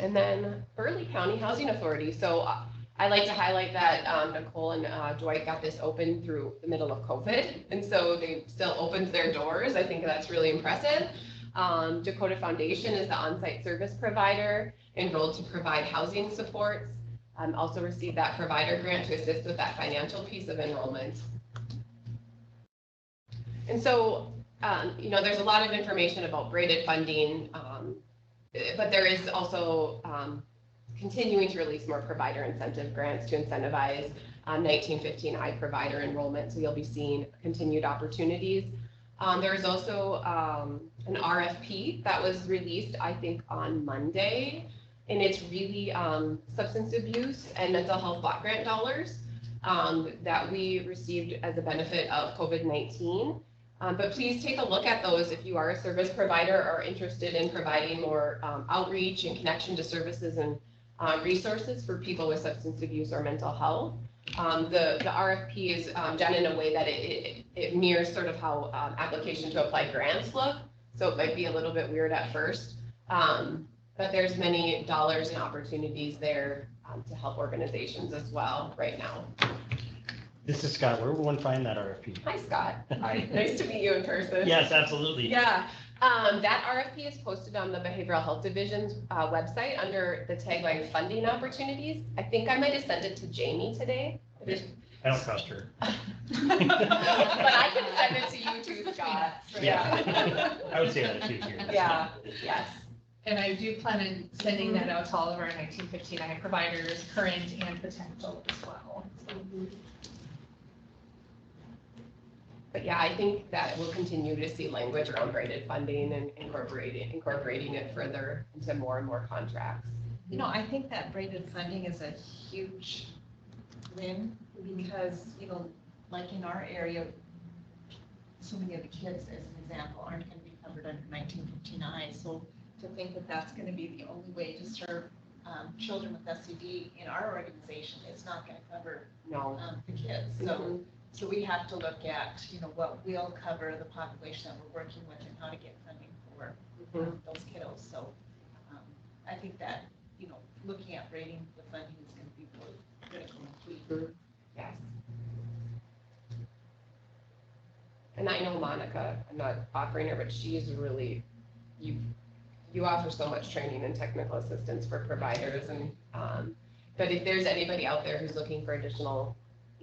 And then Burleigh County Housing Authority. So I like to highlight that Nicole and Dwight got this open through the middle of COVID. And so they still opened their doors. I think that's really impressive. Dakota Foundation is the on-site service provider enrolled to provide housing supports. Also received that provider grant to assist with that financial piece of enrollment. And so, there's a lot of information about braided funding, but there is also continuing to release more provider incentive grants to incentivize 1915I provider enrollment. So you'll be seeing continued opportunities. There is also an RFP that was released, I think, on Monday. And it's really substance abuse and mental health block grant dollars that we received as a benefit of COVID-19. But please take a look at those if you are a service provider or interested in providing more outreach and connection to services and resources for people with substance abuse or mental health. The RFP is done in a way that it mirrors sort of how application to apply grants look. So it might be a little bit weird at first. But there's many dollars and opportunities there to help organizations as well right now. This is Scott. Where will one find that RFP? Hi, Scott. Hi. Nice to meet you in person. Yes, absolutely. Yeah. That RFP is posted on the Behavioral Health Division's website under the tagline Funding Opportunities. I think I might have sent it to Jamie today. I don't trust her. But I can send it to you too, Scott. Yeah. I would say that too. Yeah, yes. And I do plan on sending that out to all of our 1959 providers, current and potential as well. But yeah, I think that we'll continue to see language around braided funding and incorporating it further into more and more contracts. I think that braided funding is a huge win because, like in our area, so many of the kids, as an example, aren't going to be covered under 1959. So to think that that's going to be the only way to serve children with SCD in our organization, it's not going to cover the kids. So, so we have to look at, what will cover the population that we're working with and how to get funding for those kiddos. So I think that, looking at braiding the funding is going to be really critical and key. Yes. And I know Monica, I'm not offering her, but she's really, you offer so much training and technical assistance for providers. And but if there's anybody out there who's looking for additional,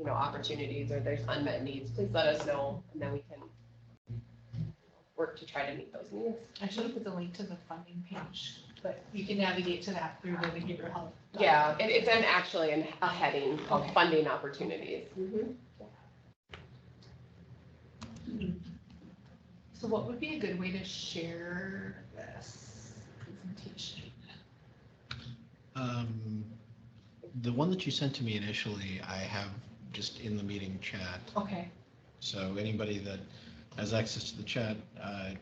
opportunities or there's unmet needs, please let us know, and then we can work to try to meet those needs. I should have put the link to the funding page but you can navigate to that through the behavioral health. Yeah, it's actually a heading called Okay. funding opportunities. Mhm. So what would be a good way to share this presentation? The one that you sent to me initially, I have just in the meeting chat. Okay, So anybody that has access to the chat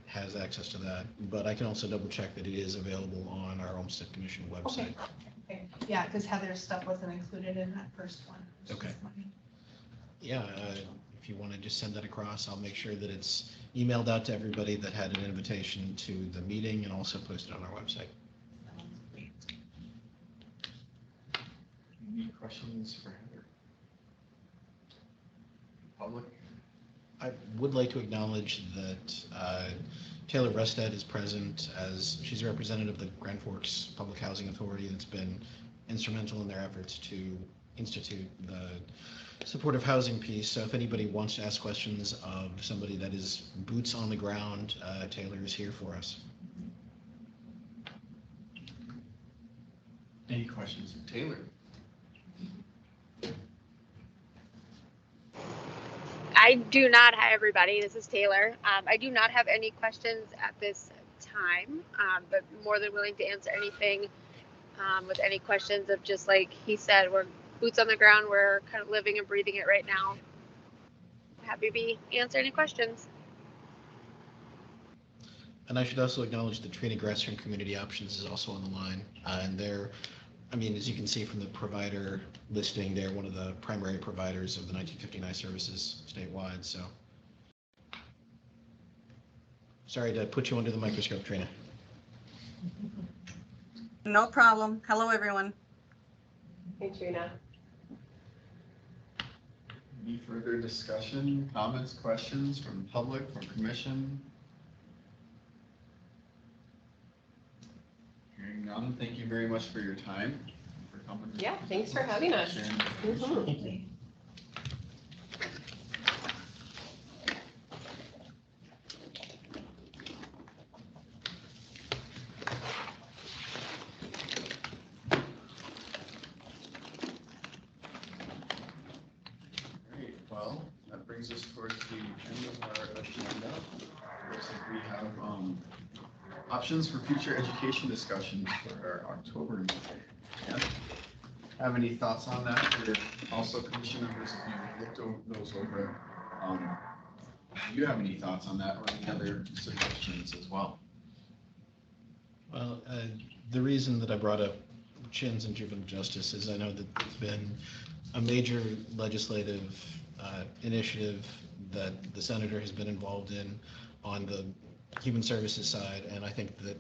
has access to that. But I can also double check that it is available on our Olmstead Commission website. okay, yeah, because Heather's stuff wasn't included in that first one. which is Okay. funny. Yeah, if you want to just send that across, I'll make sure that it's emailed out to everybody that had an invitation to the meeting and also posted on our website. Any questions for Heather? Public? I would like to acknowledge that Taylor Restad is present as she's a representative of the Grand Forks Public Housing Authority that's been instrumental in their efforts to institute the supportive housing piece. So if anybody wants to ask questions of somebody that is boots on the ground, Taylor is here for us. Any questions for Taylor? I do not. Hi, everybody. This is Taylor. I do not have any questions at this time, but more than willing to answer anything with any questions of just like he said, we're boots on the ground. We're kind of living and breathing it right now. Happy to answer any questions. And I should also acknowledge that Trina Gress from Community Options is also on the line. And they're, I mean, as you can see from the provider listing, they're one of the primary providers of the 1959 services statewide. So sorry to put you under the microscope, Trina. No problem. Hello, everyone. Hey, Trina. Any further discussion, comments, questions from public, from commission? Hearing none, thank you very much for your time, for coming. Yeah, thanks for having us. Sharing information. Mhm. Thank you. Great, well, that brings us towards the end of our agenda. Looks like we have options for future education discussions for our October meeting. Yeah. Have any thoughts on that? Or also commission members, if you looked those over, do you have any thoughts on that or any other suggestions as well? Well, the reason that I brought up CHINs and juvenile justice is I know that it's been a major legislative initiative that the senator has been involved in on the human services side, and I think that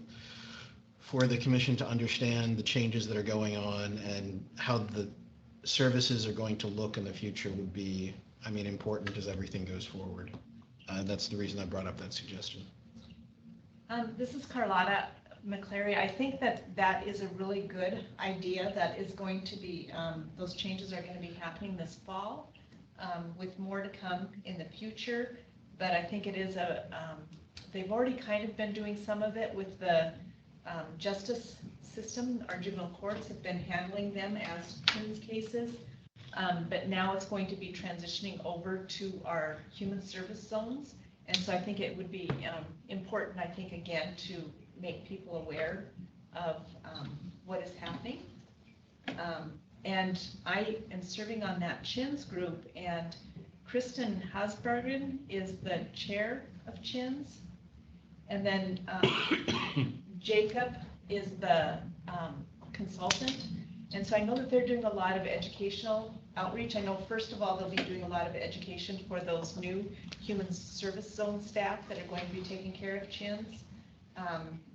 for the commission to understand the changes that are going on and how the services are going to look in the future would be, I mean, important as everything goes forward. That's the reason I brought up that suggestion. This is Carlotta McClary. I think that that is a really good idea that is going to be, those changes are going to be happening this fall with more to come in the future. But I think it is they've already kind of been doing some of it with the justice system. Our juvenile courts have been handling them as CHINs cases. But now it's going to be transitioning over to our human service zones. And so I think it would be important, I think, again, to make people aware of what is happening. And I am serving on that CHINs group, and Kristen Hasbergen is the chair of CHINs. And then Jacob is the consultant. And so I know that they're doing a lot of educational outreach. I know, first of all, they'll be doing a lot of education for those new human service zone staff that are going to be taking care of CHINs.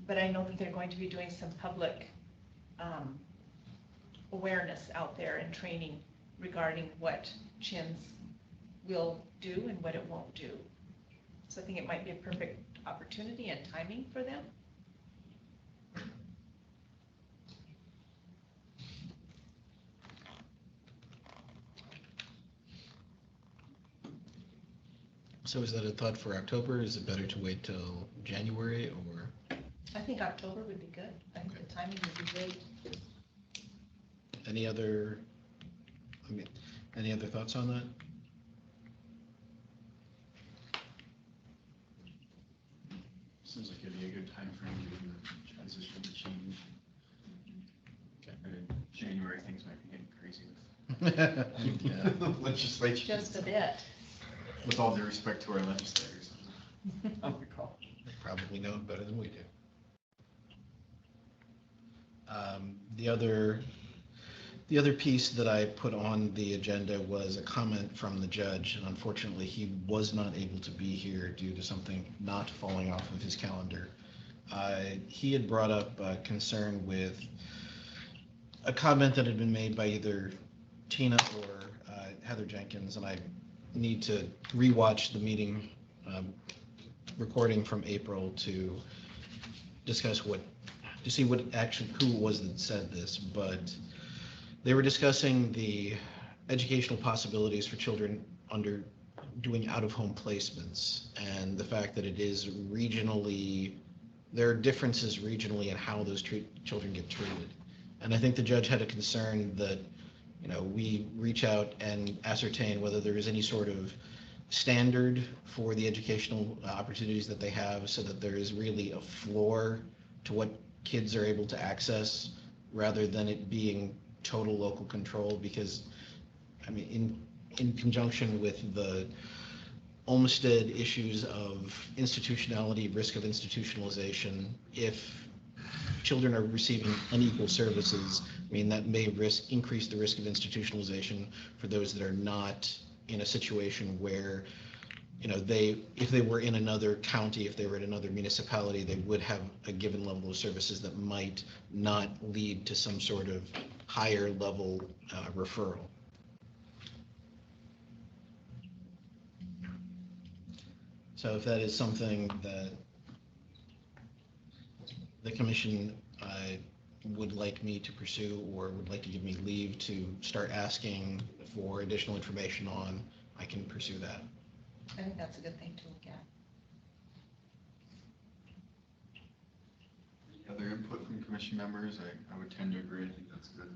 But I know that they're going to be doing some public awareness out there and training regarding what CHINs will do and what it won't do. So I think it might be a perfect opportunity and timing for them. So is that a thought for October? Is it better to wait till January or? I think October would be good. I think timing would be great. Any other thoughts on that? Seems like it'd be a good time frame given the transition to change. January, things might be getting crazy with Yeah. legislature. Just a bit. With all due respect to our legislators. On the call. They probably know it better than we do. The other piece that I put on the agenda was a comment from the judge, and unfortunately he was not able to be here due to something not falling off of his calendar. He had brought up a concern with a comment that had been made by either Tina or Heather Jenkins, and I need to rewatch the meeting recording from April to discuss who it was that said this, but they were discussing the educational possibilities for children under doing out-of-home placements and the fact that it is regionally, there are differences regionally in how those children get treated. And I think the judge had a concern that, we reach out and ascertain whether there is any sort of standard for the educational opportunities that they have so that there is really a floor to what kids are able to access rather than it being total local control. Because, in conjunction with the Olmstead issues of institutionality, risk of institutionalization, if children are receiving unequal services, that may increase the risk of institutionalization for those that are not in a situation where, if they were in another county, if they were in another municipality, they would have a given level of services that might not lead to some sort of higher level referral. So if that is something that the commission would like me to pursue or would like to give me leave to start asking for additional information on, I can pursue that. I think that's a good thing to look at. Any other input from commission members? I would tend to agree. I think that's good.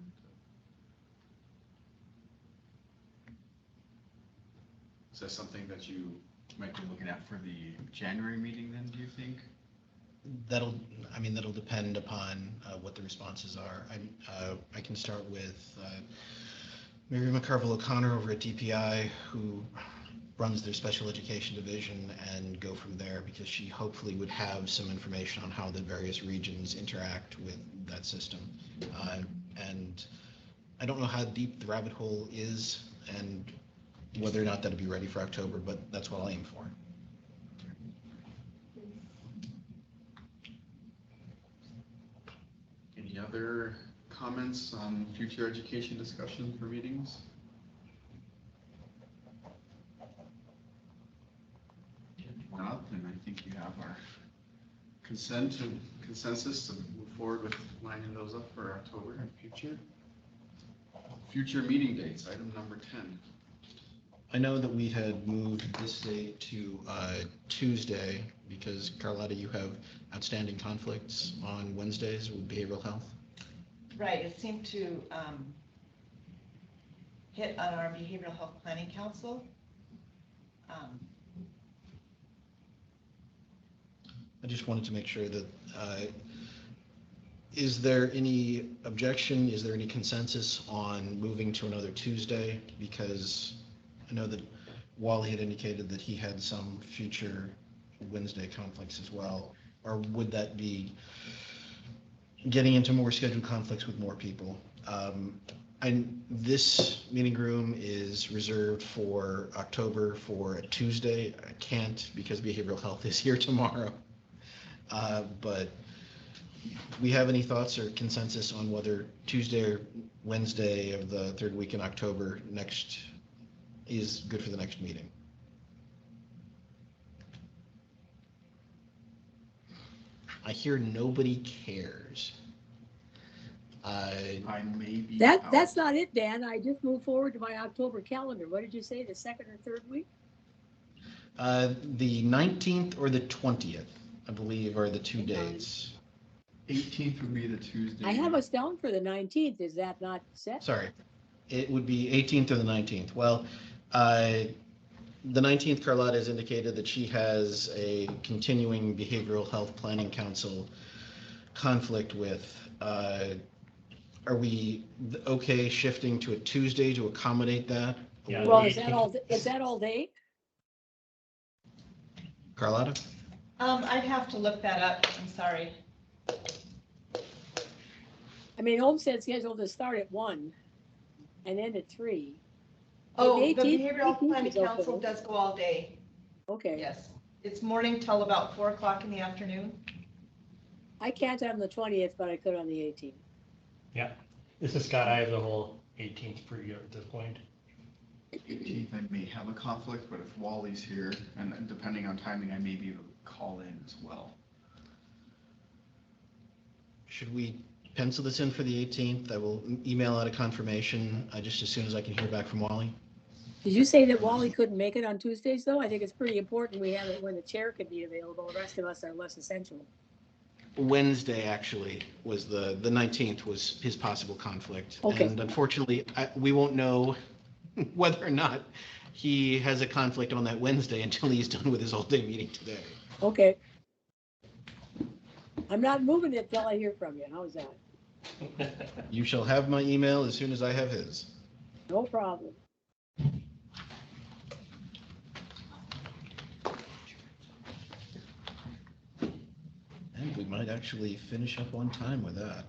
Is that something that you might be looking at for the January meeting then, do you think? That'll depend upon what the responses are. I can start with Mary McCarville O'Connor over at DPI, who runs their special education division, and go from there, because she hopefully would have some information on how the various regions interact with that system. And I don't know how deep the rabbit hole is and whether or not that'll be ready for October, but that's what I'll aim for. Any other comments on future education discussion for meetings? If not, then I think you have our consent and consensus to move forward with lining those up for October and future. Future meeting dates, item number 10. I know that we had moved this date to Tuesday because, Carlotta, you have outstanding conflicts on Wednesdays with behavioral health. Right, it seemed to hit on our Behavioral Health Planning Council. I just wanted to make sure that, is there any objection? Is there any consensus on moving to another Tuesday? Because I know that Wally had indicated that he had some future Wednesday conflicts as well. Or would that be getting into more scheduled conflicts with more people? This meeting room is reserved for October for a Tuesday. I can't because behavioral health is here tomorrow. But we have any thoughts or consensus on whether Tuesday or Wednesday of the third week in October next is good for the next meeting? I hear nobody cares. I may be That's not it, Dan. I just moved forward to my October calendar. What did you say, the second or third week? The 19th or the 20th, I believe, are the two dates. 18th would be the Tuesday. I have us down for the 19th. Is that not set? Sorry, it would be 18th or the 19th. Well, the 19th, Carlotta has indicated that she has a continuing behavioral health planning council conflict with. Are we okay shifting to a Tuesday to accommodate that? Yeah. Well, is that all day? Carlotta? I'd have to look that up, I'm sorry. I mean, Olmstead's scheduled to start at 1 and end at 3. Oh, the 18th Behavioral Planning is okay. Council does go all day, Okay. yes. It's morning till about 4 o'clock in the afternoon. I can't on the 20th, but I could on the 18th. Yeah, this is Scott. I have the whole 18th for you at this point. 18th, I may have a conflict, but if Wally's here, and depending on timing, I may be able to call in as well. Should we pencil this in for the 18th? I will email out a confirmation just as soon as I can hear back from Wally. Did you say that Wally couldn't make it on Tuesdays, though? I think it's pretty important we have it when the chair could be available. The rest of us are less essential. Wednesday, actually, was the 19th was his possible conflict. Okay. And unfortunately, we won't know whether or not he has a conflict on that Wednesday until he's done with his all-day meeting today. Okay. I'm not moving it till I hear from you. How's that? You shall have my email as soon as I have his. No problem. And we might actually finish up on time with that.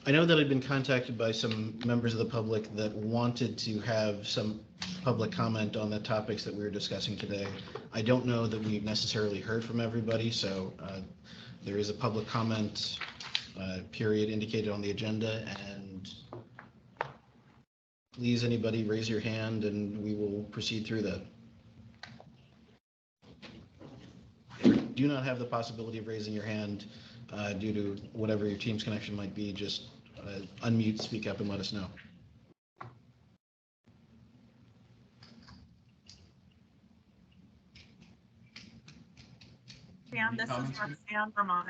I know that I've been contacted by some members of the public that wanted to have some public comment on the topics that we were discussing today. I don't know that we've necessarily heard from everybody, so there is a public comment period indicated on the agenda, and please, anybody, raise your hand and we will proceed through that. If you do not have the possibility of raising your hand due to whatever your team's connection might be, just unmute, speak up, and let us know. Dan, this is Roxanne Vermont.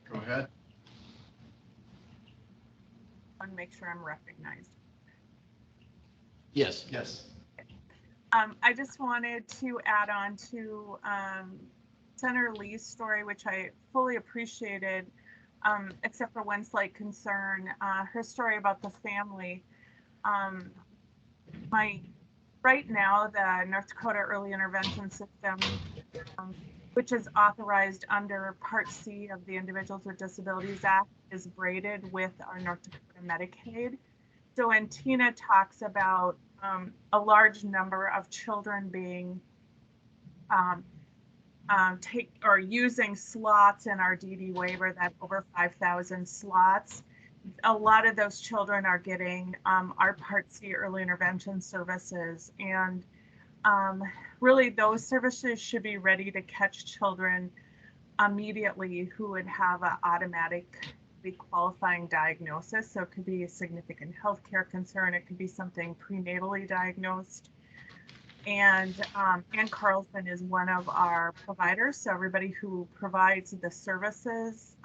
Go ahead. I want to make sure I'm recognized. Yes. Yes. I just wanted to add on to Senator Lee's story, which I fully appreciated, except for one slight concern, her story about the family. Right now, the North Dakota Early Intervention System, which is authorized under Part C of the Individuals with Disabilities Act, is braided with our North Dakota Medicaid. So when Tina talks about a large number of children being using slots in our DD waiver, that over 5,000 slots, a lot of those children are getting our Part C early intervention services. And really those services should be ready to catch children immediately who would have an automatic qualifying diagnosis. So it could be a significant healthcare concern. It could be something prenatally diagnosed. And Ann Carlson is one of our providers. So everybody who provides the services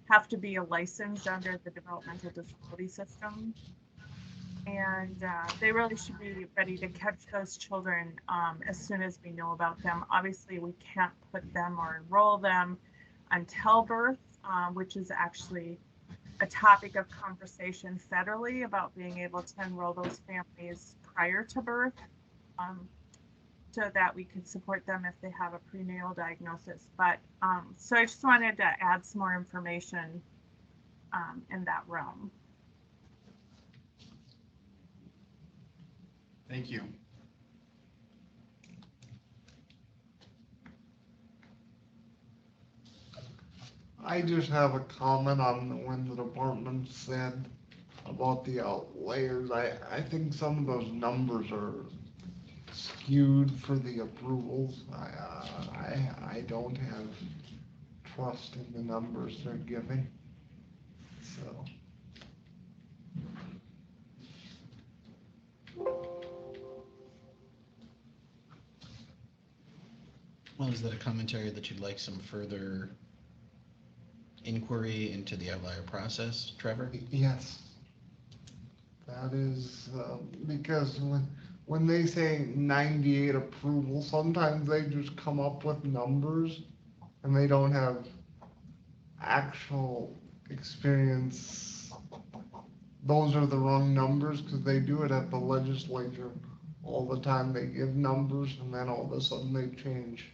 have to be licensed under the developmental disability system. And they really should be ready to catch those children as soon as we know about them. Obviously, we can't put them or enroll them until birth, which is actually a topic of conversation federally about being able to enroll those families prior to birth, so that we could support them if they have a prenatal diagnosis. But so I just wanted to add some more information in that realm. Thank you. I just have a comment on when the department said about the outliers. I think some of those numbers are skewed for the approvals. I don't have trust in the numbers they're giving, so. that a commentary that you'd like some further inquiry into the outlier process, Trevor? Yes. That is, because when they say 98 approval, sometimes they just come up with numbers and they don't have actual experience. Those are the wrong numbers because they do it at the legislature all the time. They give numbers and then all of a sudden they change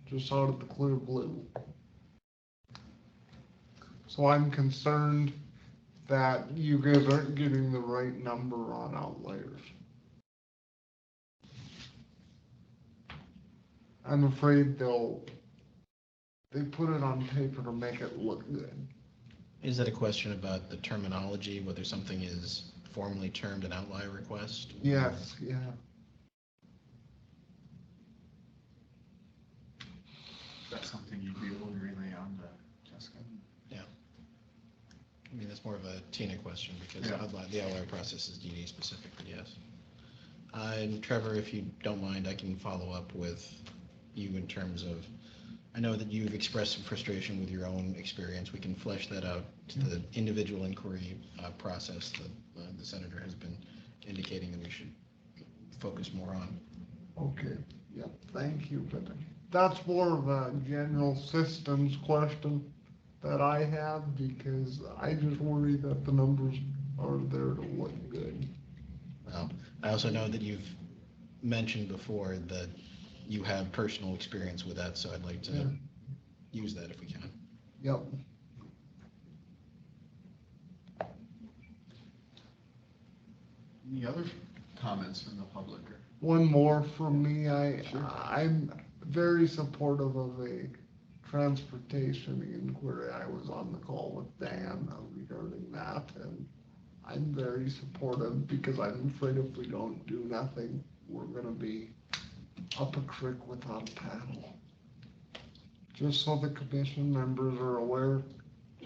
just out of the clear blue. So I'm concerned that you guys aren't getting the right number on outliers. I'm afraid they put it on paper to make it look good. Is that a question about the terminology, whether something is formally termed an outlier request? Yes, yeah. That's something you'd be able to relay on to Jessica. Yeah. I mean, that's more of a Tina question because Yeah. the outlier process is DD specific, but yes. And Trevor, if you don't mind, I can follow up with you in terms of, I know that you've expressed some frustration with your own experience. We can flesh that out to the individual inquiry process that the senator has been indicating that we should focus more on. Okay, yep, thank you, but that's more of a general systems question that I have because I just worry that the numbers are there to look good. Well, I also know that you've mentioned before that you have personal experience with that, so I'd like to use that if we can. Yep. Any other comments from the public? One more from me. I'm very supportive of a transportation inquiry. I was on the call with Dan regarding that, and I'm very supportive because I'm afraid if we don't do nothing, we're gonna be up a creek without a paddle. Just so the commission members are aware,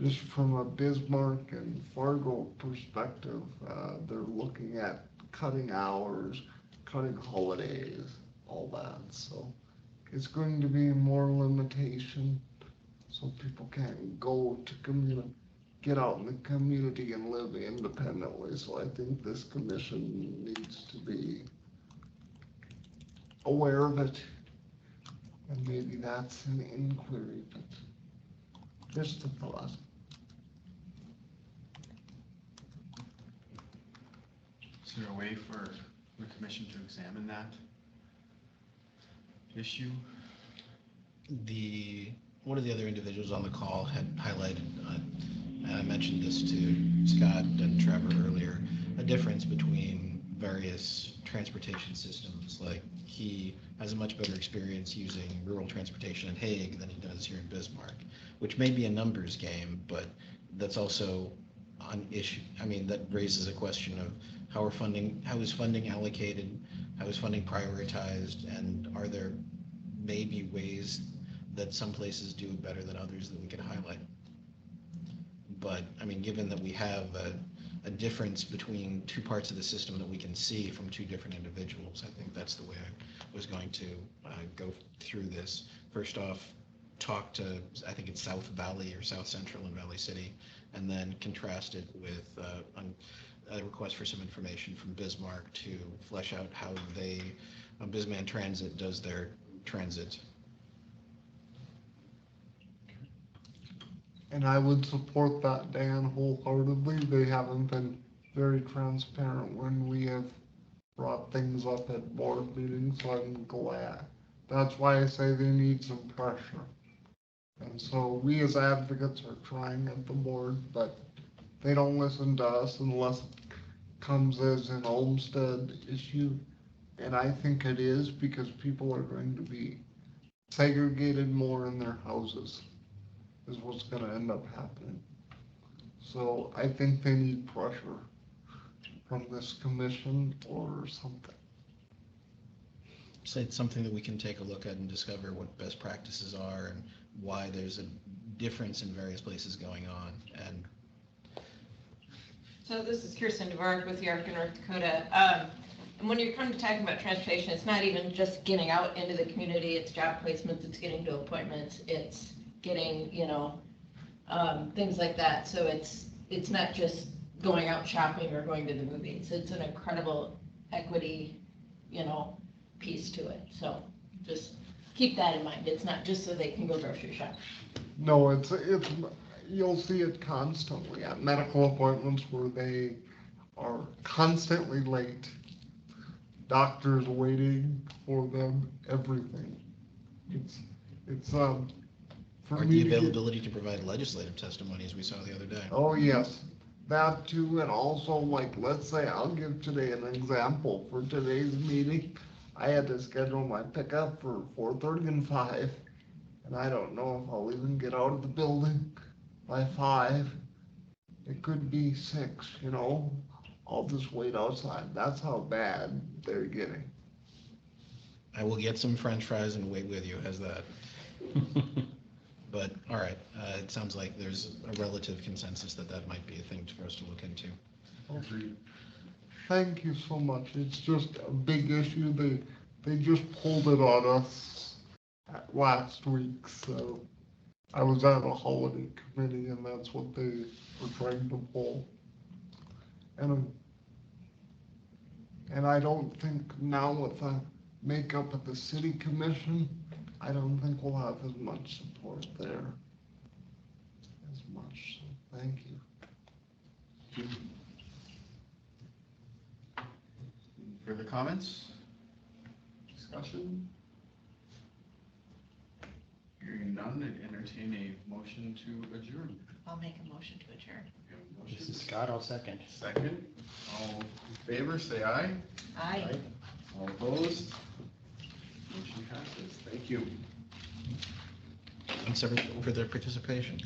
just from a Bismarck and Fargo perspective, they're looking at cutting hours, cutting holidays, all that. So it's going to be more limitation so people can't go to get out in the community and live independently. So I think this commission needs to be aware of it. And maybe that's an inquiry, but just a thought. Is there a way for the commission to examine that issue? One of the other individuals on the call had highlighted, and I mentioned this to Scott and Trevor earlier, a difference between various transportation systems. Like he has a much better experience using rural transportation in Hague than he does here in Bismarck, which may be a numbers game, but that's also an issue. I mean, that raises a question of how is funding allocated, how is funding prioritized, and are there maybe ways that some places do better than others that we could highlight? But I mean, given that we have a difference between two parts of the system that we can see from two different individuals, I think that's the way I was going to go through this. First off, talk to, I think it's South Valley or South Central and Valley City, and then contrast it with a request for some information from Bismarck to flesh out how Bisman Transit does their transit. And I would support that, Dan, wholeheartedly. They haven't been very transparent when we have brought things up at board meetings, so I'm glad. That's why I say they need some pressure. And so we as advocates are trying at the board, but they don't listen to us unless it comes as an Olmstead issue. And I think it is because people are going to be segregated more in their houses is what's going to end up happening. So I think they need pressure from this commission or something. So it's something that we can take a look at and discover what best practices are and why there's a difference in various places going on. And so this is Kirsten Dvorak with York and North Dakota. And when you're kind of talking about transportation, it's not even just getting out into the community, it's job placements, it's getting to appointments, it's getting, things like that. So it's not just going out shopping or going to the movies. It's an incredible equity, piece to it. So just keep that in mind. It's not just so they can go grocery shop. No, it's, you'll see it constantly at medical appointments where they are constantly late. Doctors waiting for them, everything. It's, for Or me the to get. availability to provide legislative testimony, as we saw the other day. Oh, yes, that too, and also like, let's say, I'll give today an example. For today's meeting, I had to schedule my pickup for 4:30 and 5, and I don't know if I'll even get out of the building by 5. It could be 6, I'll just wait outside. That's how bad they're getting. I will get some french fries and wait with you, how's that? But, all right, it sounds like there's a relative consensus that might be a thing for us to look into. Agreed. Thank you so much. It's just a big issue. They just pulled it on us last week, so I was at a holiday committee and that's what they were trying to pull. And I don't think now with the makeup of the city commission, I don't think we'll have as much support there. As much, so thank you. Further comments? Discussion? Hearing none, I'd entertain a motion to adjourn. I'll make a motion to adjourn. This is Scott, I'll second. Second. All in favor, say aye. Aye. All opposed? Motion passes. Thank you. Thanks everyone for their participation.